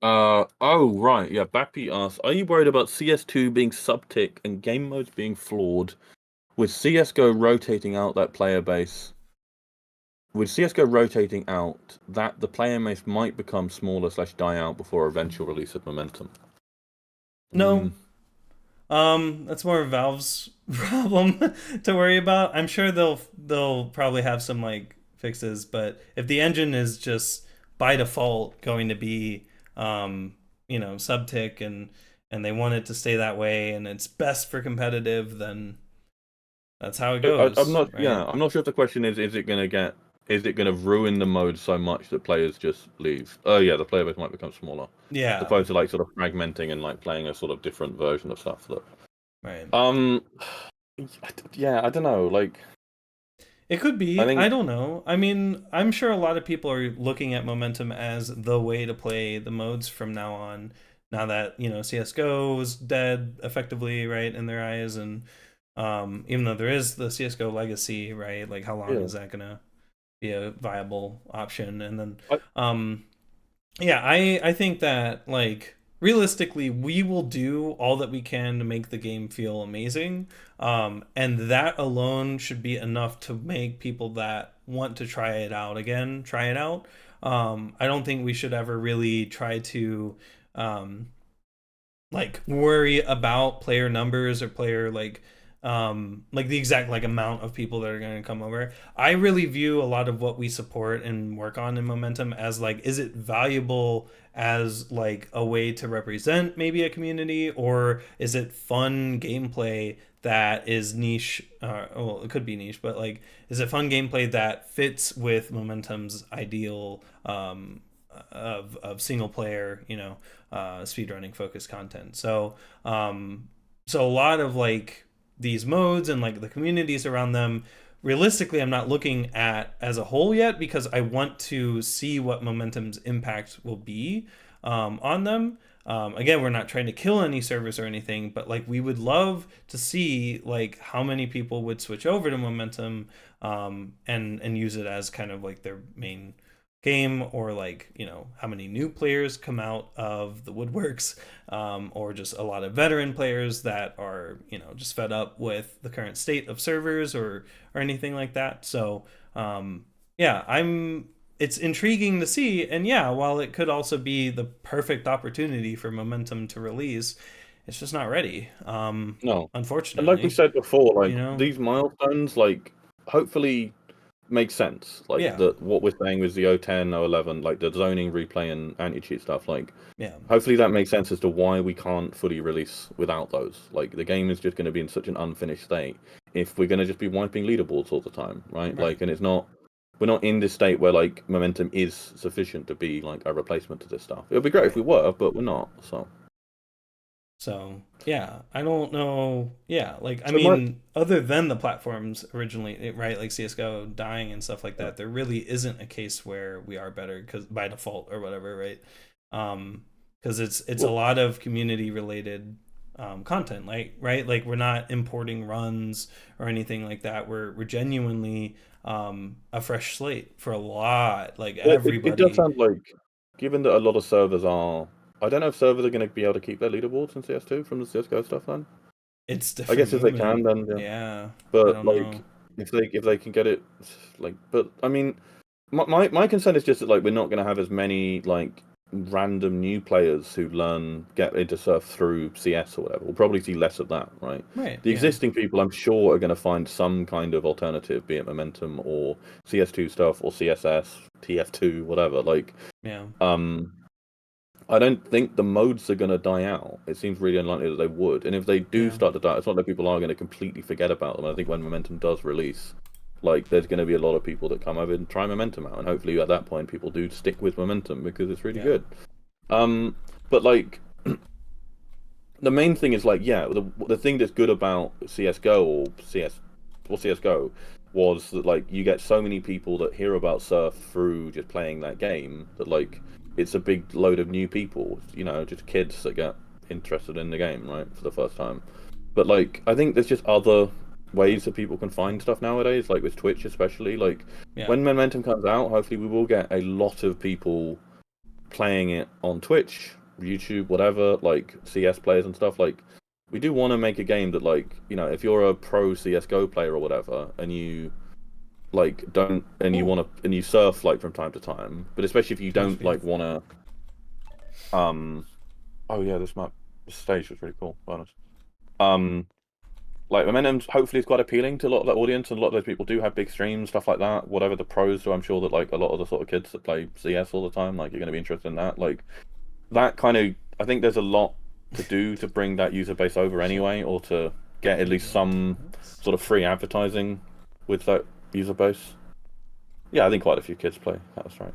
Oh, right. Yeah, Bappy asks, are you worried about CS2 being subtick and game modes being flawed? With CSGO rotating out that player base, with CSGO rotating out, that the player base might become smaller / die out before eventual release of Momentum. No. That's more Valve's problem to worry about. I'm sure they'll probably have some like fixes, but if the engine is just by default going to be subtick and they want it to stay that way and it's best for competitive, then that's how it goes. I'm not. right? Yeah, I'm not sure if the question is it gonna ruin the mode so much that players just leave? Oh yeah, the player base might become smaller. Yeah. As opposed to like sort of fragmenting and like playing a sort of different version of stuff. That. Right. Yeah, I don't know. Like. It could be. I don't know. I mean, I'm sure a lot of people are looking at Momentum as the way to play the modes from now on. Now that, CSGO is dead effectively, right, in their eyes. And even though there is the CSGO legacy, right, like how long is that going to be a viable option? And then, I think that, like, realistically, we will do all that we can to make the game feel amazing. And that alone should be enough to make people that want to try it out again, try it out. I don't think we should ever really try to worry about player numbers or player like the exact amount of people that are going to come over. I really view a lot of what we support and work on in Momentum as is it valuable as a way to represent maybe a community, or is it fun gameplay that is niche? Well, it could be niche, but is it fun gameplay that fits with Momentum's ideal of single player, speedrunning focused content? So a lot of these modes and the communities around them, realistically, I'm not looking at as a whole yet, because I want to see what Momentum's impact will be on them. Again, we're not trying to kill any servers or anything, but we would love to see how many people would switch over to Momentum and use it as kind of their main game, or how many new players come out of the woodworks, or just a lot of veteran players that are just fed up with the current state of servers or anything like that. So it's intriguing to see, and while it could also be the perfect opportunity for Momentum to release, it's just not ready. No, unfortunately. And like we said before, these milestones hopefully makes sense. What we're saying with the 010, 011, the zoning, replay, and anti-cheat stuff. Hopefully that makes sense as to why we can't fully release without those. The game is just going to be in such an unfinished state if we're going to just be wiping leaderboards all the time, right? And it's not. We're not in this state where Momentum is sufficient to be a replacement to this stuff. It would be great if we were, but we're not. So I don't know. Other than the platforms originally, right, like CSGO dying and stuff like that, there really isn't a case where we are better because by default or whatever, right? Because it's a lot of community related content, right? We're not importing runs or anything like that. We're genuinely a fresh slate for a lot. Everybody. It does sound given that a lot of servers are. I don't know if servers are going to be able to keep their leaderboards in CS2 from the CSGO stuff. Then it's different. I guess if they can, then yeah. But if they can get it, but I mean, my concern is just that we're not going to have as many random new players who get into surf through CS or whatever. We'll probably see less of that, right? Right. The existing people, I'm sure, are going to find some kind of alternative, be it Momentum or CS2 stuff or CSS, TF2, whatever. I don't think the modes are going to die out. It seems really unlikely that they would. And if they do start to die, it's not that people are going to completely forget about them. I think when Momentum does release, there's going to be a lot of people that come over and try Momentum out. And hopefully at that point, people do stick with Momentum because it's really good. But the main thing is the thing that's good about CSGO or CSGO was that you get so many people that hear about surf through just playing that game that it's a big load of new people, just kids that get interested in the game, right, for the first time. But I think there's just other ways that people can find stuff nowadays, with Twitch especially. When Momentum comes out, hopefully we will get a lot of people playing it on Twitch, YouTube, whatever, like CS players and stuff, like we do want to make a game that, like, you know, if you're a pro CSGO player or whatever, and you like don't, and you want to, and you surf like from time to time, but especially if you don't like want to, oh yeah, this stage was really cool, honest. Like Momentum hopefully is quite appealing to a lot of that audience, and a lot of those people do have big streams, stuff like that. Whatever the pros do, I'm sure that like a lot of the sort of kids that play CS all the time, like you're going to be interested in that. Like that kind of, I think there's a lot to do to bring that user base over anyway, or to get at least some sort of free advertising with that user base. Yeah, I think quite a few kids play. That's right.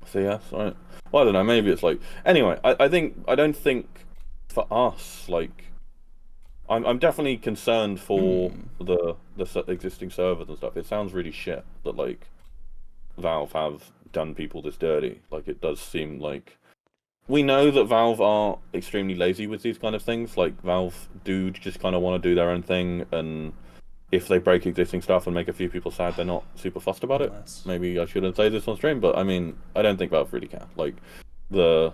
CS, right? Well, I don't know. Maybe it's like anyway. I don't think for us like. I'm definitely concerned for the existing servers and stuff. It sounds really shit that like Valve have done people this dirty. Like it does seem like we know that Valve are extremely lazy with these kind of things. Like Valve do just kind of want to do their own thing, and if they break existing stuff and make a few people sad, they're not super fussed about it. Maybe I shouldn't say this on stream, but I mean I don't think Valve really care. Like the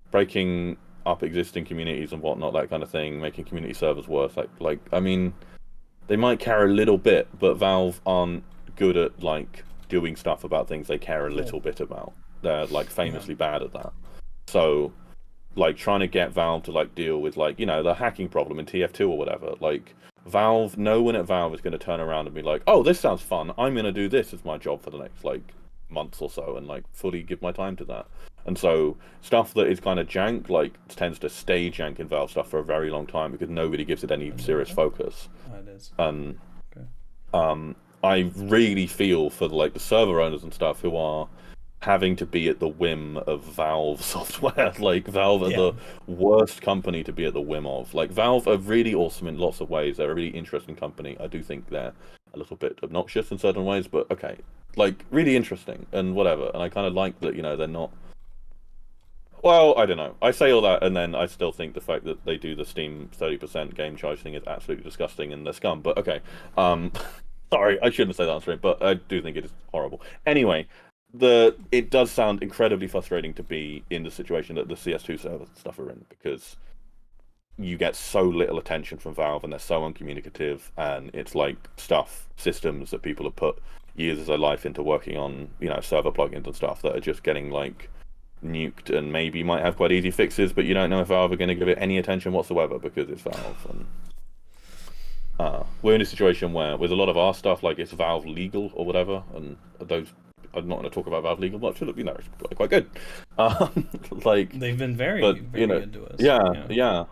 breaking up existing communities and whatnot, that kind of thing, making community servers worse. Like I mean, they might care a little bit, but Valve aren't good at like doing stuff about things they care a little bit about. They're like famously bad at that. So, like trying to get Valve to like deal with like, you know, the hacking problem in TF2 or whatever. Like Valve, no one at Valve is going to turn around and be like, oh, this sounds fun. I'm going to do this as my job for the next like months or so, and like fully give my time to that. And so stuff that is kind of jank, like tends to stay jank in Valve stuff for a very long time because nobody gives it any serious focus. It is. And I really feel for like the server owners and stuff who are having to be at the whim of Valve software. Like Valve are the worst company to be at the whim of. Like Valve are really awesome in lots of ways. They're a really interesting company. I do think they're a little bit obnoxious in certain ways, but okay, like really interesting and whatever. And I kind of like that, you know, they're not. Well, I don't know. I say all that, and then I still think the fact that they do the Steam 30% game charge thing is absolutely disgusting and they're scum. But okay, sorry, I shouldn't say that on stream, but I do think it is horrible. Anyway, it does sound incredibly frustrating to be in the situation that the CS2 servers and stuff are in, because you get so little attention from Valve and they're so uncommunicative, and it's like systems that people have put years of their life into working on, you know, server plugins and stuff that are just getting like nuked, and maybe might have quite easy fixes, but you don't know if Valve are going to give it any attention whatsoever because it's Valve. And we're in a situation where with a lot of our stuff, like it's Valve legal or whatever, and those I'm not going to talk about Valve legal much, you know, it's quite good. Like they've been very you know, good to us. Yeah.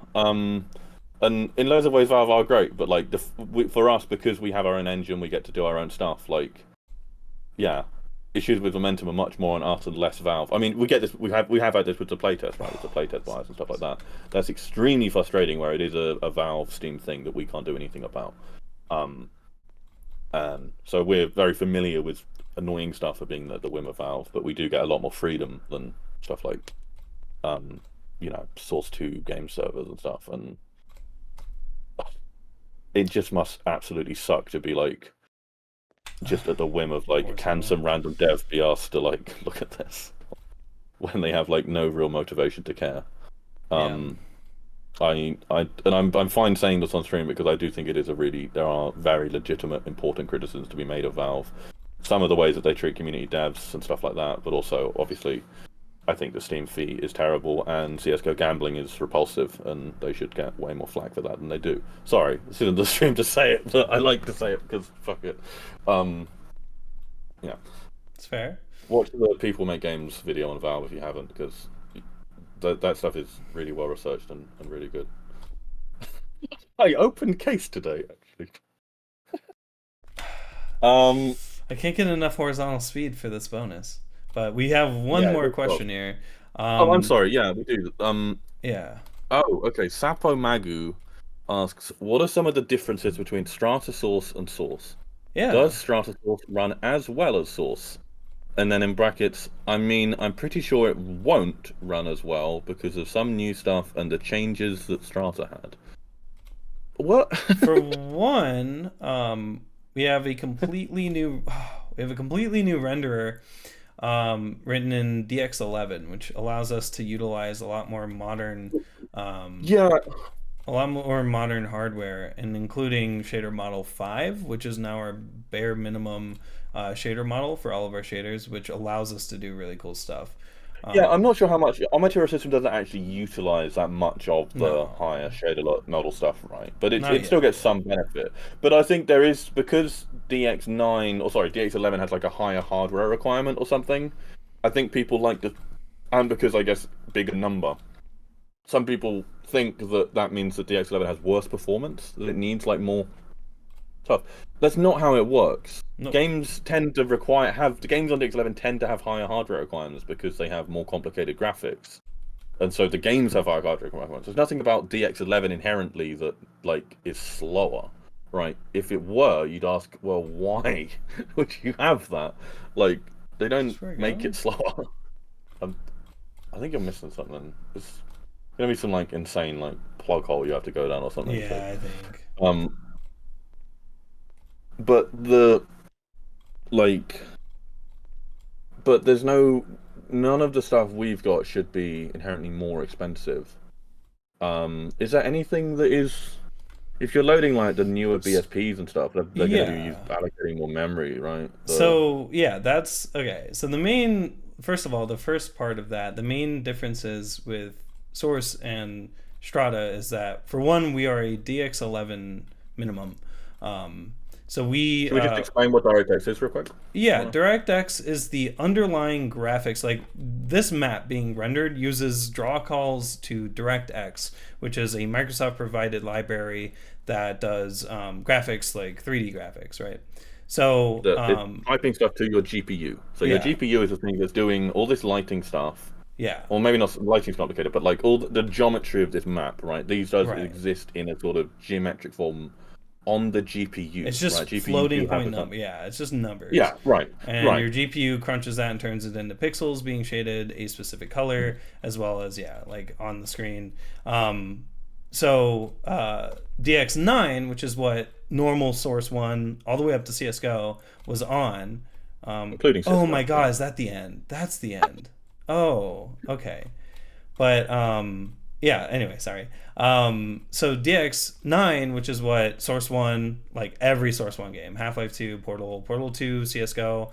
And in loads of ways Valve are great, but like for us, because we have our own engine, we get to do our own stuff. Like, yeah, issues with Momentum are much more on us and less Valve. I mean, we get this. We have had this with the playtest, right? With the playtest buyers and stuff like that. That's extremely frustrating. Where it is a Valve Steam thing that we can't do anything about. And so we're very familiar with annoying stuff for being the whim of Valve, but we do get a lot more freedom than stuff like, you know, Source 2 game servers and stuff. And it just must absolutely suck to be like, just at the whim of like, can some random dev be asked to like look at this when they have like no real motivation to care. I'm fine saying this on stream because I do think it is there are very legitimate, important criticisms to be made of Valve. Some of the ways that they treat community devs and stuff like that, but also obviously I think the Steam fee is terrible and CSGO gambling is repulsive, and they should get way more flack for that than they do. Sorry, this isn't the stream to say it, but I like to say it because fuck it. Yeah. It's fair. Watch the People Make Games video on Valve if you haven't, because that stuff is really well researched and really good. I opened case today, actually. I can't get enough horizontal speed for this bonus. But we have one more question here. I'm sorry. Yeah, we do. Yeah. Oh, okay. Sapo Magu asks, what are some of the differences between Strata Source and Source? Yeah. Does Strata Source run as well as Source? And then in brackets, I mean, I'm pretty sure it won't run as well because of some new stuff and the changes that Strata had. What? For one, we have a completely new renderer written in DX11, which allows us to utilize a lot more modern hardware, and including shader model 5, which is now our bare minimum shader model for all of our shaders, which allows us to do really cool stuff. Yeah, I'm not sure how much. Our material system doesn't actually utilize that much of the higher shader model stuff, right? But it still gets some benefit. But I think there is, because DX11 has like a higher hardware requirement or something. I think people like to, and because I guess bigger number, some people think that means that DX11 has worse performance, that it needs like more stuff. That's not how it works. Nope. Games tend to the games on DX11 tend to have higher hardware requirements because they have more complicated graphics, and so the games have higher hardware requirements. There's nothing about DX11 inherently that like is slower, right? If it were, you'd ask, well, why would you have that? Like, they don't make it slower. I think you're missing something. There's gonna be some like insane like plug hole you have to go down or something. Yeah, I think. But there's none of the stuff we've got should be inherently more expensive. Is there anything that is, if you're loading like the newer BSPs and stuff, they're going to be allocating more memory, right? So that's okay. So first of all, the first part of that, the main differences with Source and Strata is that, for one, we are a DX11 minimum. So we Should we just explain what DirectX is real quick? Yeah, DirectX is the underlying graphics. Like, this map being rendered uses draw calls to DirectX, which is a Microsoft provided library that does graphics, like 3D graphics, right? So it's typing stuff to your GPU. So your GPU is the thing that's doing all this lighting stuff. Yeah. Or maybe not, lighting's complicated, but like all the geometry of this map, right? These does exist in a sort of geometric form on the GPU. It's just floating point number. Yeah, it's just numbers. Yeah, right. And your GPU crunches that and turns it into pixels being shaded a specific color, as well as like on the screen. So DX9, which is what normal Source 1 all the way up to CSGO was on. Including CSGO. Oh my god, is that the end? That's the end. Oh, okay. But anyway, sorry. So DX9, which is what Source 1, like every Source 1 game, Half-Life 2, Portal 2, CSGO,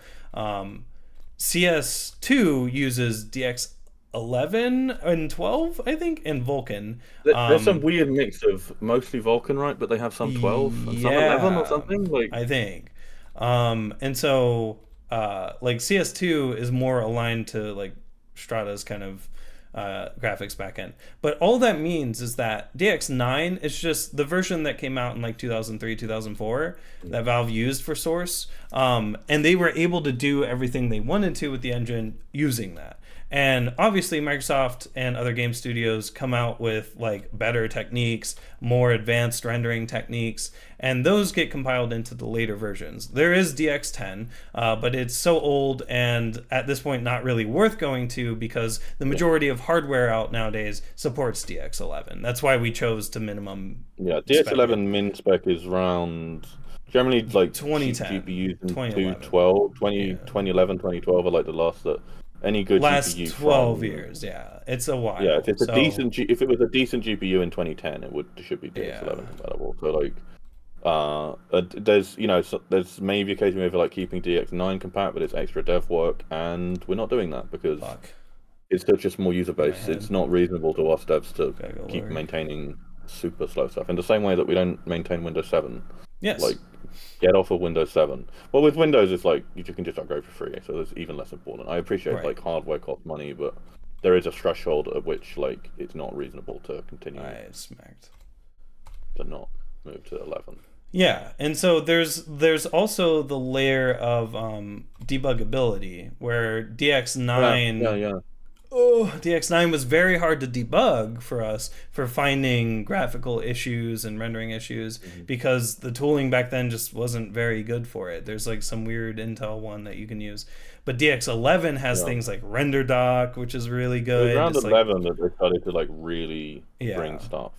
CS2 uses DX11 and 12, I think, and Vulkan. There's some weird mix of mostly Vulkan, right? But they have some 12 and some 11 or something, like, I think. And so like CS2 is more aligned to like Strata's kind of graphics backend. But all that means is that DX9 is just the version that came out in like 2003, 2004 that Valve used for Source. And they were able to do everything they wanted to with the engine using that. And obviously Microsoft and other game studios come out with like better techniques, more advanced rendering techniques, and those get compiled into the later versions. There is DX10, but it's so old and at this point not really worth going to, because the majority of hardware out nowadays supports DX11. That's why we chose to minimum. Yeah, DX11 min spec is around generally like 2010, GPUs in 2012, 2011, 2012 are like the last that. Any good last GPU 12 years, yeah, it's a while. Yeah, if it's a decent, if it was a decent GPU in 2010, it should be DX11 compatible. So like, there's there's maybe a case where like keeping DX9 compat, but it's extra dev work, and we're not doing that because it's just more user base. It's not reasonable to us devs to keep maintaining super slow stuff in the same way that we don't maintain Windows 7. Yes. Like, get off of Windows 7. Well, with Windows, it's like you can just upgrade for free, so it's even less important. I appreciate like hardware costs money, but there is a threshold at which like it's not reasonable to continue. To not move to 11. Yeah, and so there's also the layer of debuggability where DX9. DX9 was very hard to debug for us for finding graphical issues and rendering issues because the tooling back then just wasn't very good for it. There's like some weird Intel one that you can use. But DX11 has things like RenderDoc, which is really good. Around 11 that they started to like really bring stuff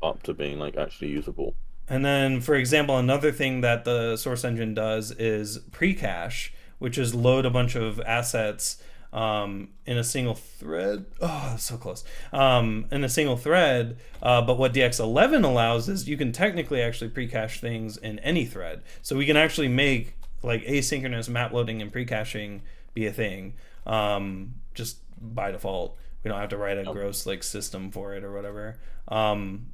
up to being like actually usable. And then, for example, another thing that the Source engine does is pre-cache, which is load a bunch of assets in a single thread. Oh, that's so close. In a single thread. But what DX11 allows is you can technically actually pre-cache things in any thread. So we can actually make like asynchronous map loading and pre-caching be a thing, just by default. We don't have to write a gross like system for it or whatever,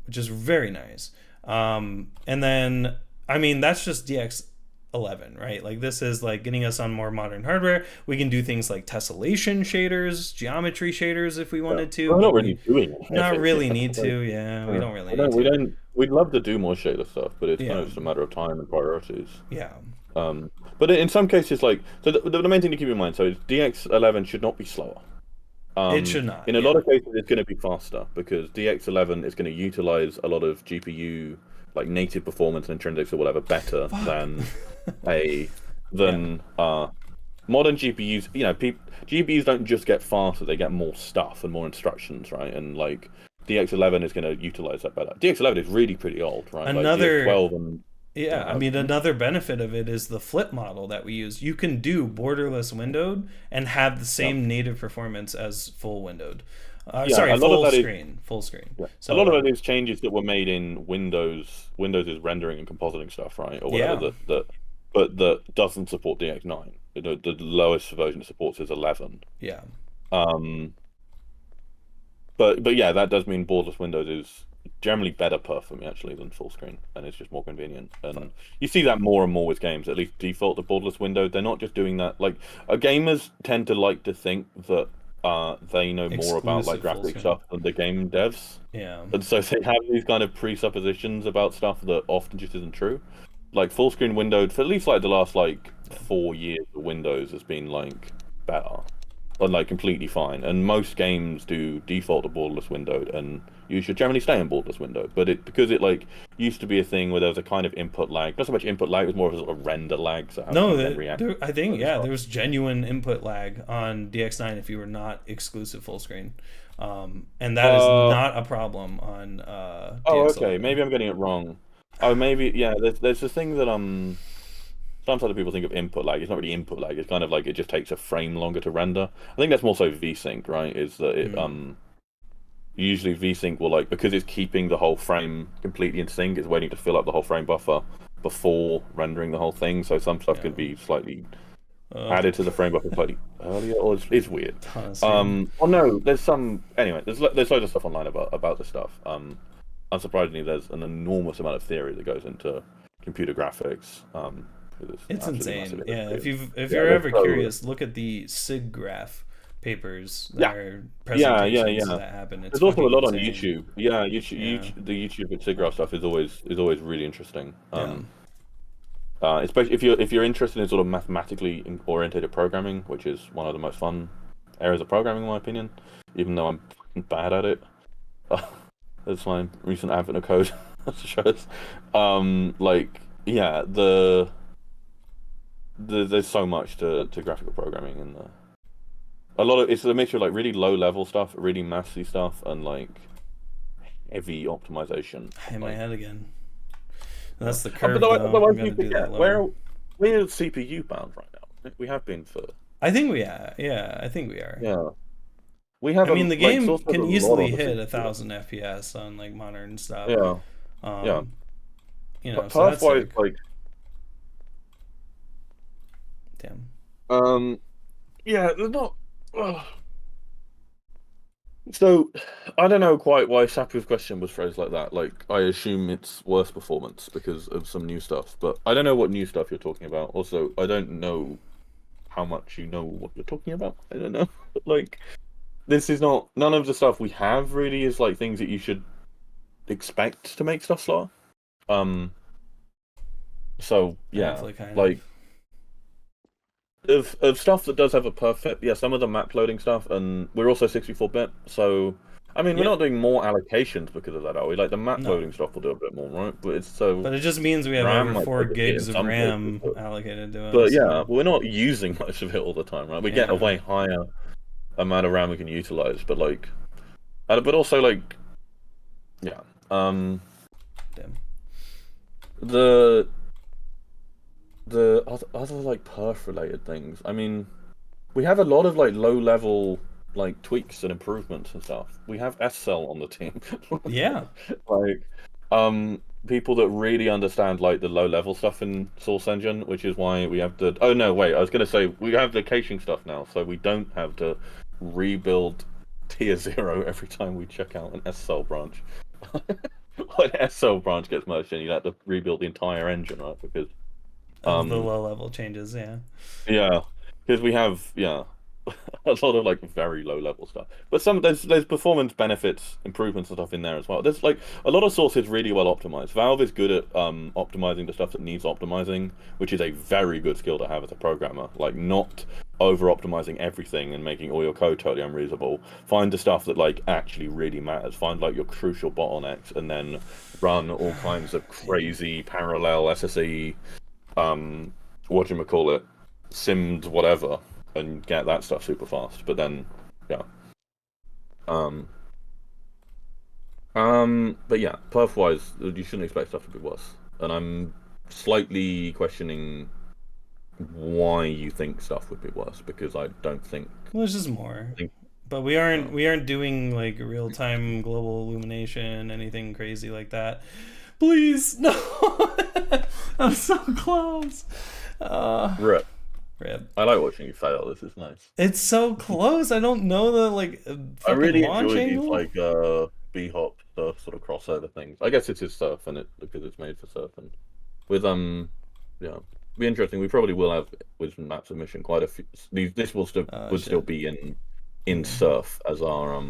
which is very nice. And then, I mean, that's just DX11, right? Like this is like getting us on more modern hardware. We can do things like tessellation shaders, geometry shaders if we wanted to. We're not really doing it. Not really need to, yeah. We don't really need to. We'd love to do more shader stuff, but it's kind of just a matter of time and priorities. Yeah. But in some cases, like, so the main thing to keep in mind, so DX11 should not be slower. It should not. In a lot of cases, it's going to be faster because DX11 is going to utilize a lot of GPU, like native performance and intrinsics or whatever, better than modern GPUs. You know, GPUs don't just get faster; they get more stuff and more instructions, right? And like DX11 is going to utilize that better. DX11 is really pretty old, right? Another like DX12 and I mean, another benefit of it is the flip model that we use. You can do borderless windowed and have the same native performance as full windowed. Full screen. Yeah. So a lot of those changes that were made in Windows is rendering and compositing stuff, right, or whatever. That doesn't support DX9. The lowest version it supports is 11. Yeah. But yeah, that does mean borderless Windows is generally better for me actually than full screen, and it's just more convenient. And you see that more and more with games, at least default to borderless window. They're not just doing that. Like gamers tend to like to think that they know more about like graphic stuff than the game devs. Yeah. And so they have these kind of presuppositions about stuff that often just isn't true. Like full screen windowed for at least like the last like 4 years, the Windows has been like better. And like completely fine, and most games do default to borderless windowed, and you should generally stay in borderless windowed. But because it like used to be a thing where there was a kind of input lag, not so much input lag, it was more of a sort of render lag. So I think there was genuine input lag on DX9 if you were not exclusive full screen, and that is not a problem on. DX11. Okay, maybe I'm getting it wrong. Maybe There's this thing that sometimes other people think of input lag. It's not really input lag. It's kind of like it just takes a frame longer to render. I think that's more so VSync, right? Is that it usually VSync will like, because it's keeping the whole frame completely in sync, it's waiting to fill up the whole frame buffer before rendering the whole thing. So some stuff could be slightly added to the frame buffer slightly earlier, or it's weird. There's loads of stuff online about this stuff. Unsurprisingly, there's an enormous amount of theory that goes into computer graphics. It's insane. Yeah, if you're ever curious, look at the SIGGRAPH papers. That are presentations that happen. It's There's also a lot insane. on YouTube. Yeah, YouTube, the YouTube with SIGGRAPH stuff is always really interesting. Especially if you're interested in sort of mathematically oriented programming, which is one of the most fun areas of programming in my opinion, even though I'm bad at it. That's my recent advent of code shows. There's so much to graphical programming, and it's a mixture of like really low level stuff, really mathsy stuff, and like heavy optimization. I hit my head again. That's the curve. We're CPU bound right now. We have been for. I think we are. Yeah, I think we are. Yeah. We have. The game can easily hit 1,000 FPS on like modern stuff. Yeah. So that's like. Damn. There's not. So, I don't know quite why Sapu's question was phrased like that. Like, I assume it's worse performance because of some new stuff, but I don't know what new stuff you're talking about. Also, I don't know how much you know what you're talking about. I don't know. Like, this is not. None of the stuff we have really is like things that you should expect to make stuff slower. So yeah, like. Of stuff that does have a perfect, some of the map loading stuff, and we're also 64-bit, so I mean we're not doing more allocations because of that, are we? Like the map loading stuff will do a bit more, right? But it just means we have over 4 gigs of RAM allocated to us. But we're not using much of it all the time, right? We get a way higher amount of RAM we can utilize, but also like, Damn. the other like perf related things. I mean, we have a lot of like low level like tweaks and improvements and stuff. We have SL on the team. Yeah. Like, people that really understand like the low level stuff in Source Engine, which is why we have the. Oh no, wait! I was gonna say we have the caching stuff now, so we don't have to rebuild tier 0 every time we check out an SL branch. When an SL branch gets merged in, you have to rebuild the entire engine, right? Because of the low level changes, yeah. Yeah, because we have a lot of like very low level stuff, but there's performance benefits, improvements and stuff in there as well. There's like a lot of Source is really well optimized. Valve is good at optimizing the stuff that needs optimizing, which is a very good skill to have as a programmer. Like not over optimizing everything and making all your code totally unreasonable. Find the stuff that like actually really matters. Find like your crucial bottlenecks and then run all kinds of crazy parallel SSE, whatchamacallit, simmed whatever, and get that stuff super fast. But then, yeah. But yeah, perf-wise, you shouldn't expect stuff to be worse. And I'm slightly questioning why you think stuff would be worse, because I don't think. Well, there's just more. But we aren't doing like real-time global illumination, anything crazy like that. Please, no. I'm so close. Rip. Rip. I like watching you fail. This is nice. It's so close. I don't know the like. I really launch enjoy angle. these like bhop surf sort of crossover things. I guess it is surf, and because it's made for surf, and with yeah, be interesting. We probably will have with map submission quite a few. This will still be in surf as our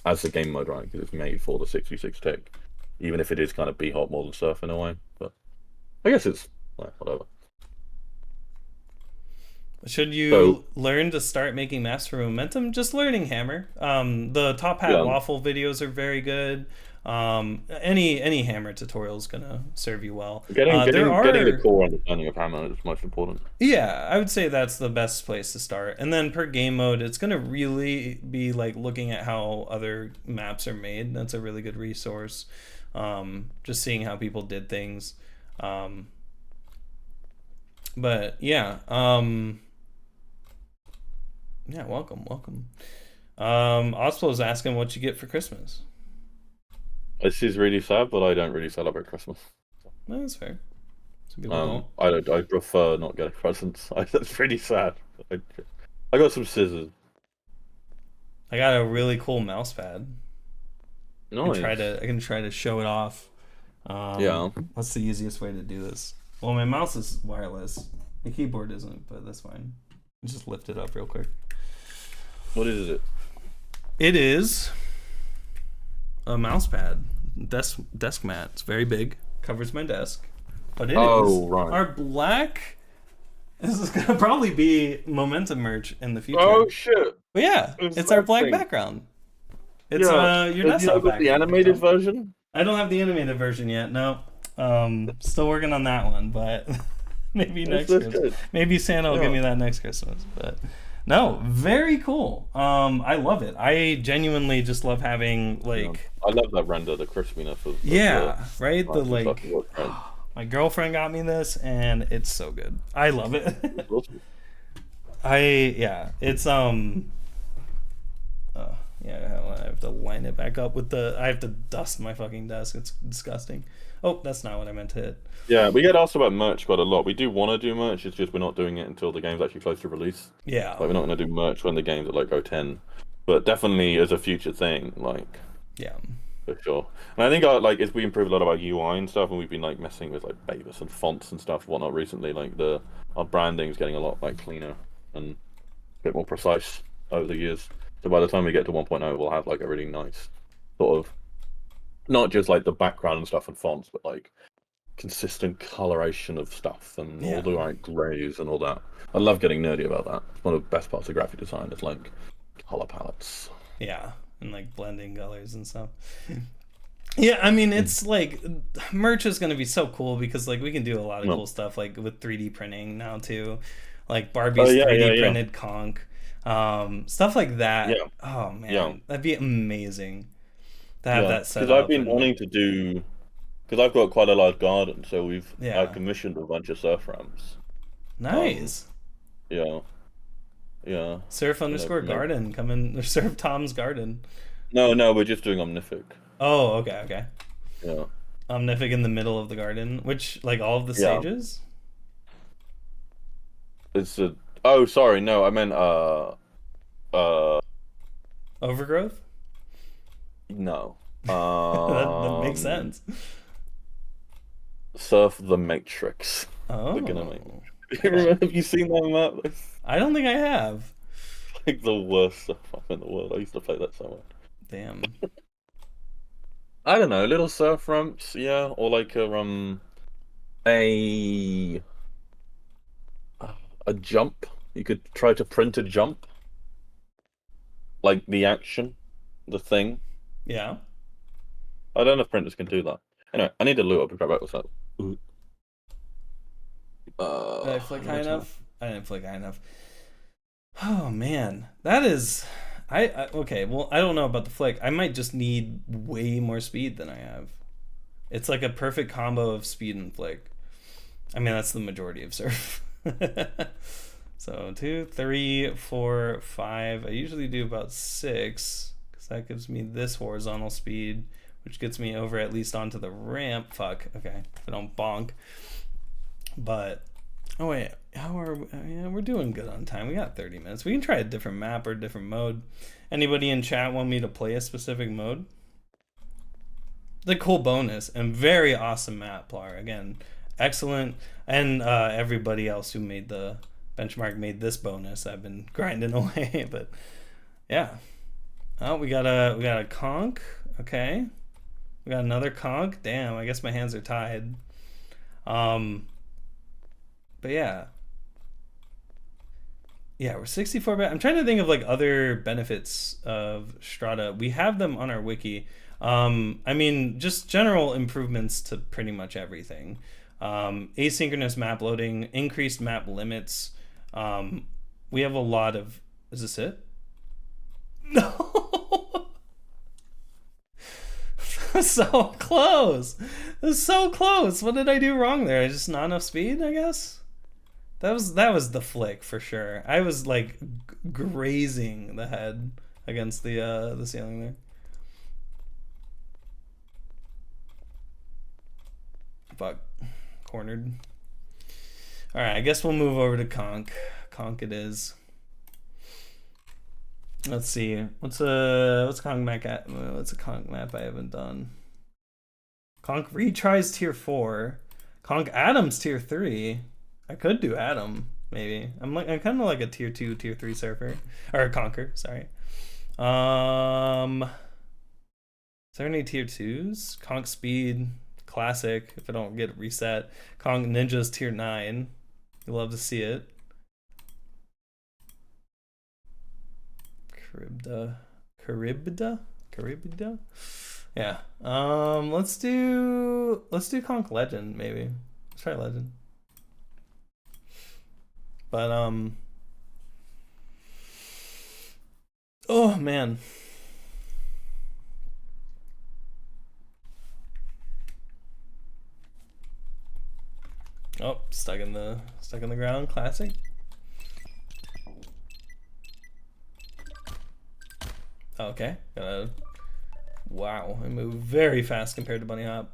as the game mode, right? Because it's made for the 66 tick, even if it is kind of bhop more than surf in a way. But I guess it's like, whatever. Should you learn to start making maps for momentum? Just learning Hammer. The top hat waffle videos are very good. Any Hammer tutorial is gonna serve you well. Getting the core understanding of Hammer is most important. Yeah, I would say that's the best place to start. And then per game mode, it's gonna really be like looking at how other maps are made. That's a really good resource. Just seeing how people did things. But yeah. Yeah, welcome. Ospo's asking what you get for Christmas. This is really sad, but I don't really celebrate Christmas. No, that's fair. Some people don't. I prefer not getting presents. That's pretty sad. I got some scissors. I got a really cool mouse pad. Nice. I can try to show it off. Yeah. What's the easiest way to do this? Well, my mouse is wireless. The keyboard isn't, but that's fine. Just lift it up real quick. What is it? It is a mouse pad, desk mat. It's very big, covers my desk, but it is our black. This is gonna probably be momentum merch in the future. Oh shit! But yeah, it's our black background. It's your desktop background. The animated version? I don't have the animated version yet. No, still working on that one, but maybe next Christmas. Maybe Santa will give me that next Christmas, but. No, very cool. I love it. I genuinely just love having like. I love that render, the crispiness of. Right. The like. My girlfriend got me this, and it's so good. I love it. It's I have to line it back up with I have to dust my fucking desk. It's disgusting. Oh, that's not what I meant to hit. Yeah, we get asked about merch quite a lot. We do want to do merch, it's just we're not doing it until the game's actually close to release. Yeah. Like, we're not going to do merch when the game's at like 010. But definitely as a future thing, like... Yeah. For sure. And I think as we improve a lot of our UI and stuff, and we've been like messing with like Babus and fonts and stuff, whatnot recently, like our branding's getting a lot like cleaner and a bit more precise over the years. So by the time we get to 1.0, we'll have like a really nice sort of, not just like the background and stuff and fonts, but like consistent coloration of stuff and all the right grays and all that. I love getting nerdy about that. It's one of the best parts of graphic design. It's like color palettes. Yeah, and like blending colors and stuff. Yeah, I mean, it's like merch is gonna be so cool because like we can do a lot of cool stuff like with 3D printing now too, like Barbie's 3D printed Conc. Stuff like that. Yeah. Oh man, that'd be amazing to have that set up. Because I've been wanting to do because I've got quite a large garden, so Yeah. I've commissioned a bunch of surf ramps. Nice. Yeah. Yeah. Surf underscore garden. Come in. Surf Tom's garden. No, we're just doing Omnific. Oh, okay. Yeah. Omnific in the middle of the garden, which like all of the stages. It's a. Oh, sorry. No, I meant Overgrowth. No. That makes sense. Surf the Matrix. Oh. Have you seen that map? I don't think I have. Like the worst surf map in the world. I used to play that so much. Damn. I don't know, little surf ramps, yeah, or like a jump. You could try to print a jump, like the action, the thing. Yeah. I don't know if printers can do that. Anyway, I need to loot up and grab out what's up. Did I flick high enough? I didn't flick high enough. Oh man, that is. Okay. Well, I don't know about the flick. I might just need way more speed than I have. It's like a perfect combo of speed and flick. I mean, that's the majority of surf. So 2, 3, 4, 5. I usually do about 6 because that gives me this horizontal speed, which gets me over at least onto the ramp. Fuck. Okay, if I don't bonk. But oh wait, how are we? Yeah, we're doing good on time. We got 30 minutes. We can try a different map or a different mode. Anybody in chat want me to play a specific mode? The cool bonus and very awesome map, Plar. Again, excellent. And everybody else who made the benchmark made this bonus. I've been grinding away, but yeah. Oh, we got a Conc. Okay, we got another Conc. Damn, I guess my hands are tied. But yeah, we're 64 bit. I'm trying to think of like other benefits of Strata. We have them on our wiki. I mean, just general improvements to pretty much everything. Asynchronous map loading, increased map limits. We have a lot of. Is this it? No. So close. So close. What did I do wrong there? Just not enough speed, I guess. That was the flick for sure. I was like grazing the head against the ceiling there. Fuck, cornered. All right, I guess we'll move over to Conc. Conc it is. Let's see. What's a Conc map at? What's a Conc map I haven't done? Conc retries tier 4. Conc Adams tier 3. I could do Adam, maybe. I'm kind of like a tier 2, tier 3 surfer. Or Conquer, sorry. Is there any tier 2s? Conc Speed, classic, if I don't get reset. Conc Ninja's tier 9. You love to see it. Charybda? Yeah. Let's do Conc Legend, maybe. Let's try Legend. But oh man. Oh, stuck in the ground, classic. Okay, wow, I move very fast compared to Bunny Hop.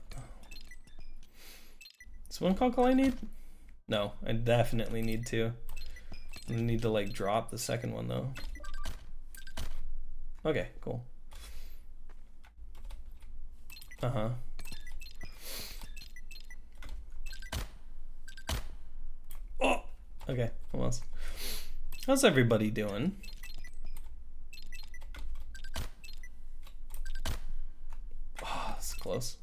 Is one Conc all I need? No, I definitely need to. I need to like drop the second one though. Okay, cool. Oh, okay, almost. How's everybody doing? Oh, it's close.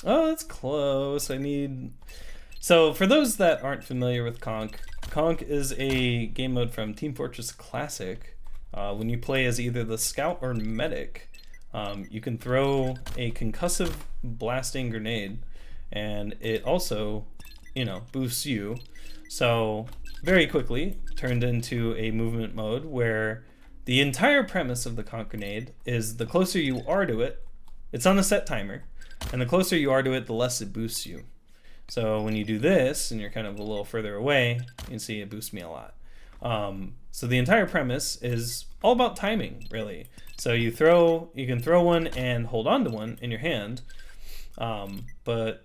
Oh, that's close. So for those that aren't familiar with Conc, Conc is a game mode from Team Fortress Classic. When you play as either the scout or medic, you can throw a concussive blasting grenade, and it also boosts you. So very quickly turned into a movement mode where the entire premise of the Conc grenade is the closer you are to it, it's on a set timer, and the closer you are to it, the less it boosts you. So when you do this and you're kind of a little further away, you can see it boosts me a lot. So the entire premise is all about timing, really. So you can throw one and hold on to one in your hand, but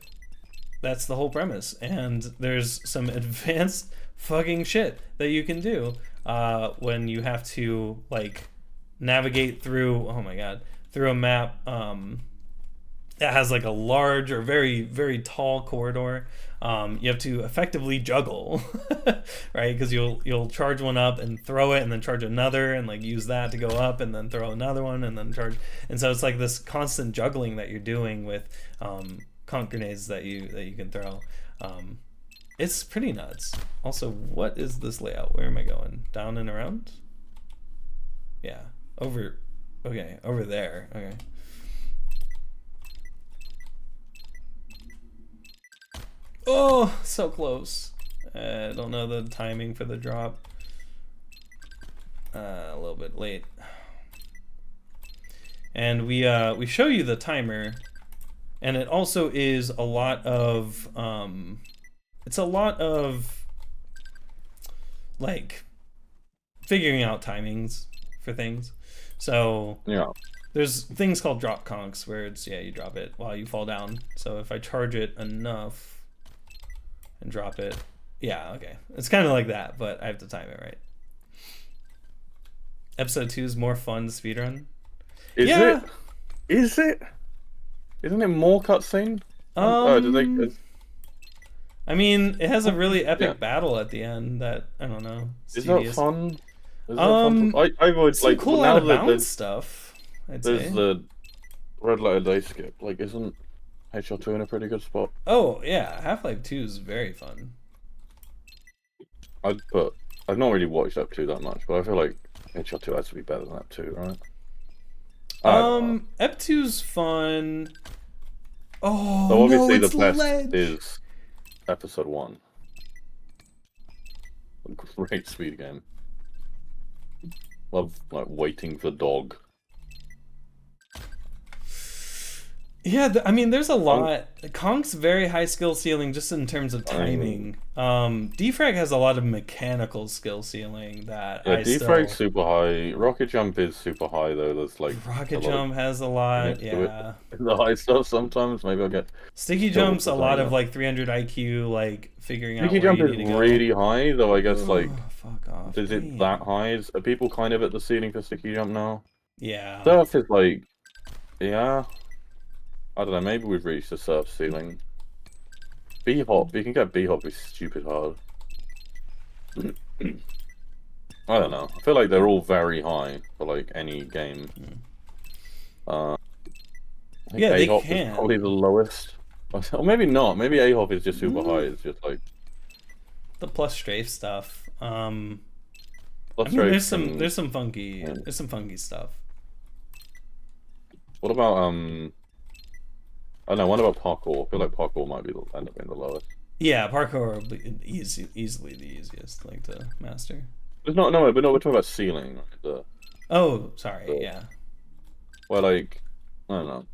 that's the whole premise. And there's some advanced fucking shit that you can do when you have to like navigate through, oh my god, through a map that has like a large or very, very tall corridor. You have to effectively juggle, right? Because you'll charge one up and throw it, and then charge another, and like use that to go up, and then throw another one, and then charge. And so it's like this constant juggling that you're doing with Conc grenades that you can throw. It's pretty nuts. Also, what is this layout? Where am I going? Down and around? Yeah, over. Okay, over there. Okay. Oh, so close. I don't know the timing for the drop. A little bit late. And we show you the timer, and it also is a lot of it's a lot of like figuring out timings for things. So yeah, there's things called drop concs where it's you drop it while you fall down. So if I charge it enough and drop it, okay, it's kind of like that, but I have to time it right. Episode 2 is more fun to speedrun. Is it? Isn't it more cutscene? I mean, it has a really epic battle at the end that I don't know. Is that fun? I would some like cool now out of that bounds stuff. there's the red letter day skip. Like, isn't HL2 in a pretty good spot? Oh yeah, Half-Life 2 is very fun. I've not really watched Up 2 that much, but I feel like HL2 has to be better than Up 2, right? Ep 2's fun. Oh, so obviously no, it's the best ledge. is Episode 1. A great speed game. Love like waiting for dog. Yeah, I mean, there's a lot. Conc's very high skill ceiling just in terms of timing. Defrag has a lot of mechanical skill ceiling that Defrag's super high. Rocket jump is super high though. There's like rocket jump has a lot. Yeah, the high stuff sometimes. Maybe I'll get sticky jumps. A lot of like 300 IQ, like figuring out. Sticky where jump you is need to go. really high though. I guess like fuck off. is it that high? Are people kind of at the ceiling for sticky jump now? Yeah. Surf is like, yeah. I don't know, maybe we've reached the surf ceiling. Bhop, you can get Bhop is stupid hard. I don't know. I feel like they're all very high for like any game. I think yeah, Ahop they can. is probably the lowest. Or maybe not. Maybe Ahop is just super high. It's just like the plus strafe stuff. plus I mean, there's some funky stuff. What about I don't know, what about parkour? I feel like parkour might end up being the lowest. Yeah, parkour will be easily the easiest, like, to master. But no, we're talking about ceiling. Right? Oh, sorry, yeah. Well, like, I don't know.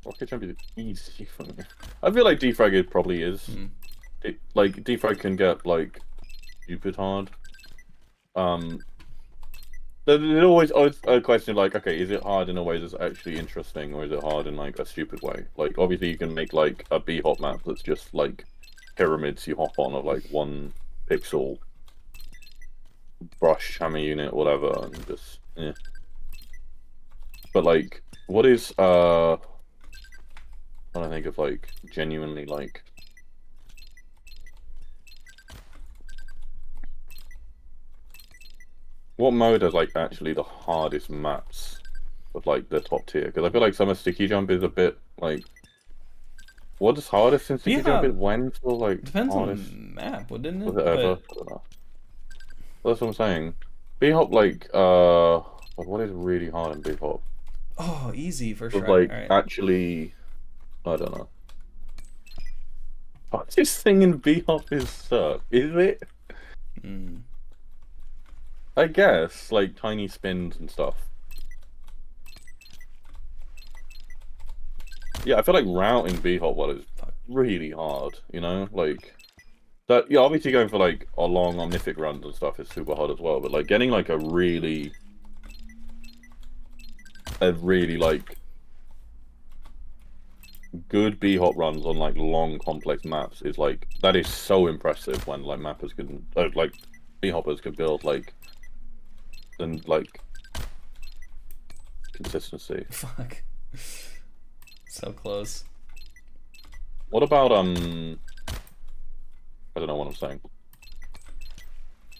Rocket jump is easy for me. I feel like defrag probably is. Like, defrag can get, like, stupid hard. There's always a question like, okay, is it hard in a way that's actually interesting, or is it hard in like a stupid way? Like, obviously you can make like a bhop map that's just like pyramids you hop on of like 1 pixel brush hammer unit, whatever, and just But like, what is I don't think of like genuinely like. What mode are like actually the hardest maps of like the top tier? Because I feel like some of Sticky Jump is a bit like. What is hardest in Sticky Jump is when for like depends hardest? on map, wouldn't it? Was it ever? I don't know. That's what I'm saying. Bhop like what is really hard in Bhop? Oh, easy for sure. Like right. actually, I don't know. What's this thing in bhop is surf? Is it? Mm. I guess, like tiny spins and stuff. Yeah, I feel like routing bhop well is really hard, you know? Like that yeah, obviously going for like a long omnific runs and stuff is super hard as well, but like getting like a really like good bhop runs on like long complex maps is like that is so impressive when like mappers can like bhoppers can build like and like consistency. Fuck. So close. What about I don't know what I'm saying.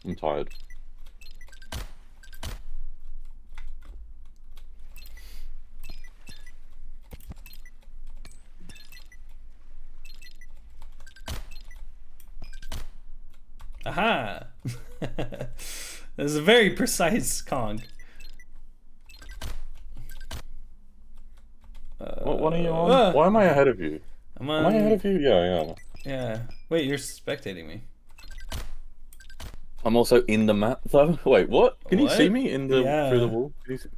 I'm tired. Aha! This is a very precise Conc. What are you on? Why am I ahead of you? I'm on... Am I ahead of you? Yeah. Yeah. Wait, you're spectating me. I'm also in the map though. Wait, what? Can you see me in the through the wall? Can you see...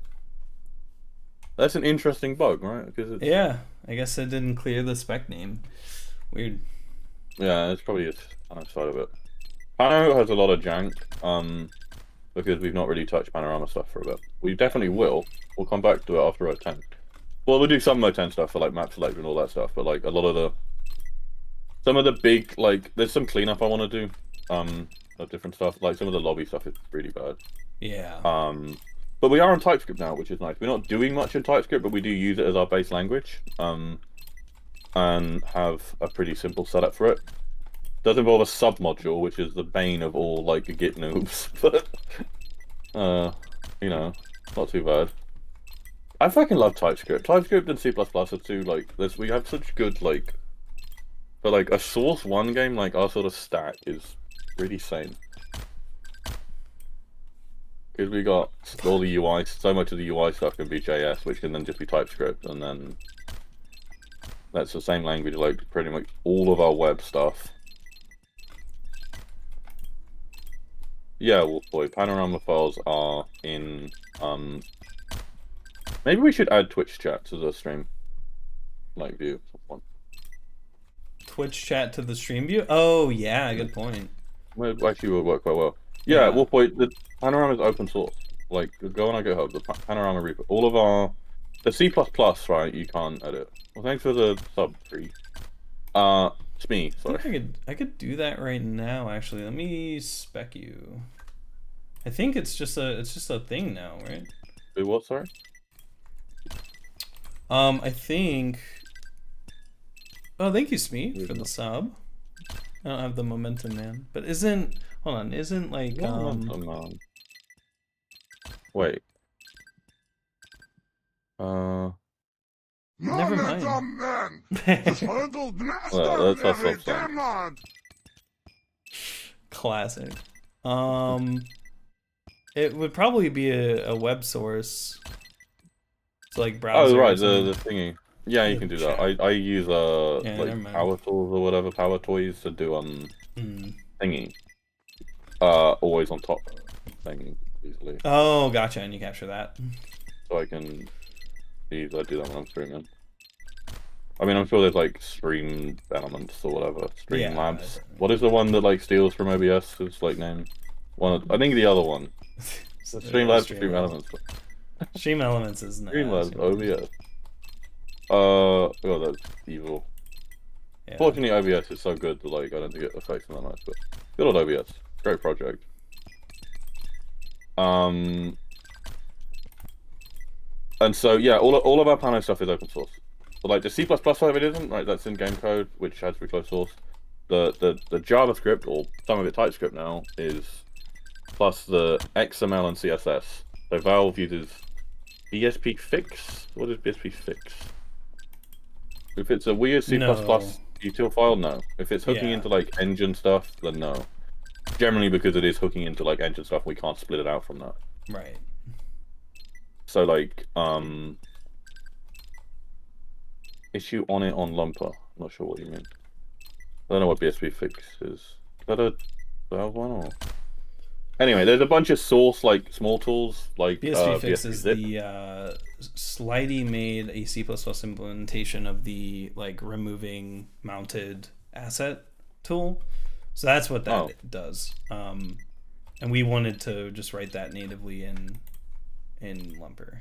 That's an interesting bug, right? Because it's... Yeah, I guess it didn't clear the spec name. Weird. Yeah, it's probably its side of it. Pano has a lot of jank, because we've not really touched panorama stuff for a bit. We definitely will. We'll come back to it after Mode 10. Well, we'll do some Mode 10 stuff for like map select and all that stuff, but like a lot of some of the big like there's some cleanup I want to do, of different stuff. Like some of the lobby stuff is really bad. Yeah. But we are on TypeScript now, which is nice. We're not doing much in TypeScript, but we do use it as our base language, and have a pretty simple setup for it. Does involve a submodule, which is the bane of all like Git noobs, but you know, not too bad. I fucking love TypeScript. TypeScript and C++ are two like we have such good like for like a Source 1 game, like our sort of stack is really sane. Because we got all the UI, so much of the UI stuff can be JS, which can then just be TypeScript, and then that's the same language like pretty much all of our web stuff. Yeah, well, boy, panorama files are in, maybe we should add Twitch chat to the stream, like, view. Twitch chat to the stream view? Oh, yeah, good point. Well, actually, will work quite well. Yeah, well, boy, the panorama is open source. Like, go on our GitHub, the panorama repo. All of our, the C++, right, you can't edit. Well, thanks for the sub, free. It's me, sorry. I could do that right now, actually. Let me spec you. I think it's just a thing now, right? Do what, sorry? I think. Oh, thank you, Smee, for the sub. I don't have the momentum, man. But isn't like Momentum, man. Wait. Never mind. Well, that's our sub. Classic. It would probably be a web source. So like browser. Oh right, the thingy. Yeah, you can do that. I use like power tools or whatever, power toys to do thingy. Always on top thing easily. Oh, gotcha, and you capture that. So I can easily do that when I'm streaming. I mean, I'm sure there's like stream elements or whatever. Stream labs. What is the one that like steals from OBS? It's like name. I think the other one. The stream labs, stream elements. Stream elements is nice. Stream labs, OBS. Oh, that's evil. Yeah. Fortunately, OBS is so good that like I don't think it affects them that much. But good old OBS, great project. And so yeah, all of our Pano stuff is open source. But like the C++ side of it isn't, right? That's in game code, which has to be closed source. The JavaScript, or some of it TypeScript now, is plus the XML and CSS. So Valve uses BSP fix. What is BSP fix? If it's a weird C++ util file, no. If it's hooking into like engine stuff, then no. Generally because it is hooking into like engine stuff, we can't split it out from that. Right. So like, issue on it on lumper. I'm not sure what you mean. I don't know what BSP fix is. Is that a valve one or? Anyway, there's a bunch of source like small tools like BSP fix BSP is zip. the Slidey made a C++ implementation of the like removing mounted asset tool. So that's what that does. And we wanted to just write that natively in Lumper.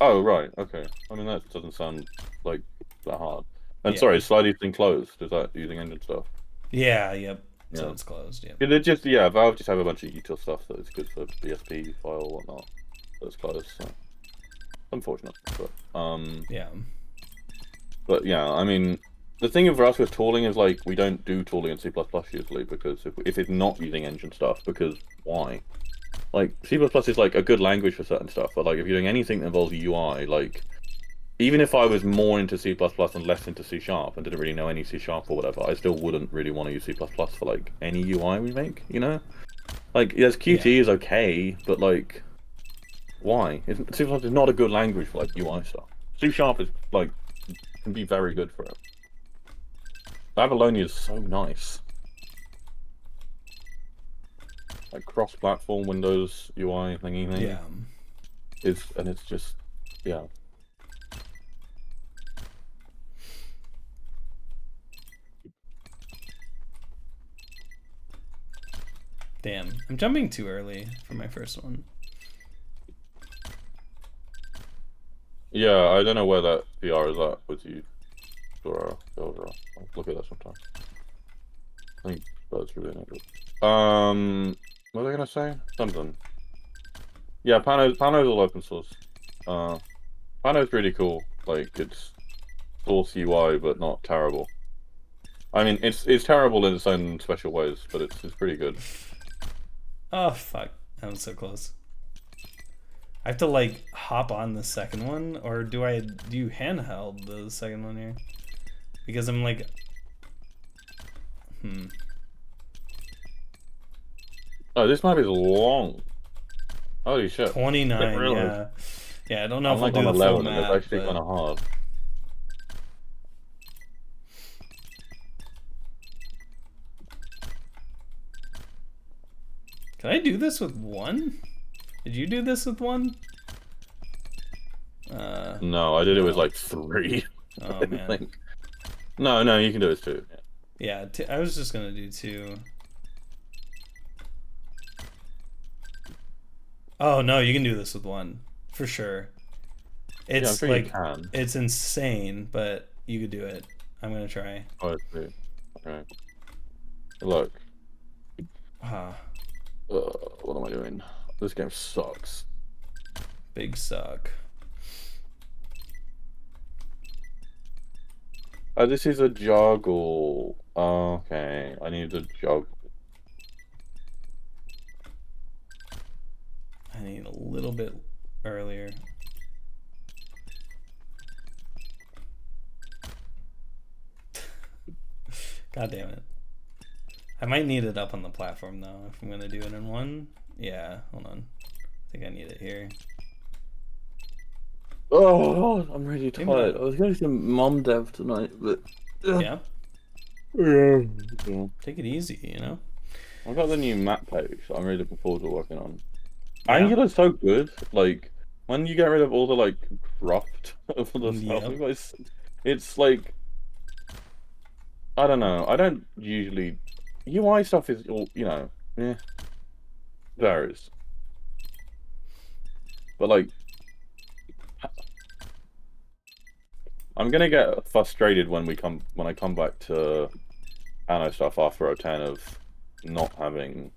Oh right, okay. I mean that doesn't sound like that hard. And sorry, Slidey's been closed. Is that using engine stuff? Yeah, yep. So it's closed, yeah. It just Valve just have a bunch of util stuff that is good for BSP file or whatnot. That's closed, so unfortunate. But yeah. But yeah, I mean the thing for us with tooling is like we don't do tooling in C++ usually because if it's not using engine stuff, because why? Like C++ is like a good language for certain stuff, but like if you're doing anything that involves UI, like even if I was more into C++ and less into C# and didn't really know any C# or whatever, I still wouldn't really want to use C++ for like any UI we make, you know? Like yes, Qt is okay, but like why? C++ is not a good language for like UI stuff. C# is like can be very good for it. Babylonia is so nice. Like cross-platform Windows UI thingy thing. Yeah. It's just yeah. Damn, I'm jumping too early for my first one. Yeah, I don't know where that PR is at with you. I'll look at that sometime. I think that's really not good. What was I gonna say? Something. Yeah, Pano's all open source. Pano's really cool. Like it's source UI, but not terrible. I mean, it's terrible in its own special ways, but it's pretty good. Oh fuck, that was so close. I have to like hop on the second one, or do I do handheld the second one here? Because I'm like, Oh, this map is long. Holy shit. 29, yeah. Yeah, I don't know if like I'll do on the 11, full map, it's actually but... kind of hard. Can I do this with one? Did you do this with one? No, I did it with like 3. Oh man. No, you can do it too. Yeah, I was just gonna do 2. Oh no, you can do this with 1 for sure. It's sure like it's insane, but you could do it. I'm gonna try. Oh, I see. Okay. Look. What am I doing? This game sucks. Big suck. Oh, this is a joggle. Okay, I need a joggle. I need a little bit earlier. God damn it. I might need it up on the platform though, if I'm gonna do it in 1. Yeah, hold on. I think I need it here. Oh, I'm really tired. I was going to some mom dev tonight, but... Yeah? Yeah. Take it easy, you know? I've got the new map page that I'm really looking forward to working on. Angular's so good. Like, when you get rid of all the, like, corrupt of the stuff, it's like... I don't know. I don't usually... UI stuff is, you know, varies. But, like... I'm gonna get frustrated when I come back to Anno stuff after 010 of not having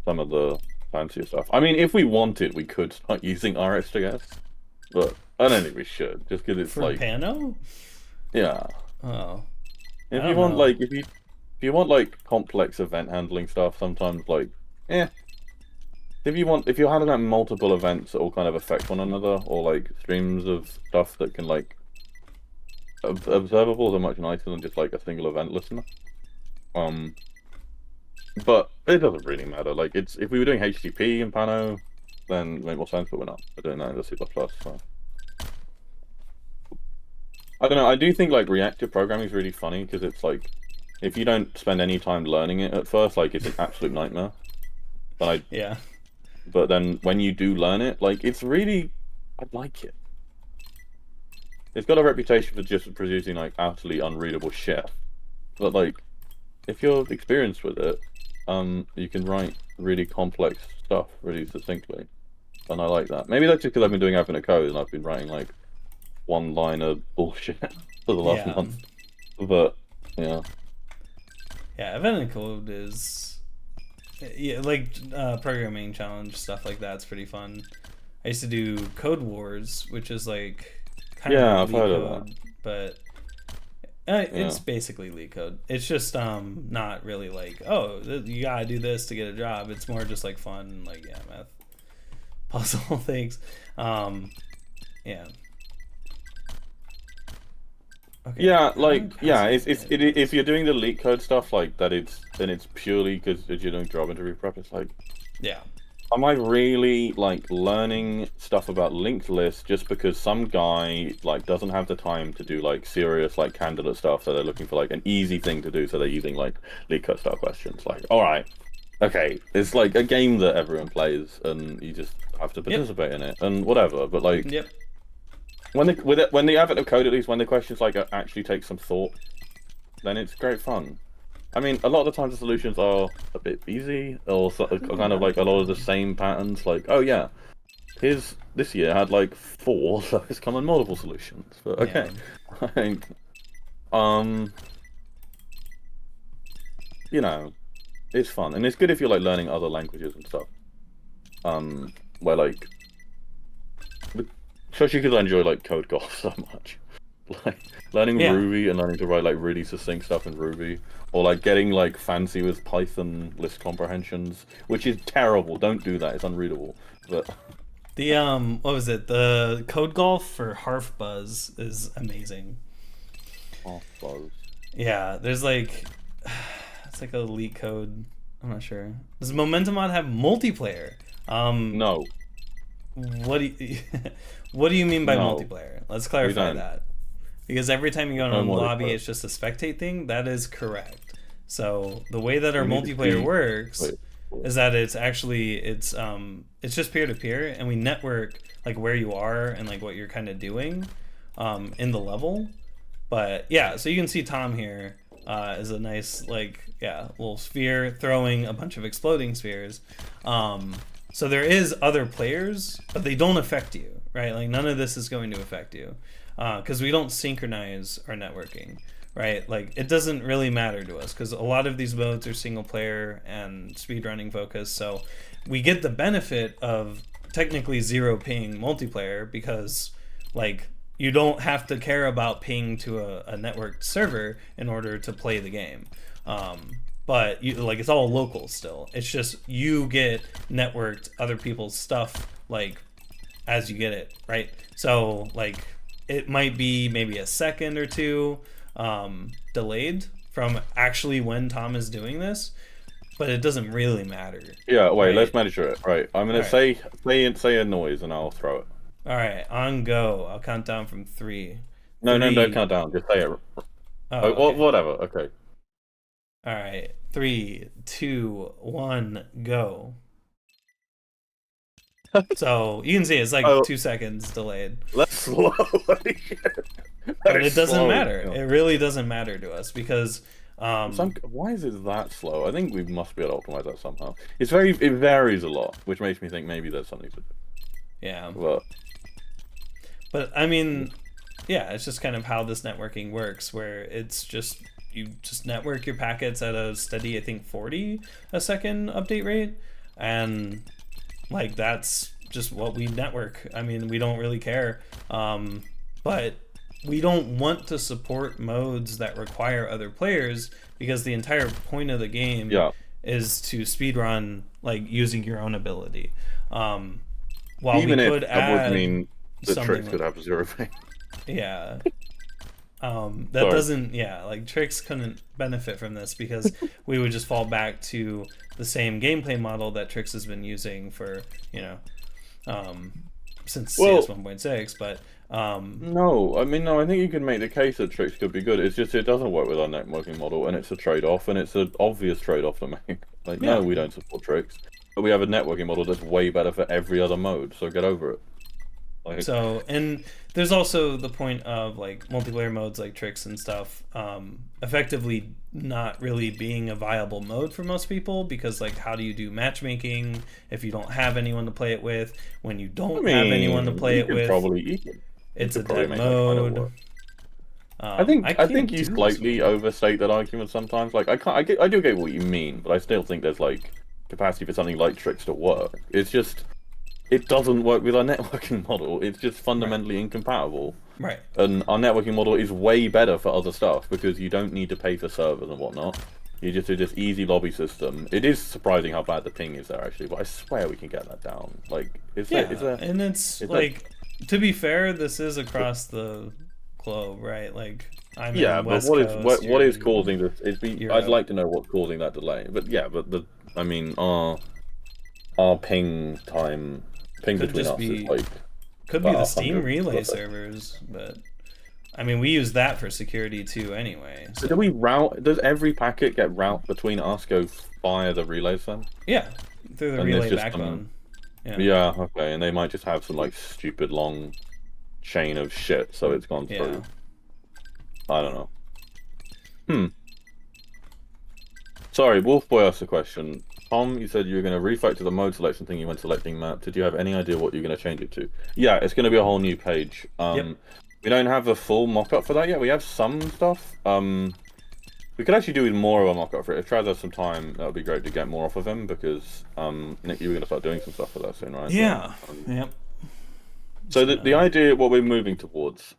some of the fancier stuff. I mean, if we wanted, we could start using RX, I guess, but I don't think we should, just because it's for like Pano. Yeah. Oh. If you want like if you want like complex event handling stuff, sometimes like If you're handling like multiple events that all kind of affect one another, or like streams of stuff that can like observables are much nicer than just like a single event listener. But it doesn't really matter. Like if we were doing HTTP in Pano, then it makes more sense, but we're not. We're doing that in the C++. So. I don't know. I do think like reactive programming is really funny because it's like if you don't spend any time learning it at first, like it's an absolute nightmare. But But then when you do learn it, like it's really, I like it. It's got a reputation for just producing like utterly unreadable shit. But like, if you're experienced with it, you can write really complex stuff really succinctly, and I like that. Maybe that's just because I've been doing Advent Code and I've been writing like one-liner bullshit for the last month. But yeah, Advent Code is like programming challenge stuff like that's pretty fun. I used to do Code Wars, which is like kind of I've heard of that, but it's basically leak code. It's just not really like, oh, you gotta do this to get a job. It's more just like fun, like math puzzle things. Okay. If you're doing the leak code stuff like that, then it's purely because you're doing job interview prep. It's like, am I really like learning stuff about linked lists just because some guy like doesn't have the time to do like serious like candidate stuff, so they're looking for like an easy thing to do, so they're using like leak code style questions? Like, all right, okay, it's like a game that everyone plays and you just have to participate in it and whatever. But like, when the advent of code, at least when the questions like actually take some thought, then it's great fun. I mean, a lot of the times the solutions are a bit easy, or kind of like a lot of the same patterns. Like, oh yeah, this year had like 4 lowest common multiple solutions. But okay, you know, it's fun and it's good if you're like learning other languages and stuff. Where like, especially because I enjoy like code golf so much. Like learning Ruby and learning to write like really succinct stuff in Ruby, or like getting like fancy with Python list comprehensions, which is terrible. Don't do that; it's unreadable. But the what was it? The code golf for Harf Buzz is amazing. Harf Buzz. Yeah, there's like it's like a leak code. I'm not sure. Does Momentum Mod have multiplayer? No. What do you mean by multiplayer? Let's clarify that. Because every time you go on a lobby, it's just a spectate thing. That is correct. So the way that our multiplayer works is that it's actually it's just peer to peer, and we network like where you are and like what you're kind of doing in the level. But yeah, so you can see Tom here is a nice like little sphere throwing a bunch of exploding spheres. So there is other players, but they don't affect you, right? Like none of this is going to affect you. Because we don't synchronize our networking, right? Like it doesn't really matter to us because a lot of these modes are single player and speedrunning focused. So we get the benefit of technically 0 ping multiplayer because like you don't have to care about ping to a networked server in order to play the game. But you like it's all local still. It's just you get networked other people's stuff like as you get it, right? So like it might be maybe a second or two delayed from actually when Tom is doing this, but it doesn't really matter. Yeah, wait, let's measure it. Right, I'm gonna say a noise and I'll throw it. All right, on go. I'll count down from 3. No, don't count down. Just say it. Whatever. Okay. All right, 3, 2, 1, go. So you can see it's like 2 seconds delayed. That's slow. But it doesn't matter. It really doesn't matter to us because why is it that slow? I think we must be able to optimize that somehow. It varies a lot, which makes me think maybe there's something to do. Yeah. But I mean, it's just kind of how this networking works, where it's just you just network your packets at a steady, I think 40 a second update rate, and like that's just what we network. I mean, we don't really care, but we don't want to support modes that require other players because the entire point of the game is to speedrun like using your own ability. While even we if could that add would mean the tricks like, could have 0 ping. Yeah. That doesn't, like Tricks couldn't benefit from this because we would just fall back to the same gameplay model that Tricks has been using for, since CS 1.6. But No, I mean, no, I think you can make the case that tricks could be good. It's just it doesn't work with our networking model, and it's a trade-off, and it's an obvious trade-off to make. Like, no, we don't support tricks, but we have a networking model that's way better for every other mode, so get over it. Like, so, and there's also the point of like multiplayer modes like tricks and stuff, effectively not really being a viable mode for most people, because like how do you do matchmaking if you don't have anyone to play it with? When you don't have anyone to play it with, it's a dead mode. I think you slightly overstate that argument sometimes. Like I do get what you mean, but I still think there's like capacity for something like tricks to work. It's just it doesn't work with our networking model. It's just fundamentally incompatible. Right. And our networking model is way better for other stuff because you don't need to pay for servers and whatnot. You just do this easy lobby system. It is surprising how bad the ping is there actually, but I swear we can get that down. Like, and it's like, to be fair, this is across the globe, right? Like, I'm in West Coast, what is causing this? I'd like to know what's causing that delay. But yeah, but our ping time. Ping between us is like could be the Steam relay servers, but I mean we use that for security too anyway. So do we route? Does every packet get route between us go via the relays then? Yeah, through the relay backbone. Yeah, okay, and they might just have some like stupid long chain of shit, so it's gone through. I don't know. Sorry, Wolfboy asked a question. Tom, you said you were going to refactor the mode selection thing you went selecting map. Did you have any idea what you're going to change it to? Yeah, it's going to be a whole new page. We don't have a full mock-up for that yet. We have some stuff. We could actually do more of a mock-up for it. If Traz has some time, that would be great to get more off of him, because Nick, you were going to start doing some stuff for that soon, right? Yeah. So the idea, what we're moving towards,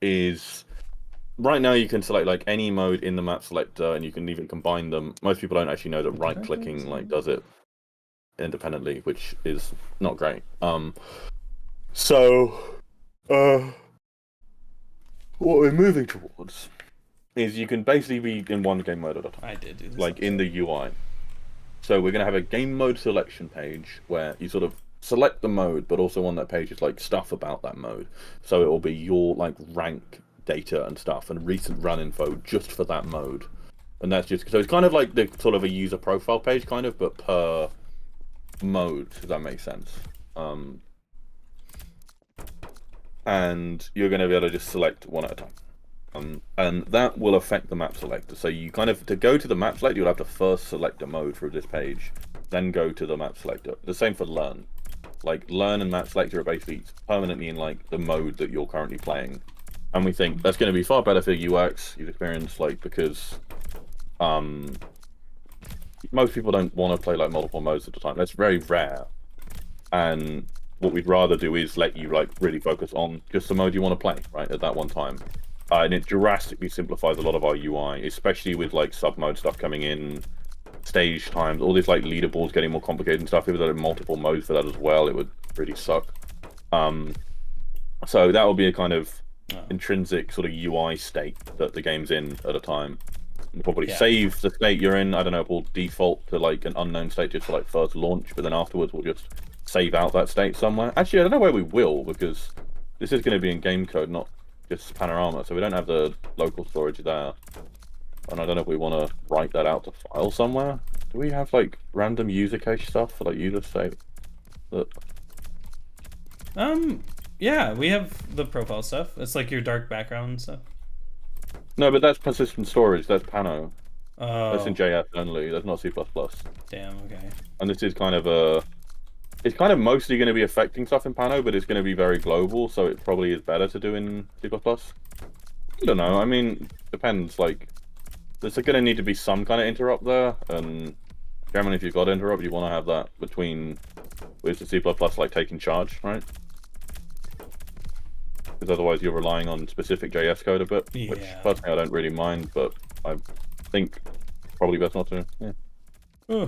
is... Right now you can select like any mode in the map selector, and you can even combine them. Most people don't actually know that right-clicking like does it independently, which is not great. So what we're moving towards is you can basically be in one game mode at a time. I did do this. Like in the UI. So we're gonna have a game mode selection page where you sort of select the mode, but also on that page is like stuff about that mode. So it will be your like rank data and stuff and recent run info just for that mode, and that's just so it's kind of like the sort of a user profile page kind of, but per mode, if that makes sense. And you're going to be able to just select one at a time, and that will affect the map selector. So you kind of, to go to the map selector, you'll have to first select a mode through this page, then go to the map selector. The same for learn. Like learn and map selector are basically permanently in like the mode that you're currently playing. And we think that's going to be far better for UX, user experience, like, because most people don't want to play like multiple modes at a time. That's very rare. And what we'd rather do is let you like really focus on just the mode you want to play, right, at that one time. And it drastically simplifies a lot of our UI, especially with like sub-mode stuff coming in, stage times, all these like leaderboards getting more complicated and stuff. If there are multiple modes for that as well, it would really suck. So that will be a kind of intrinsic sort of UI state that the game's in at a time. We'll probably save the state you're in. I don't know, we'll default to like an unknown state just for like first launch, but then afterwards we'll just save out that state somewhere. Actually, I don't know where we will, because this is going to be in game code, not just panorama, so we don't have the local storage there. And I don't know if we want to write that out to file somewhere. Do we have like random user case stuff for like user state? Yeah, we have the profile stuff. It's like your dark background stuff. No, but that's persistent storage. That's Pano. That's in JS only. That's not C++. Damn. Okay. And this is kind of it's kind of mostly going to be affecting stuff in Pano, but it's going to be very global, so it probably is better to do in C++. I don't know. I mean, depends. Like, there's going to need to be some kind of interrupt there, and generally, if you've got interrupt, you want to have that between with the C++ like taking charge, right? Because otherwise you're relying on specific JS code a bit, which personally I don't really mind, but I think probably best not to. Yeah.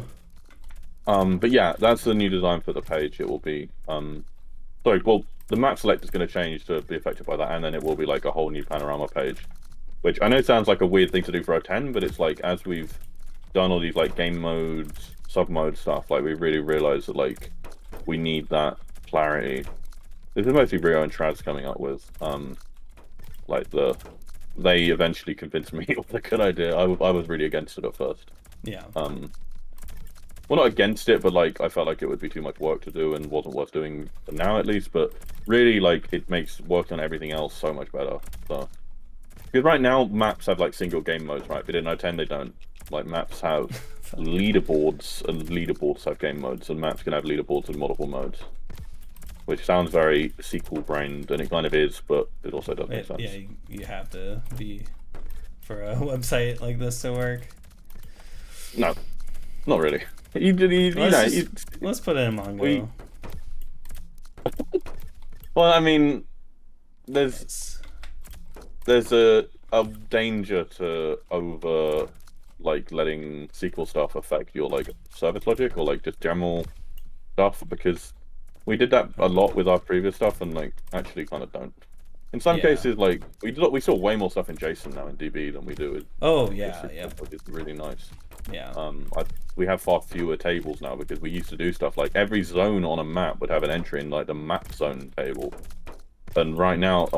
But yeah, that's the new design for the page. It will be the map select is going to change to be affected by that, and then it will be like a whole new panorama page, which I know sounds like a weird thing to do for O10, but it's like as we've done all these like game modes, sub mode stuff, like we really realized that like we need that clarity. This is mostly Rio and Traz coming up with. Like they eventually convinced me it was a good idea. I was really against it at first. Yeah. Well, not against it, but like I felt like it would be too much work to do and wasn't worth doing now at least. But really, like it makes working on everything else so much better. So because right now maps have like single game modes, right? But in 0.10 they don't. Like maps have leaderboards, and leaderboards have game modes, and maps can have leaderboards in multiple modes. Which sounds very sequel-brained, and it kind of is, but it also does make sense. Yeah, you have to be for a website like this to work. No, not really. Let's put it in Mongo. Well, I mean, there's a danger to over letting SQL stuff affect your service logic or just general stuff, because we did that a lot with our previous stuff and actually kind of don't. In some cases, we saw way more stuff in JSON now in DB than we do with. Oh yeah, Which is really nice. Yeah. We have far fewer tables now because we used to do stuff like every zone on a map would have an entry in the map zone table, and right now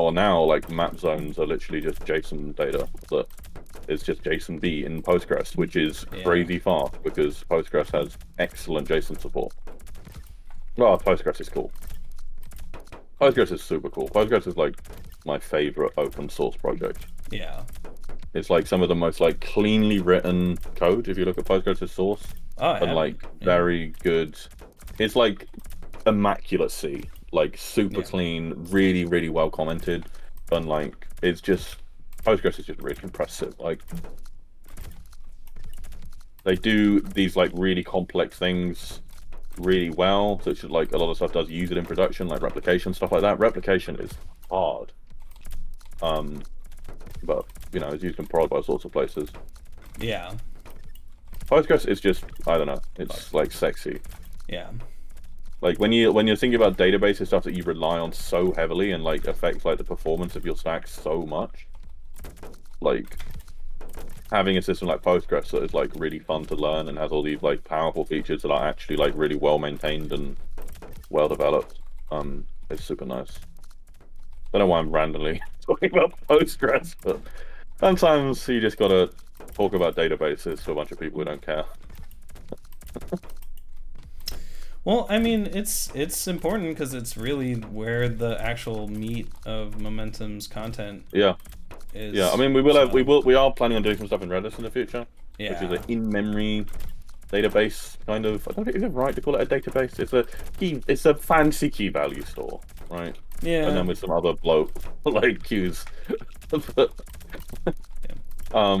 map zones are literally just JSON data that is just JSON B in Postgres, which is crazy fast because Postgres has excellent JSON support. Well, Postgres is cool. Postgres is super cool. Postgres is my favorite open source project. Yeah. It's some of the most cleanly written code if you look at Postgres' source. Oh, and very good. It's immaculate C, super clean, really, really well commented, and it's just Postgres is just really impressive. They do these really complex things really well, such as a lot of stuff does use it in production, like replication, stuff like that. Replication is hard, but it's used in prod by all sorts of places. Yeah. Postgres is just, I don't know, it's sexy. Yeah. When you're thinking about databases, stuff that you rely on so heavily and affects the performance of your stack so much, having a system like Postgres that is really fun to learn and has all these powerful features that are actually really well maintained and well developed, is super nice. I don't know why I'm randomly talking about Postgres, but sometimes you just gotta talk about databases to a bunch of people who don't care. Well, I mean, it's important because it's really where the actual meat of Momentum's content. Yeah. Is, yeah, I mean, we are planning on doing some stuff in Redis in the future, yeah. which is an in-memory database kind of. I don't think, is it right to call it a database? It's a fancy key value store, right? Yeah. And then with some other bloat queues. But, I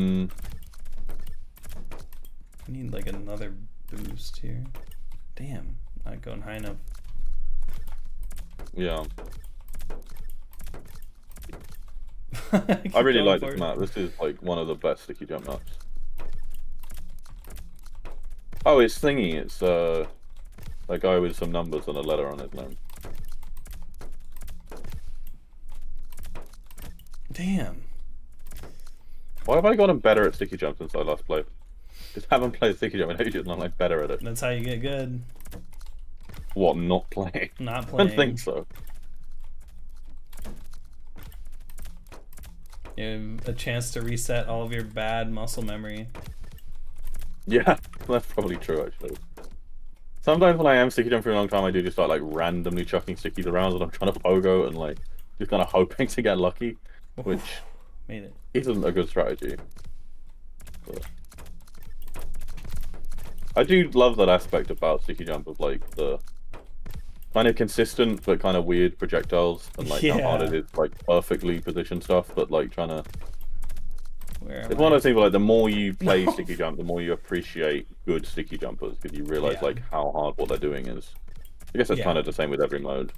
need another boost here. Damn, not going high enough. Yeah. I really like this map. This is one of the best sticky jump maps. Oh, it's thingy. It's a guy with some numbers and a letter on his name. Damn. Why have I gotten better at sticky jump since I last played? Just haven't played sticky jump in ages, and I'm better at it. That's how you get good. What? Not playing? Not playing. I don't think so. You have a chance to reset all of your bad muscle memory. Yeah, that's probably true actually. Sometimes when I am sticky jumping for a long time, I do just start randomly chucking stickies around and I'm trying to pogo and just kind of hoping to get lucky, which made it. Isn't a good strategy. But I do love that aspect about sticky jump of the kind of consistent but kind of weird projectiles and how hard it is perfectly positioned stuff, but trying to. It's one of those things where the more you play sticky jump, the more you appreciate good sticky jumpers because you realize how hard what they're doing is. I guess that's kind of the same with every mode.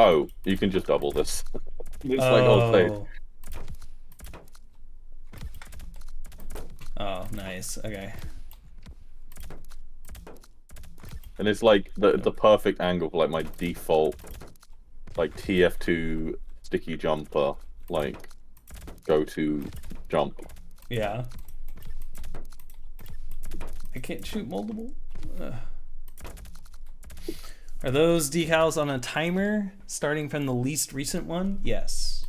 Oh, you can just double this. It's oh. Oh, nice. Okay. And it's the perfect angle for my default TF2 sticky jumper go to jump. Yeah. I can't shoot multiple. Are those decals on a timer starting from the least recent one? Yes.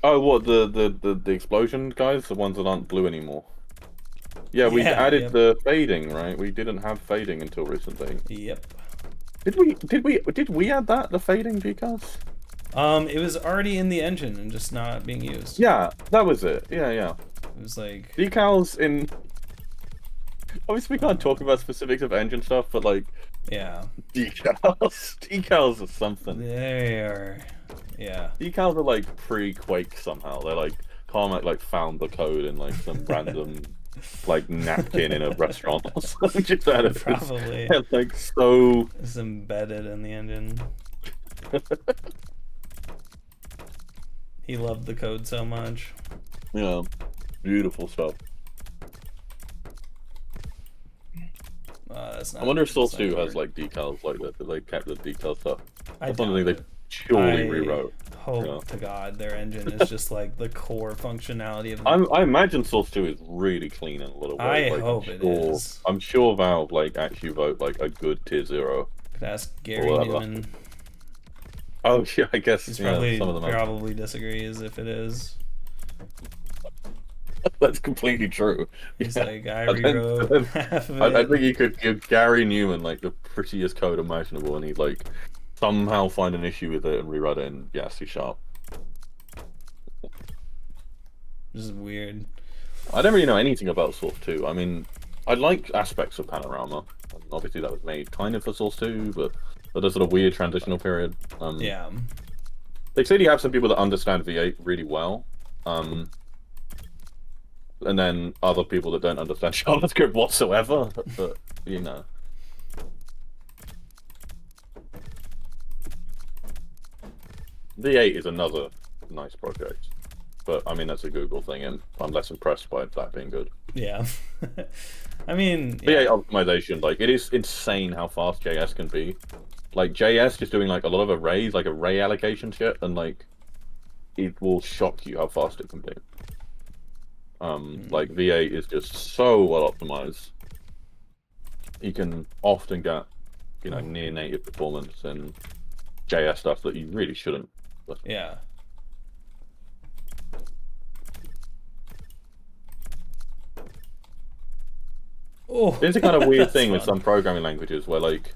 Oh, what the explosion guys? The ones that aren't blue anymore. Yeah, we added the fading, right? We didn't have fading until recently. Yep. Did we add that, the fading decals? It was already in the engine and just not being used. Yeah, that was it. Yeah. It was like decals in. Obviously, we can't talk about specifics of engine stuff, but like, yeah, decals are something. They are, yeah. Decals are like pre-Quake somehow. They're like Carmack like found the code in like some random like napkin in a restaurant or something. Just out of Probably. It's like so. It's embedded in the engine. He loved the code so much. Yeah, beautiful stuff. That's not, I wonder if Source 2 has like decals like that. They kept the decal stuff. That's one I thing they surely rewrote. Hope to God their engine is just like the core functionality of. I imagine Source 2 is really clean in a little way. I hope it is. I'm sure Valve like actually vote like a good tier 0. Could ask Gary Newman. Oh yeah, I guess He's some of them probably disagrees if it is. That's completely true. He's like, I rewrote half of it. I think you could give Gary Newman like the prettiest code imaginable, and he'd like somehow find an issue with it and rewrite it in C#. This is weird. I don't really know anything about Source 2. I mean, I like aspects of Panorama. Obviously, that was made kind of for Source 2, but there's sort of weird transitional period. Yeah. They clearly have some people that understand V8 really well. And then other people that don't understand JavaScript whatsoever, but you know. V8 is another nice project, but I mean that's a Google thing, and I'm less impressed by that being good. Yeah. I mean, V8 optimization, like it is insane how fast JS can be. Like JS just doing like a lot of arrays, like array allocation shit, and like it will shock you how fast it can be. Like V8 is just so well optimized. You can often get, you know, near native performance and JS stuff that you really shouldn't. Yeah. Oh, it's a kind of weird thing with some programming languages where like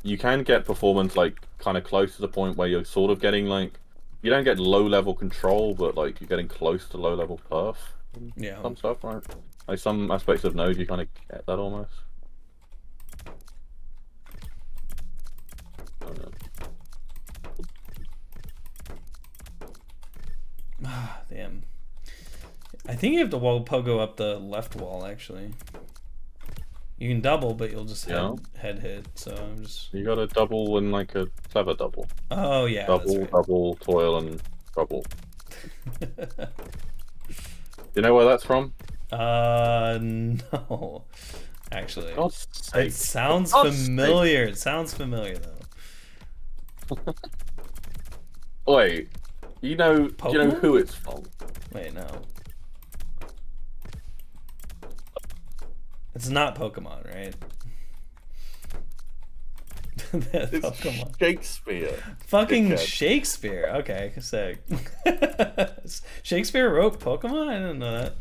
you can get performance like kind of close to the point where you're sort of getting like you don't get low level control, but like you're getting close to low level perf. Yeah. Some stuff, right? Like some aspects of Node, you kind of get that almost. I don't know. Ah, damn. I think you have to pogo up the left wall, actually. You can double, but you'll just head hit, so I'm just... You got a double and like a clever double. Oh, yeah. Double, toil, and trouble. You know where that's from? No. Actually. It sounds familiar. It sounds familiar, though. Wait. Do you know who it's from? Wait, no. It's not Pokemon, right? It's Pokemon. Shakespeare. Fucking Shakespeare. Okay, sick. Shakespeare wrote Pokemon? I didn't know that.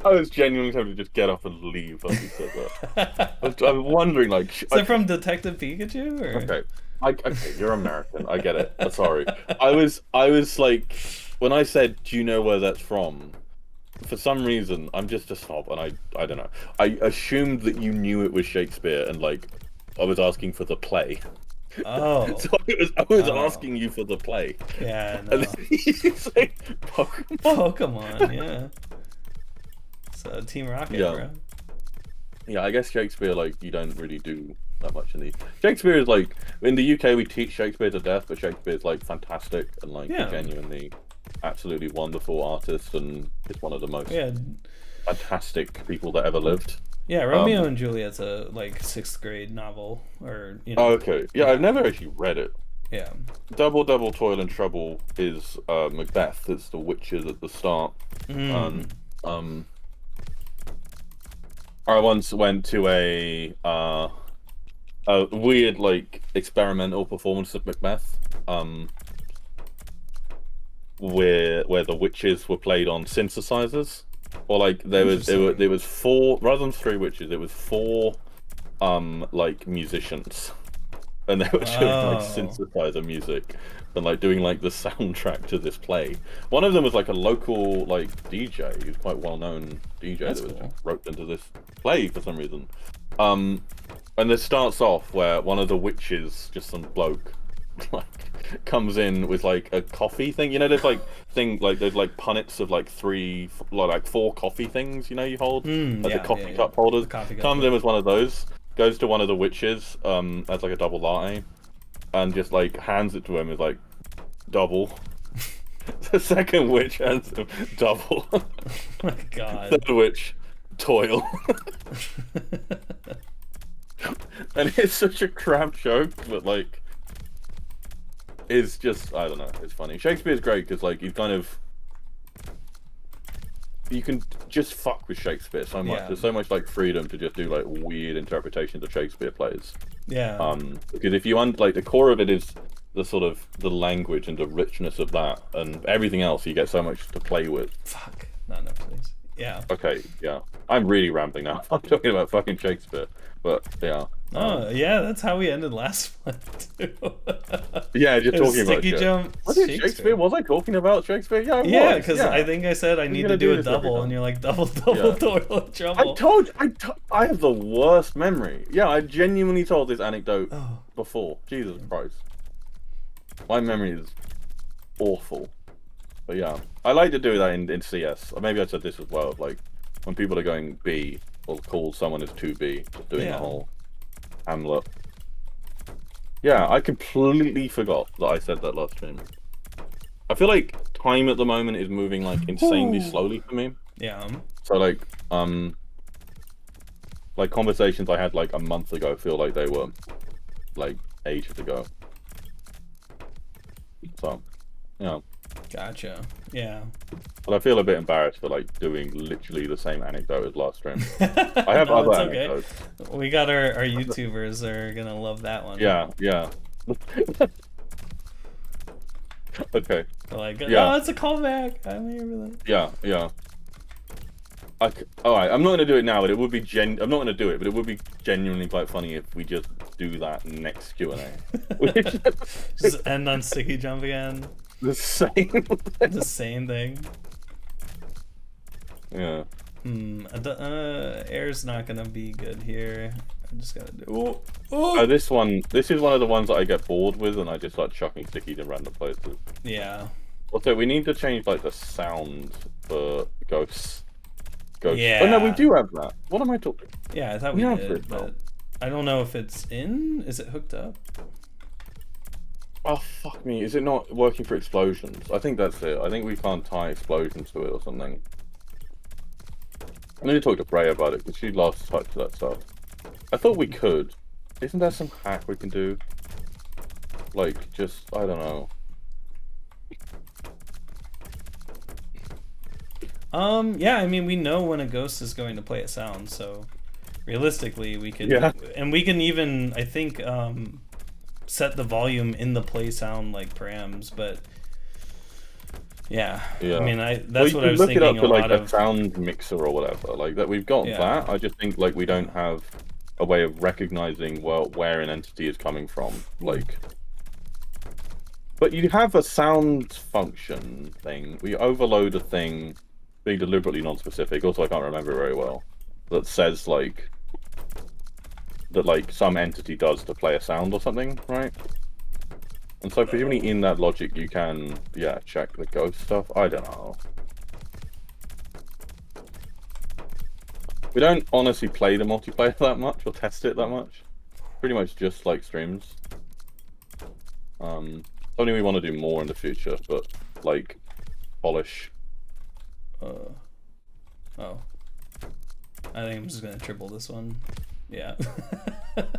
I was genuinely tempted to just get up and leave as he said that. I'm wondering, like... Is it from Detective Pikachu? Or? Okay. Okay, you're American. I get it. I'm sorry. I was like... When I said, do you know where that's from? For some reason, I'm just a snob, and I don't know. I assumed that you knew it was Shakespeare, and like, I was asking for the play. Oh. So I was asking you for the play. Yeah, no. And then you say Pokemon. Pokemon, yeah. So Team Rocket, bro. Yeah, I guess Shakespeare, like, you don't really do that much in the... Shakespeare is like, in the UK we teach Shakespeare to death, but Shakespeare is like fantastic and like genuinely absolutely wonderful artist, and is one of the most fantastic people that ever lived. Yeah, Romeo and Juliet's a like 6th grade novel, or you know. Oh, okay. Yeah, I've never actually read it. Yeah. Double, Toil and Trouble is Macbeth. It's the witches at the start. I once went to a a weird like experimental performance of Macbeth, where the witches were played on synthesizers, or like there was four rather than three witches, there was four like musicians, and they were doing like synthesizer music and like doing like the soundtrack to this play. One of them was like a local like DJ, he was quite well known DJ. That's that was cool. Roped into this play for some reason. And this starts off where one of the witches, just some bloke, like comes in with like a coffee thing. You know, there's like there's like punnets of like four coffee things. You know, you hold like the coffee cup holders. Comes in with one of those, goes to one of the witches, as like a double latte, and just like hands it to him as like double. The second witch hands him double. Oh my god. Third witch, toil. And it's such a crap joke, but like, it's just, I don't know, it's funny. Shakespeare's great because like he's kind of, you can just fuck with Shakespeare so much. There's so much like freedom to just do like weird interpretations of Shakespeare plays. Yeah. Because if you like the core of it is the sort of the language and the richness of that, and everything else you get so much to play with. Fuck, not enough please. Yeah. Okay, yeah. I'm really rambling now. I'm talking about fucking Shakespeare, but yeah. Oh, yeah, that's how we ended last one, too. Yeah, just talking about sticky jump. Was it Shakespeare? Was I talking about Shakespeare? Yeah, because I think I said I need to do a double, and you're like, double, toilet trouble. I have the worst memory. Yeah, I genuinely told this anecdote before. Jesus Christ. My memory is awful. But yeah, I like to do that in CS. Or maybe I said this as well. Like when people are going B, or call someone as 2B, just doing the whole Hamlet. Yeah, I completely forgot that I said that last stream. I feel like time at the moment is moving like insanely slowly for me. Yeah. So like conversations I had like a month ago feel like they were like ages ago. So, yeah. Gotcha. Yeah. But I feel a bit embarrassed for like doing literally the same anecdote as last stream. I have other anecdotes. We got our YouTubers are gonna love that one. Yeah, yeah. Okay. Like, no, it's a callback. I'm here for that. Yeah, yeah. All right, I'm not gonna do it now, but it would be I'm not gonna do it, but it would be genuinely quite funny if we just do that next Q&A. Just end on sticky jump again. The same. The same thing. Yeah. Air's not gonna be good here. I just gotta do. This is one of the ones that I get bored with, and I just like chucking stickies in random places. Yeah. Also, we need to change like the sound for ghosts. Yeah. Oh no, we do have that. What am I talking? Yeah, I thought we did, but I don't know if it's in. Is it hooked up? Oh fuck me! Is it not working for explosions? I think that's it. I think we can't tie explosions to it or something. I need to talk to Freya about it because she lost touch to that stuff. I thought we could. Isn't there some hack we can do? Like, just I don't know. Yeah, I mean, we know when a ghost is going to play a sound, so realistically we could, and we can even, I think, set the volume in the play sound like params, but yeah. I mean, that's what I was thinking. Look it up to like a sound mixer or whatever, like that. We've got that. I just think like we don't have a way of recognizing where an entity is coming from, like. But you have a sound function thing. We overload a thing, being deliberately non-specific. Also, I can't remember it very well. That says like that like some entity does to play a sound or something, right? And so presumably in that logic you can check the ghost stuff. I don't know. We don't honestly play the multiplayer that much or test it that much. Pretty much just like streams. Something we want to do more in the future, but like polish. Oh. I think I'm just gonna triple this one. Yeah.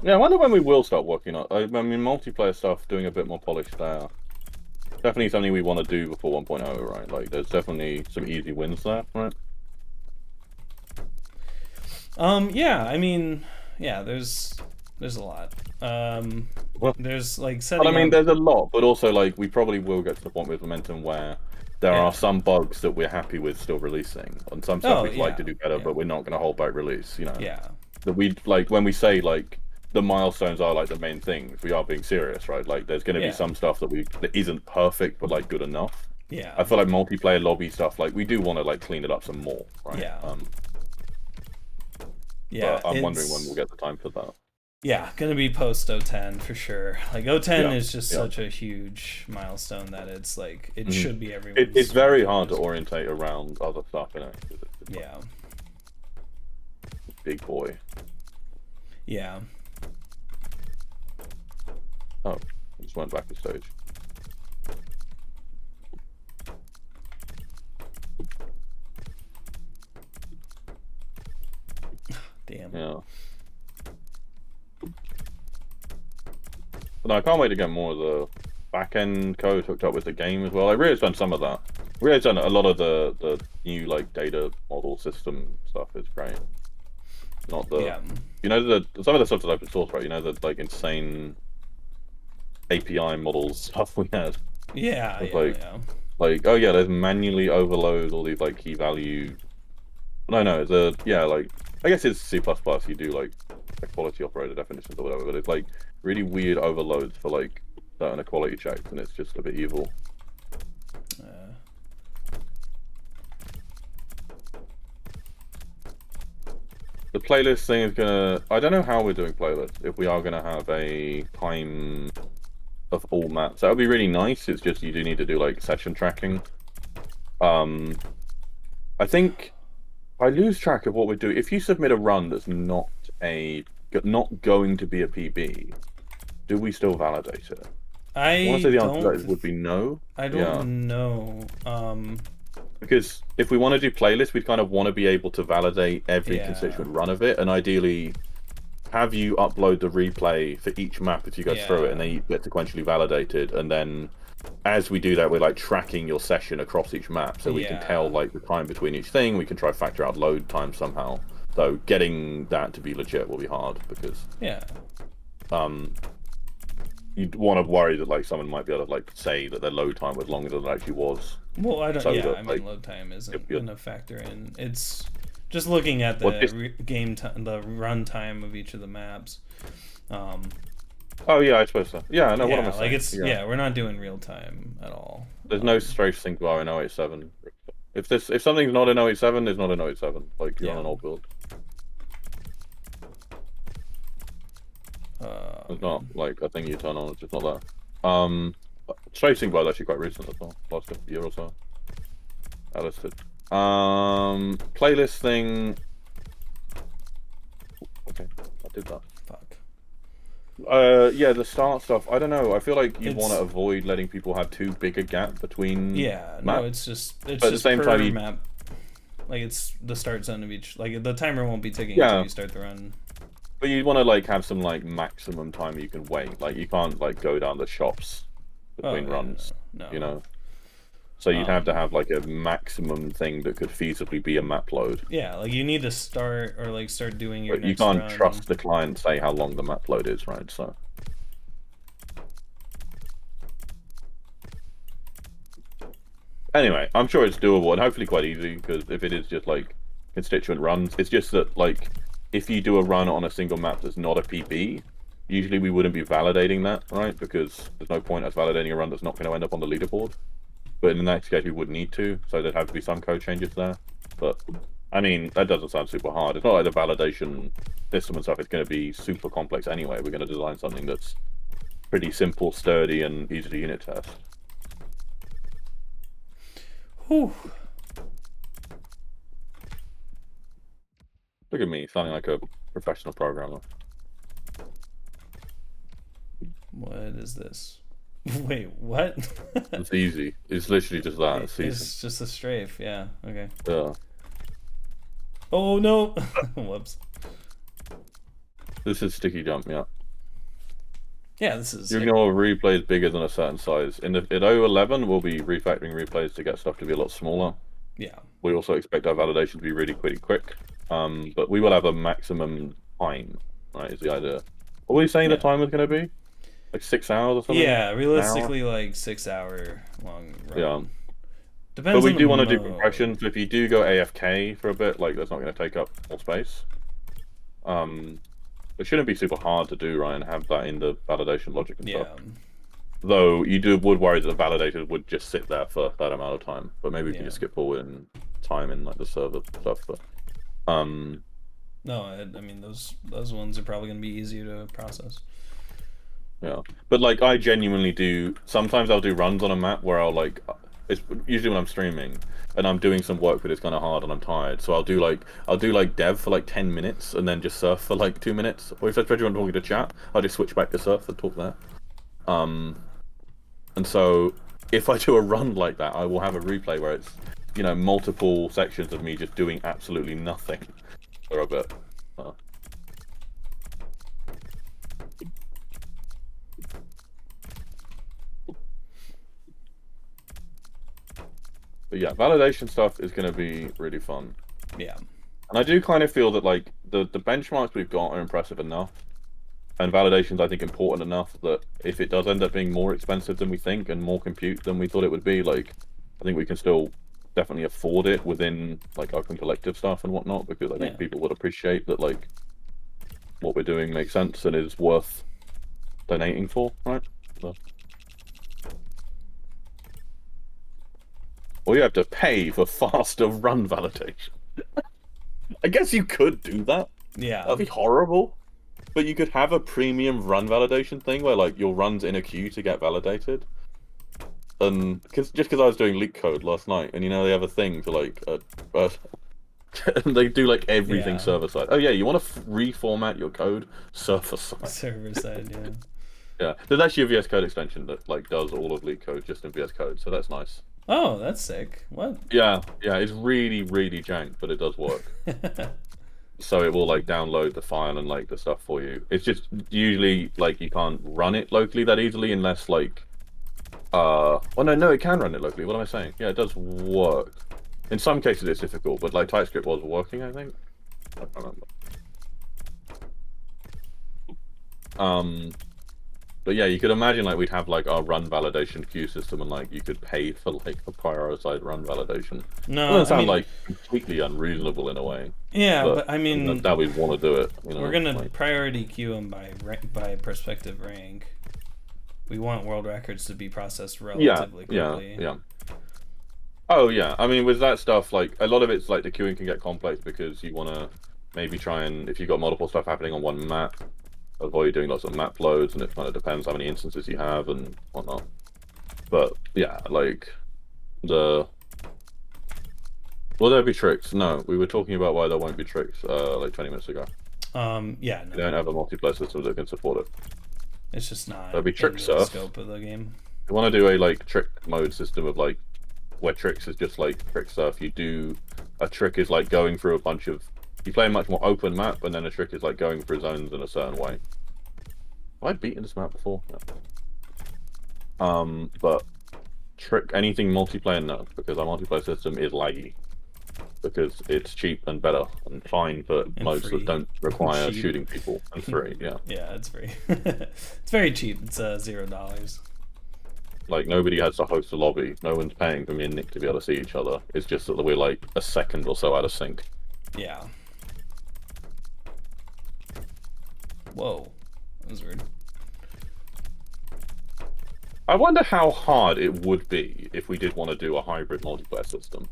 Yeah, I wonder when we will start working on. I mean, multiplayer stuff, doing a bit more polish there. Definitely something we want to do before 1.0, right? Like, there's definitely some easy wins there, right? Yeah. I mean, yeah. There's a lot. There's like setting. But I mean, there's a lot, but also like we probably will get to the point with momentum where there are some bugs that we're happy with still releasing, and some stuff we'd like to do better, but we're not going to hold back release. You know. Yeah. That we like when we say like the milestones are like the main things. We are being serious, right? Like there's going to be some stuff that isn't perfect, but like good enough. Yeah. I feel like multiplayer lobby stuff, like we do want to like clean it up some more, right? Yeah. But I'm wondering when we'll get the time for that. Yeah, gonna be post 010 for sure. Like 010 is just such a huge milestone that it's like it should be everyone's. It's very hard to orientate around other stuff in it. Yeah. Big boy. Yeah. Oh, I just went back to stage. Damn. Yeah. But no, I can't wait to get more of the back-end code hooked up with the game as well. Like, Rio's done some of that. Rio's done a lot of the new like data model system stuff is great. Not the you know some of the stuff that's open source, right? You know the like insane API models stuff we had. Yeah. Like oh yeah, there's manually overload all these like key value. No, like I guess it's C++. You do like equality operator definitions or whatever, but it's like really weird overloads for like certain equality checks, and it's just a bit evil. The playlist thing is gonna. I don't know how we're doing playlists. If we are gonna have a time of all maps, that would be really nice. It's just you do need to do like session tracking. I think I lose track of what we're doing. If you submit a run that's not going to be a PB, do we still validate it? I want to say the answer to that would be no. I don't know. Because if we want to do playlists, we'd kind of want to be able to validate every constituent run of it, and ideally have you upload the replay for each map as you go through it, and then you get sequentially validated, and then as we do that, we're like tracking your session across each map, so we can tell like the time between each thing. We can try to factor out load time somehow. So getting that to be legit will be hard because you'd want to worry that like someone might be able to like say that their load time was longer than it actually was. Well, I don't. So that, I mean, load time isn't going to factor in. It's just looking at the the run time of each of the maps. Oh yeah, I suppose so. Yeah, no. What am I saying? Like it's we're not doing real time at all. There's no strafe sync bar in 087. If something's not in 087, it's not in 087. Like you're on an old build. It's not like a thing you turn on. It's just not there. Strafe sync bar is actually quite recent as well. Last year or so. Listed. Playlist thing. Okay, I did that. Fuck. Yeah, the start stuff. I don't know. I feel like you want to avoid letting people have too big a gap between. Yeah, maps. no, it's just at the same time map. Like it's the start zone of each. Like the timer won't be ticking until you start the run. But you want to like have some like maximum time you can wait. Like you can't like go down the shops between runs. No. You know. So you'd have to have like a maximum thing that could feasibly be a map load. Yeah, like you need to start or like start doing your. But you can't trust the client say how long the map load is, right? So. Anyway, I'm sure it's doable and hopefully quite easy because if it is just like constituent runs, it's just that like if you do a run on a single map that's not a PB, usually we wouldn't be validating that, right? Because there's no point us validating a run that's not going to end up on the leaderboard. But in the next case, we would need to, so there'd have to be some code changes there. But, I mean, that doesn't sound super hard. It's not like the validation system and stuff. It's going to be super complex anyway. We're going to design something that's pretty simple, sturdy, and easy to unit test. Whew. Look at me, sounding like a professional programmer. What is this? Wait, what? It's easy. It's literally just that. It's just a strafe, yeah. Okay. Yeah. Oh no! Whoops. This is sticky jump, yeah. Yeah, this is. You ignore replays bigger than a certain size. In 011, we'll be refactoring replays to get stuff to be a lot smaller. Yeah. We also expect our validation to be really quick. But we will have a maximum time, right? Is the idea. What were you saying Yeah. the time was going to be? Like 6 hours or something? Yeah, realistically, like 6 hour long run. Yeah. Depends But we on do the want to do mode. progression, so if you do go AFK for a bit, like, that's not going to take up more space. It shouldn't be super hard to do, right, and have that in the validation logic and stuff. Though you would worry that the validator would just sit there for that amount of time. But maybe we can just skip forward in time in like the server stuff. But no, I mean those ones are probably going to be easier to process. Yeah, but like I genuinely do. Sometimes I'll do runs on a map where I'll like. It's usually when I'm streaming and I'm doing some work, but it's kind of hard and I'm tired. So I'll do like dev for like 10 minutes and then just surf for like 2 minutes. Or if especially when I'm talking to chat, I'll just switch back to surf and talk there. And so if I do a run like that, I will have a replay where it's, you know, multiple sections of me just doing absolutely nothing for a bit. But yeah, validation stuff is going to be really fun. Yeah. And I do kind of feel that like the benchmarks we've got are impressive enough. And validation's, I think, important enough that if it does end up being more expensive than we think and more compute than we thought it would be, like, I think we can still definitely afford it within, like, open collective stuff and whatnot, because I think people would appreciate that, like, what we're doing makes sense and is worth donating for, right? So. Or you have to pay for faster run validation. I guess you could do that. Yeah. That'd be horrible. But you could have a premium run validation thing where like your run's in a queue to get validated. And just because I was doing leak code last night, and you know they have a thing to like, they do like everything server side. Oh yeah, you want to reformat your code server side. Server side, yeah. Yeah, there's actually a VS Code extension that like does all of leak code just in VS Code, so that's nice. Oh, that's sick. What? Yeah, it's really jank, but it does work. So it will like download the file and like the stuff for you. It's just usually like you can't run it locally that easily unless like oh no, it can run it locally. What am I saying? Yeah, it does work. In some cases it's difficult, but like TypeScript was working, I think. I can't remember. But yeah, you could imagine like we'd have like our run validation queue system and like you could pay for like a prioritized run validation. No, it doesn't sound like completely unreasonable in a way. Yeah, but I mean that's how we'd want to do it. You know, we're gonna like, priority queue them by prospective rank. We want world records to be processed relatively quickly. Yeah. Oh yeah, I mean with that stuff, like a lot of it's like the queuing can get complex because you want to maybe try and if you've got multiple stuff happening on one map. Avoid doing lots of map loads, and it kind of depends how many instances you have and whatnot. But yeah, like will there be tricks? No, we were talking about why there won't be tricks like 20 minutes ago. Yeah, no. We don't have a multiplayer system that can support it. It's just not. There'll be tricksurf. Scope of the game. You want to do a like trick mode system of like where tricks is just like tricksurf. You do a trick is like going through a bunch of. You play a much more open map, and then a trick is like going through zones in a certain way. Have I beaten this map before? No. But trick anything multiplayer, no, because our multiplayer system is laggy. Because it's cheap and better and fine for modes that don't require shooting people and free. Yeah. Yeah, it's free. It's very cheap. It's $0. Like nobody has to host a lobby. No one's paying for me and Nick to be able to see each other. It's just that we're like a second or so out of sync. Yeah. Whoa, that was weird. I wonder how hard it would be if we did want to do a hybrid multiplayer system.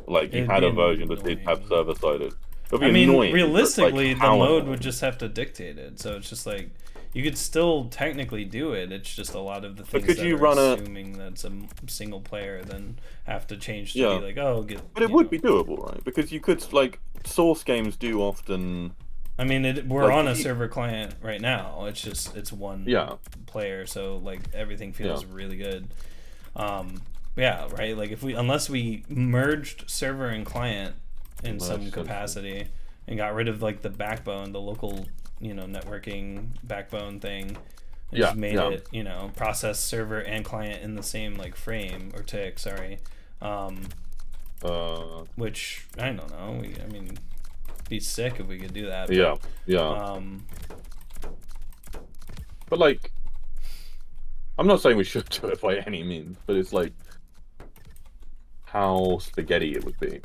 Like you had a version that did have server-sided. I mean, annoying, realistically, like, the mode would just have to dictate it. So it's just like you could still technically do it. It's just a lot of the things that are assuming that's a single player, then have to change to be like, oh, But it would be doable, right? Because you could like source games do often. I mean, we're on a server client right now. It's just it's one player, so like everything feels really good. Yeah, right. Like unless we merged server and client in some capacity and got rid of like the backbone, the local networking backbone thing, and just made it process server and client in the same like frame or tick. Sorry. Which I don't know. I mean. Be sick if we could do that. But, But like, I'm not saying we should do it by any means, but it's like how spaghetti it would be.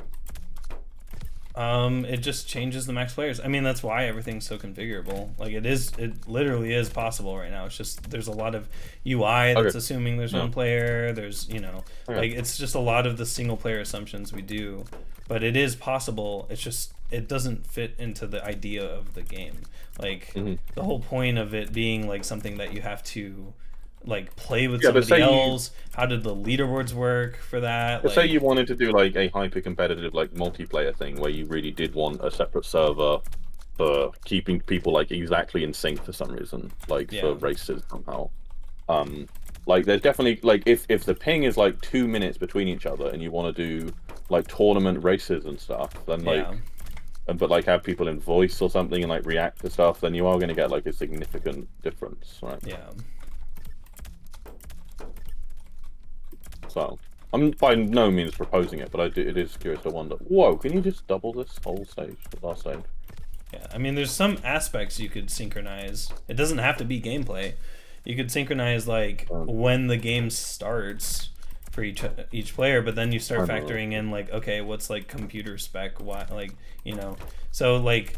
It just changes the max players. I mean, that's why everything's so configurable. Like it literally is possible right now. It's just there's a lot of UI that's assuming there's one player. There's like it's just a lot of the single player assumptions we do, but it is possible. It's just it doesn't fit into the idea of the game. Like the whole point of it being like something that you have to like play with somebody else. How did the leaderboards work for that? Let's say you wanted to do like a hyper competitive like multiplayer thing where you really did want a separate server for keeping people like exactly in sync for some reason, like for races somehow. Like there's definitely like if the ping is like 2 minutes between each other and you want to do like tournament races and stuff, then like but like have people in voice or something and like react to stuff, then you are going to get like a significant difference, right? Yeah. So, I'm by no means proposing it, but it is curious to wonder. Whoa, can you just double this whole stage, the last stage? Yeah, I mean, there's some aspects you could synchronize. It doesn't have to be gameplay. You could synchronize like when the game starts for each player, but then you start factoring in like, okay, what's like computer spec, like so like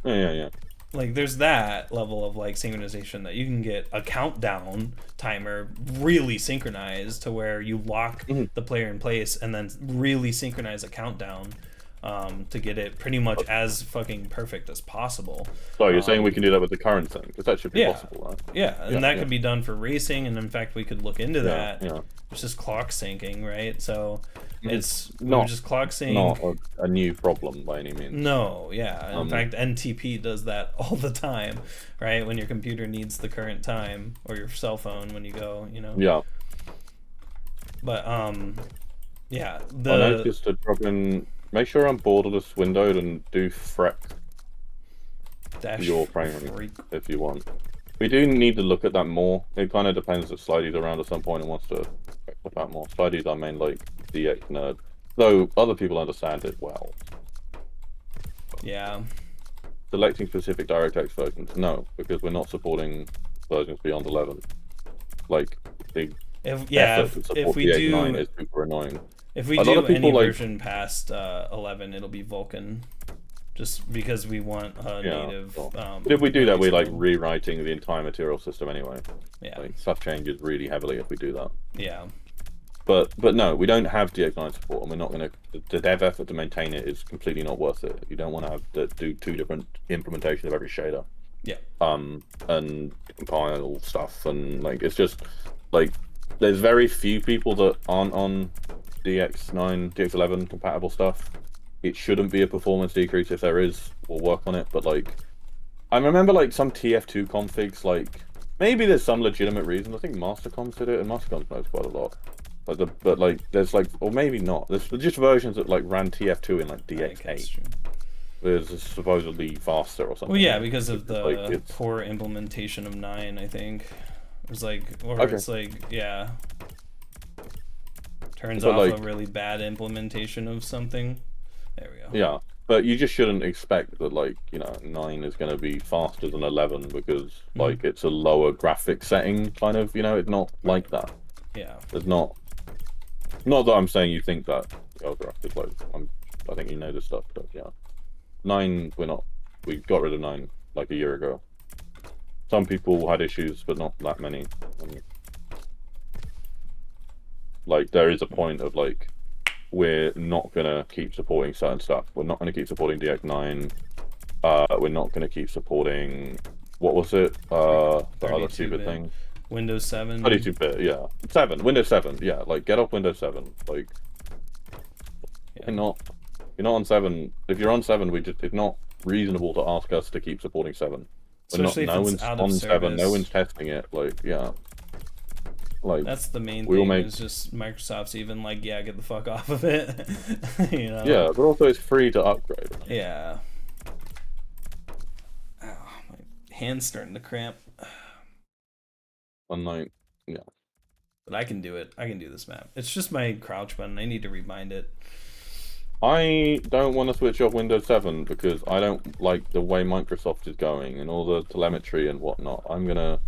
yeah. Like there's that level of like synchronization that you can get a countdown timer really synchronized to where you lock the player in place and then really synchronize a countdown to get it pretty much as fucking perfect as possible. So you're saying we can do that with the current thing? Because that should be possible, right? Yeah, and that could be done for racing, and in fact we could look into that. Yeah. It's just clock syncing, right? So it's not just clock sync. Not a new problem by any means. No, yeah. In fact, NTP does that all the time, right? When your computer needs the current time, or your cell phone when you go, Yeah. But yeah. I noticed to drop in. Make sure I'm borderless windowed and do frec your frame if you want. We do need to look at that more. It kind of depends if Slidey's around at some point and wants to look at that more. Slidey's our main like DX nerd, though other people understand it well. Yeah. Selecting specific DirectX versions, no, because we're not supporting versions beyond 11. Like the if we do, 9 is super annoying. If we do any version past 11, it'll be Vulkan. Just because we want a native. Sure. But if we do that, we're like rewriting the entire material system anyway. Yeah. Like, stuff changes really heavily if we do that. Yeah. But no, we don't have DX9 support, and we're not going to. The dev effort to maintain it is completely not worth it. You don't want to have to do 2 different implementations of every shader. Yeah. And compile stuff, and like it's just like there's very few people that aren't on DX9, DX11 compatible stuff. It shouldn't be a performance decrease. If there is, we'll work on it. But like, I remember like some TF2 configs, like maybe there's some legitimate reasons. I think Mastercoms did it, and Mastercoms knows quite a lot. But like, there's like, or maybe not. There's just versions that like ran TF2 in like DX8. There's supposedly faster or something. Well, yeah, because of the poor implementation of 9, I think. It's like, it's like, yeah. Turns off a really bad implementation of something. There we go. Yeah, but you just shouldn't expect that, like, 9 is going to be faster than 11 because, like, it's a lower graphic setting, kind of, it's not like that. Yeah. There's not that I'm saying you think that, graphics, like, I think you know this stuff, but yeah. 9, we got rid of 9, like, a year ago. Some people had issues, but not that many. Like, there is a point of, like, we're not going to keep supporting certain stuff. We're not going to keep supporting DX9. We're not going to keep supporting... What was it? The other stupid thing? Windows 7. 32-bit, yeah. 7. Windows 7, yeah. Like, get off Windows 7. Like, you're not on 7. If you're on 7, it's not reasonable to ask us to keep supporting 7. Especially no if it's one's out on of 7. service. No one's testing it. Like, yeah. Like, that's the main thing. Is just Microsoft's even like, yeah, get the fuck off of it. Yeah, but also it's free to upgrade. Yeah. Oh, my hand's starting to cramp. Unlike, yeah. But I can do it. I can do this map. It's just my crouch button. I need to rebind it. I don't want to switch off Windows 7 because I don't like the way Microsoft is going and all the telemetry and whatnot. I'm gonna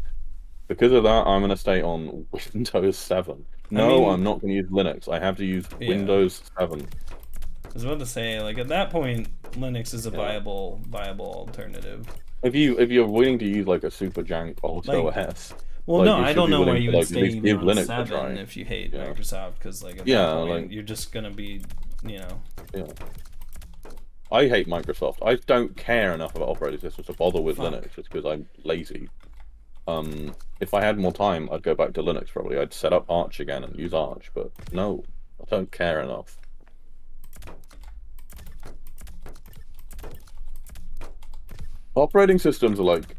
Because of that, I'm going to stay on Windows 7. No, I'm not going to use Linux. I have to use Windows 7. I was about to say, like, at that point, Linux is a viable alternative. If you're willing to use like a super jank Alto S. Well, no, I don't know why you would like, stay even on Linux 7 if you hate Microsoft, because like at that point, you're just gonna be, you know. Yeah. I hate Microsoft. I don't care enough about operating systems to bother with Linux, just because I'm lazy. If I had more time, I'd go back to Linux probably. I'd set up Arch again and use Arch, but no, I don't care enough. Operating systems are like,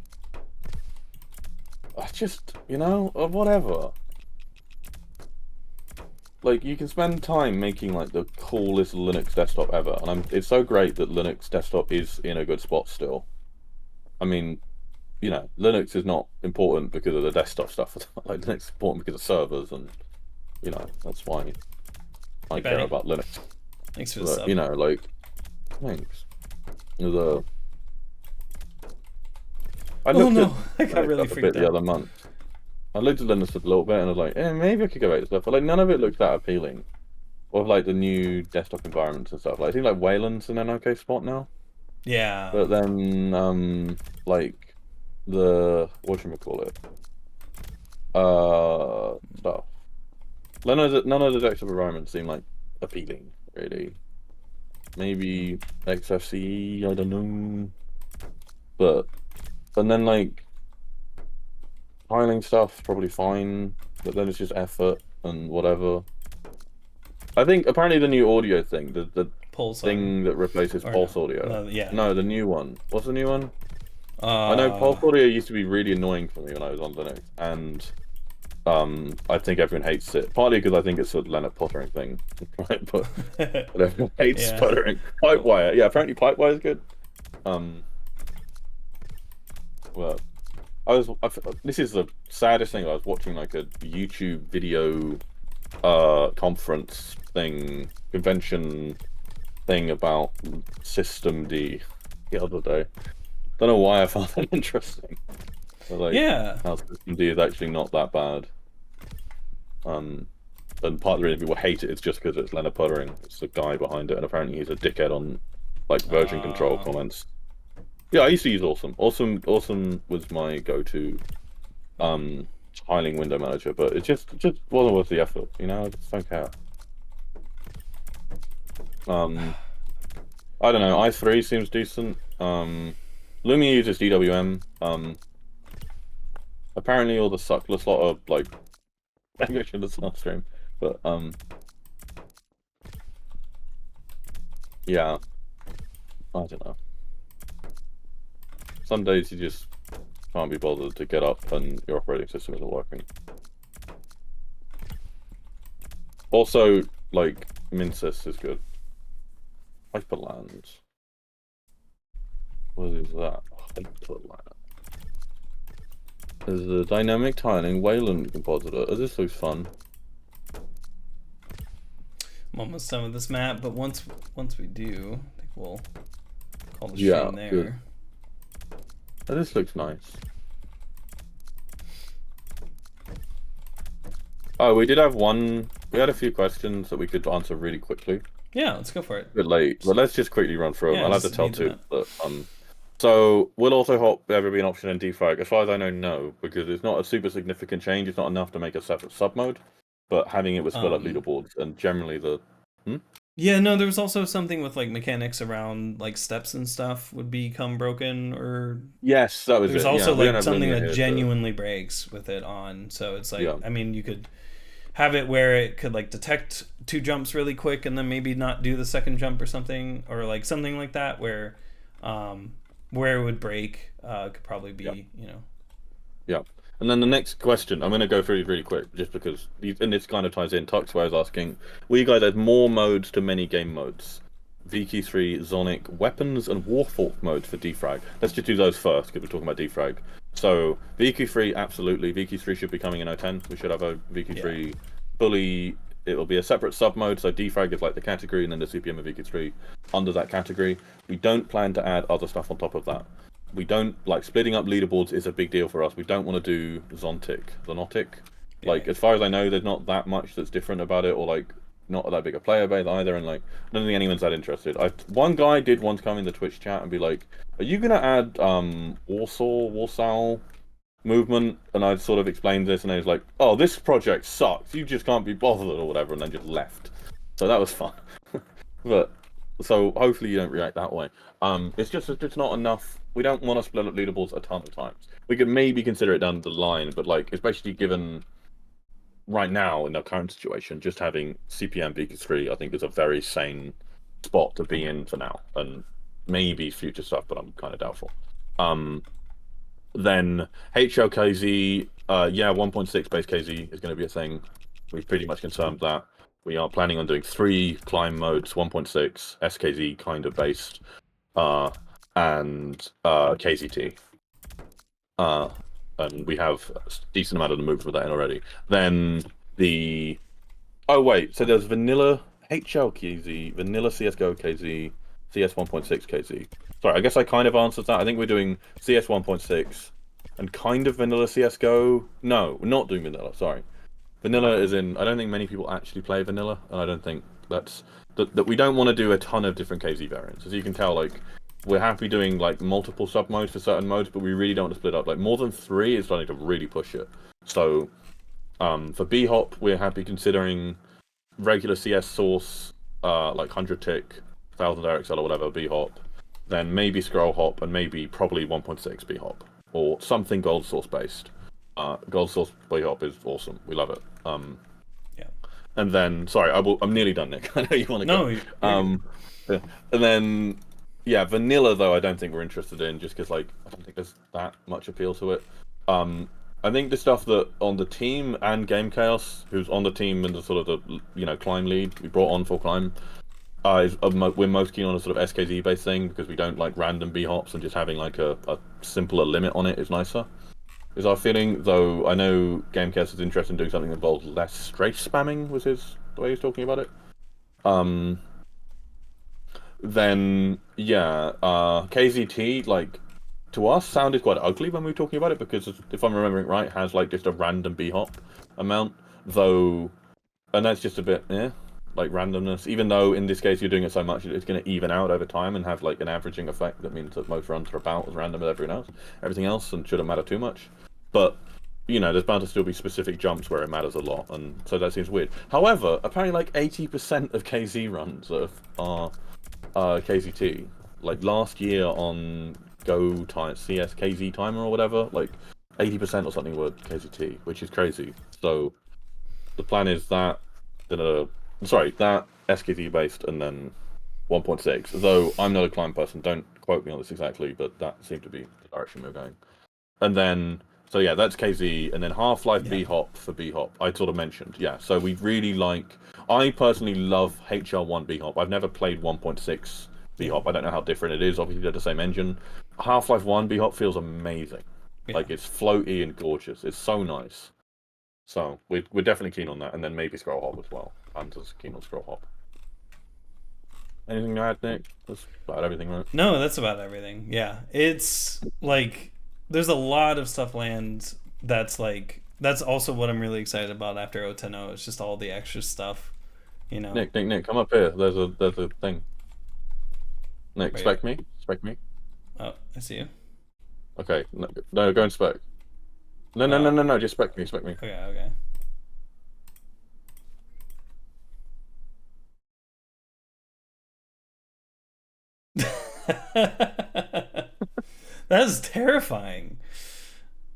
just, you know, whatever. Like, you can spend time making like the coolest Linux desktop ever, and it's so great that Linux desktop is in a good spot still. I mean, you know, Linux is not important because of the desktop stuff. Like, Linux is important because of servers, and you know, that's why I care about Linux. Thanks for the sub. You know, like, thanks. I got really freaked out the other month. I looked at Linux a little bit and I was like, maybe I could go back to stuff, but like none of it looked that appealing. Or like the new desktop environments and stuff. Like I think like Wayland's in an okay spot now. Yeah. But then like the whatchamacallit stuff. None of the desktop environments seem like appealing, really. Maybe XFCE, I don't know. And then like tiling stuff probably fine, but then it's just effort and whatever. I think apparently the new audio thing, the Pulse thing that replaces Pulse audio. No, the new one. What's the new one? I know Pulse audio used to be really annoying for me when I was on Linux, and I think everyone hates it. Partly because I think it's a Leonard Pottering thing, right? But everyone hates sputtering. Pipewire, yeah. Apparently Pipewire is good. Well, this is the saddest thing. I was watching like a YouTube video conference thing, convention thing about System D the other day. Don't know why I found that interesting. But, like, how System D is actually not that bad. And part of the reason people hate it is just because it's Leonard Pottering. It's the guy behind it, and apparently he's a dickhead on like version control comments. Yeah, I used to use Awesome. Awesome was my go-to tiling window manager, but it just wasn't worth the effort, you know. I just don't care. I don't know. i3 seems decent. Lumia uses DWM. Apparently all the suckless lot are like language in the Snap stream, but yeah, I don't know. Some days you just can't be bothered to get up and your operating system isn't working. Also, like, Minsys is good. Hyperland. What is that? Hyperland. There's a dynamic tiling Wayland compositor. Oh, this looks fun. I'm almost done with this map, but once we do, I think we'll call the stream there. Good. Oh, this looks nice. Oh, we did have we had a few questions that we could answer really quickly. Yeah, let's go for it. A bit late, but let's just quickly run through them. I'll have to tell too. But, so, will autohop ever be an option in defrag? As far as I know, no, because it's not a super significant change. It's not enough to make a separate sub mode, but having it would split up leaderboards, and generally the... Yeah, no, there was also something with like mechanics around like steps and stuff would become broken, or yes, that was there's also like something that genuinely breaks with it on. So it's like, I mean, you could have it where it could like detect 2 jumps really quick and then maybe not do the second jump or something, or like something like that where it would break could probably be, you know. Yeah. And then the next question, I'm going to go through these really quick, just because, and this kind of ties in. TuxWare is asking, will you guys add more modes to many game modes? VQ3, Xonic, weapons, and warfork modes for defrag. Let's just do those first, because we're talking about defrag. So, VQ3, absolutely. VQ3 should be coming in 010. We should have a VQ3 fully... It will be a separate sub mode, so defrag is like the category, and then the CPM of VQ3 under that category. We don't plan to add other stuff on top of that. we don't like splitting up leaderboards is a big deal for us. We don't want to do xonotic. Like, as far as I know, there's not that much that's different about it, or like not that big a player base either. And like, I don't think anyone's that interested. One guy did once come in the Twitch chat and be like, "Are you gonna add Warsaw movement?" And I sort of explained this, and he was like, "Oh, this project sucks. You just can't be bothered," or whatever, and then just left. So that was fun. But so hopefully you don't react that way. It's just not enough. We don't want to split up leaderboards a ton of times. We could maybe consider it down the line, but like, especially given right now in the current situation, just having CPM BK3 I think is a very sane spot to be in for now, and maybe future stuff, but I'm kind of doubtful. Then hlkz, yeah, 1.6 base KZ is going to be a thing. We've pretty much confirmed that. We are planning on doing 3 climb modes, 1.6 SKZ kind of based, and KZT. And we have a decent amount of the moves with that in already. Then the... Oh, wait, so there's vanilla HLKZ, vanilla CSGO KZ, CS 1.6 KZ. Sorry, I guess I kind of answered that. I think we're doing CS 1.6 and kind of vanilla CSGO. No, we're not doing vanilla, sorry. Vanilla is in... I don't think many people actually play vanilla, and I don't think that's... That we don't want to do a ton of different KZ variants. As you can tell, like, we're happy doing, like, multiple sub-modes for certain modes, but we really don't want to split up. Like, more than 3 is starting to really push it. So, for bhop, we're happy considering regular CS source, like 100 tick, 1000 RXL or whatever, bhop. Then maybe scroll hop, and maybe probably 1.6 bhop. Or something gold source based. Gold source bhop is awesome. We love it. Yeah. And then, sorry, I'm nearly done, Nick. I know you want to go. No, yeah. And then, yeah, vanilla though I don't think we're interested in, just because like I don't think there's that much appeal to it. I think the stuff that on the team and Game Chaos, who's on the team and the sort of the climb lead we brought on for climb, we're most keen on a sort of SKZ based thing because we don't like random bhops, and just having like a simpler limit on it is nicer. Is our feeling, though. I know Game Chaos is interested in doing something that involves less strafe spamming. Was the way he's talking about it. Then yeah, KZT like to us sounded quite ugly when we were talking about it, because if I'm remembering right, has like just a random bhop amount, though, and that's just a bit like randomness. Even though in this case you're doing it so much, it's going to even out over time and have like an averaging effect. That means that most runs are about as random as everything else, and shouldn't matter too much. But there's bound to still be specific jumps where it matters a lot, and so that seems weird. However, apparently like 80% of KZ runs are KZT. Like last year on Go time CS KZ timer or whatever, like 80% or something were KZT, which is crazy. So the plan is that that SKZ based and then 1.6. Though I'm not a climb person, don't quote me on this exactly, but that seemed to be the direction we're going. And then so yeah, that's KZ, and then Half-Life bhop for bhop. I sort of mentioned, yeah. So we really like. I personally love HL1 bhop. I've never played 1.6 bhop. I don't know how different it is. Obviously, they're the same engine. Half-Life 1 bhop feels amazing. Yeah. Like it's floaty and gorgeous. It's so nice. So we're definitely keen on that, and then maybe scroll hop as well. I'm just keen on scroll hop. Anything to add, Nick? That's about everything, right? No, that's about everything. Yeah, it's like there's a lot of stuff land that's also what I'm really excited about after 0.10.0. It's just all the extra stuff, Nick, come up here. There's a thing. Nick, spec me. Oh, I see you. Okay, no, go and spec. No, just spec me. Okay. That is terrifying.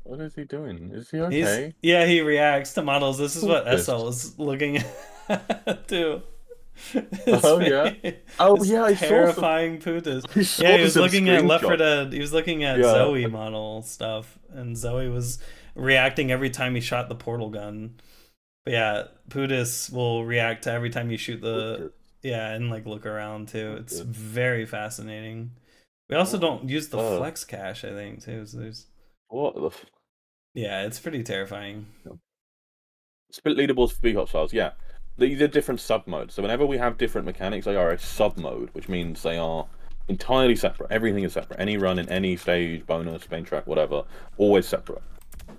What is he doing? Is he okay? He reacts to models. This is what SL is looking at too. Yeah, terrifying Putas. Yeah, he was looking at Left 4 Dead. He was looking at Zoe model stuff, and Zoe was reacting every time he shot the portal gun. But yeah, Putis will react to every time you shoot and like look around too. It's very fascinating. We also don't use the flex cache, I think, too. So there's it's pretty terrifying. Split leaderboards for bhop styles, yeah. These are different sub modes. So whenever we have different mechanics, they are a sub mode, which means they are entirely separate. Everything is separate. Any run in any stage, bonus, main track, whatever, always separate.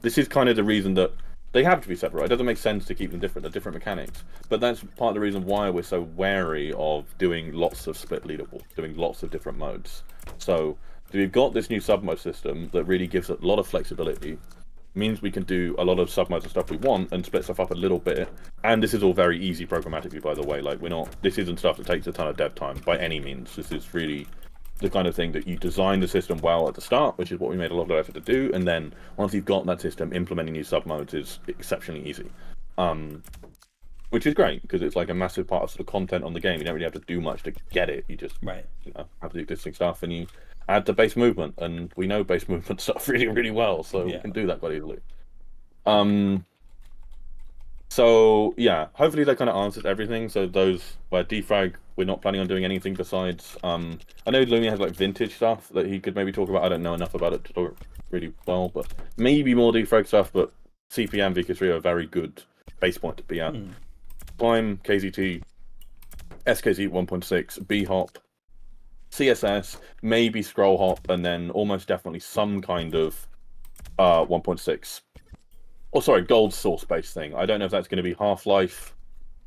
This is kind of the reason that they have to be separate. It doesn't make sense to keep them different. They're different mechanics. But that's part of the reason why we're so wary of doing lots of split leaderboard, doing lots of different modes. So we've got this new sub-mode system that really gives a lot of flexibility. Means we can do a lot of sub-modes and stuff we want and split stuff up a little bit. And this is all very easy programmatically, by the way. Like, this isn't stuff that takes a ton of dev time by any means. This is really the kind of thing that you design the system well at the start, which is what we made a lot of effort to do. And then once you've got that system, implementing new sub-modes is exceptionally easy. Which is great, because it's like a massive part of sort of content on the game. You don't really have to do much to get it. You just have the existing stuff and you add the base movement, and we know base movement stuff really, really well, so we can do that quite easily. So yeah, hopefully that kind of answers everything. So those where defrag, we're not planning on doing anything besides. I know Lumia has like vintage stuff that he could maybe talk about. I don't know enough about it to talk really well, but maybe more defrag stuff. But CP and VK3 are a very good base point to be at. Climb, KZT, SKZ 1.6, bhop, CSS, maybe scroll hop, and then almost definitely some kind of 1.6. Oh, sorry, gold source based thing. I don't know if that's going to be Half-Life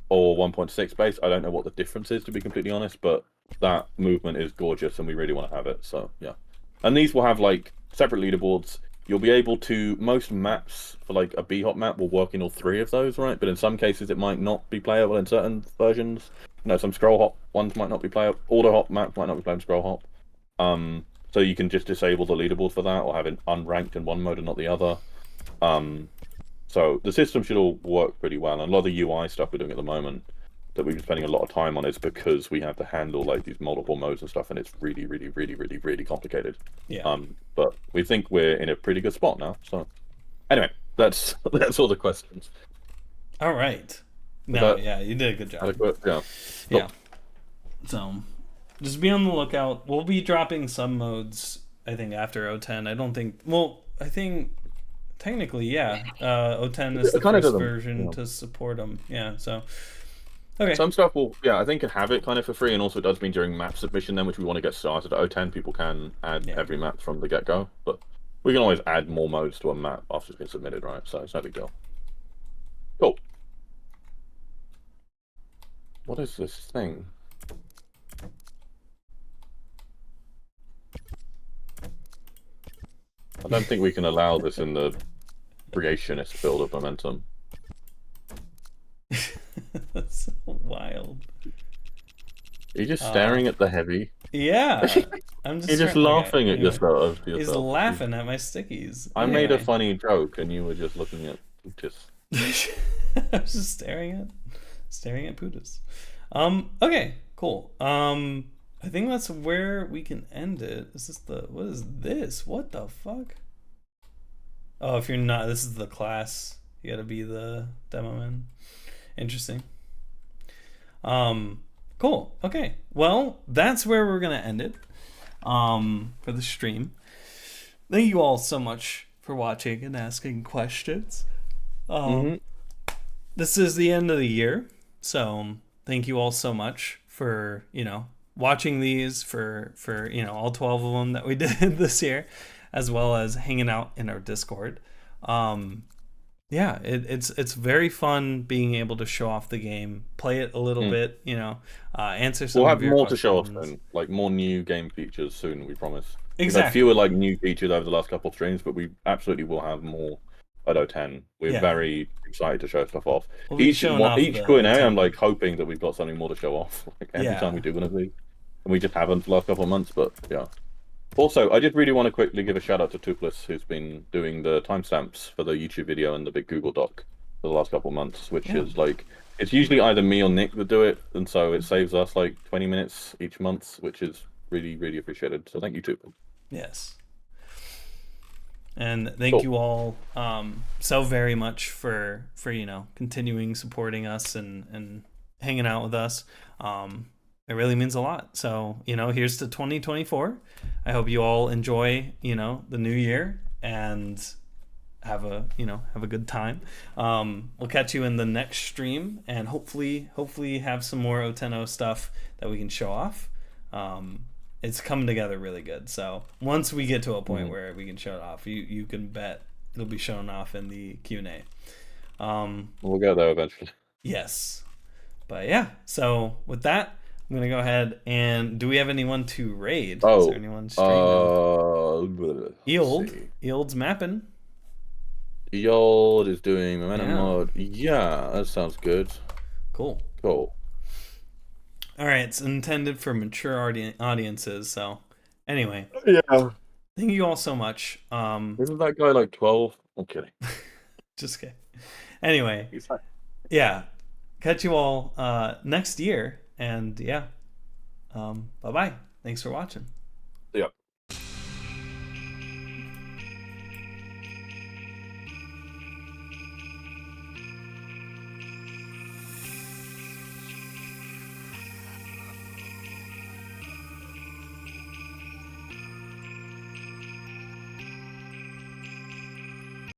or 1.6 based. I don't know what the difference is, to be completely honest, but that movement is gorgeous and we really want to have it. So yeah, and these will have like separate leaderboards. You'll be able to, most maps for like a bhop map will work in all three of those, right? But in some cases it might not be playable in certain versions. You know, some scroll hop ones might not be playable. Autohop maps might not be playable scroll hop. So you can just disable the leaderboard for that, or have it unranked in one mode and not the other. So the system should all work pretty well. And a lot of the UI stuff we're doing at the moment that we've been spending a lot of time on is because we have to handle like these multiple modes and stuff, and it's really, really, really, really, really complicated. Yeah. But we think we're in a pretty good spot now. So anyway, that's all the questions. All right. No, yeah, you did a good job. Adequate? Yeah. Cool. Yeah. So just be on the lookout. We'll be dropping some modes, I think, after 010. I think technically, yeah. 010 is the first version to support them. Yeah, so okay. Some stuff will, I think, can have it kind of for free, and also it does mean during map submission then, which we want to get started at 010, people can add every map from the get-go, but we can always add more modes to a map after it's been submitted, right? So it's no big deal. Cool. What is this thing? I don't think we can allow this in the creationist build of momentum. That's so wild. Are you just staring at the heavy? Yeah. I'm just. You're just laughing at yourself. He's laughing at my stickies. I made a funny joke, and you were just looking at just. I was just staring at Pudas. Okay, cool. I think that's where we can end it. What is this? What the fuck? Oh, if you're not, this is the class. You gotta be the demo man. Interesting. Cool. Okay. Well, that's where we're gonna end it. For the stream. Thank you all so much for watching and asking questions. This is the end of the year, so thank you all so much for watching these, for all 12 of them that we did this year, as well as hanging out in our Discord. It's very fun being able to show off the game, play it a little bit, answer some. We'll have of your more questions. to show off soon, like more new game features soon. We promise. Exactly. We've had fewer like new features over the last couple of streams, but we absolutely will have more at 010. We're very excited to show stuff off. We'll each Q&A, I'm like hoping that we've got something more to show off. Like every time we do one of these, and we just haven't for the last couple of months. But yeah. Also, I just really want to quickly give a shout out to Tupless, who's been doing the timestamps for the YouTube video and the big Google Doc for the last couple of months, which is like, it's usually either me or Nick that do it, and so it saves us like 20 minutes each month, which is really, really appreciated. So thank you, Tupless. Yes. And thank you all so very much for continuing supporting us and hanging out with us. It really means a lot. So, here's to 2024. I hope you all enjoy, the new year and have a good time. We'll catch you in the next stream and hopefully have some more 010 stuff that we can show off. it's coming together really good. So once we get to a point where we can show it off, you can bet it'll be shown off in the Q&A. We'll get there eventually. Yes. But yeah, so with that, I'm going to go ahead and... Do we have anyone to raid? Oh, is there anyone streaming? Eild's mapping. Eold is doing momentum mod. Yeah, that sounds good. Cool. Cool. All right, it's intended for mature audiences, so anyway. Yeah. Thank you all so much. Isn't that guy like 12? I'm kidding. Just kidding. Anyway, Exactly. Yeah. Catch you all next year, and yeah. Bye-bye. Thanks for watching.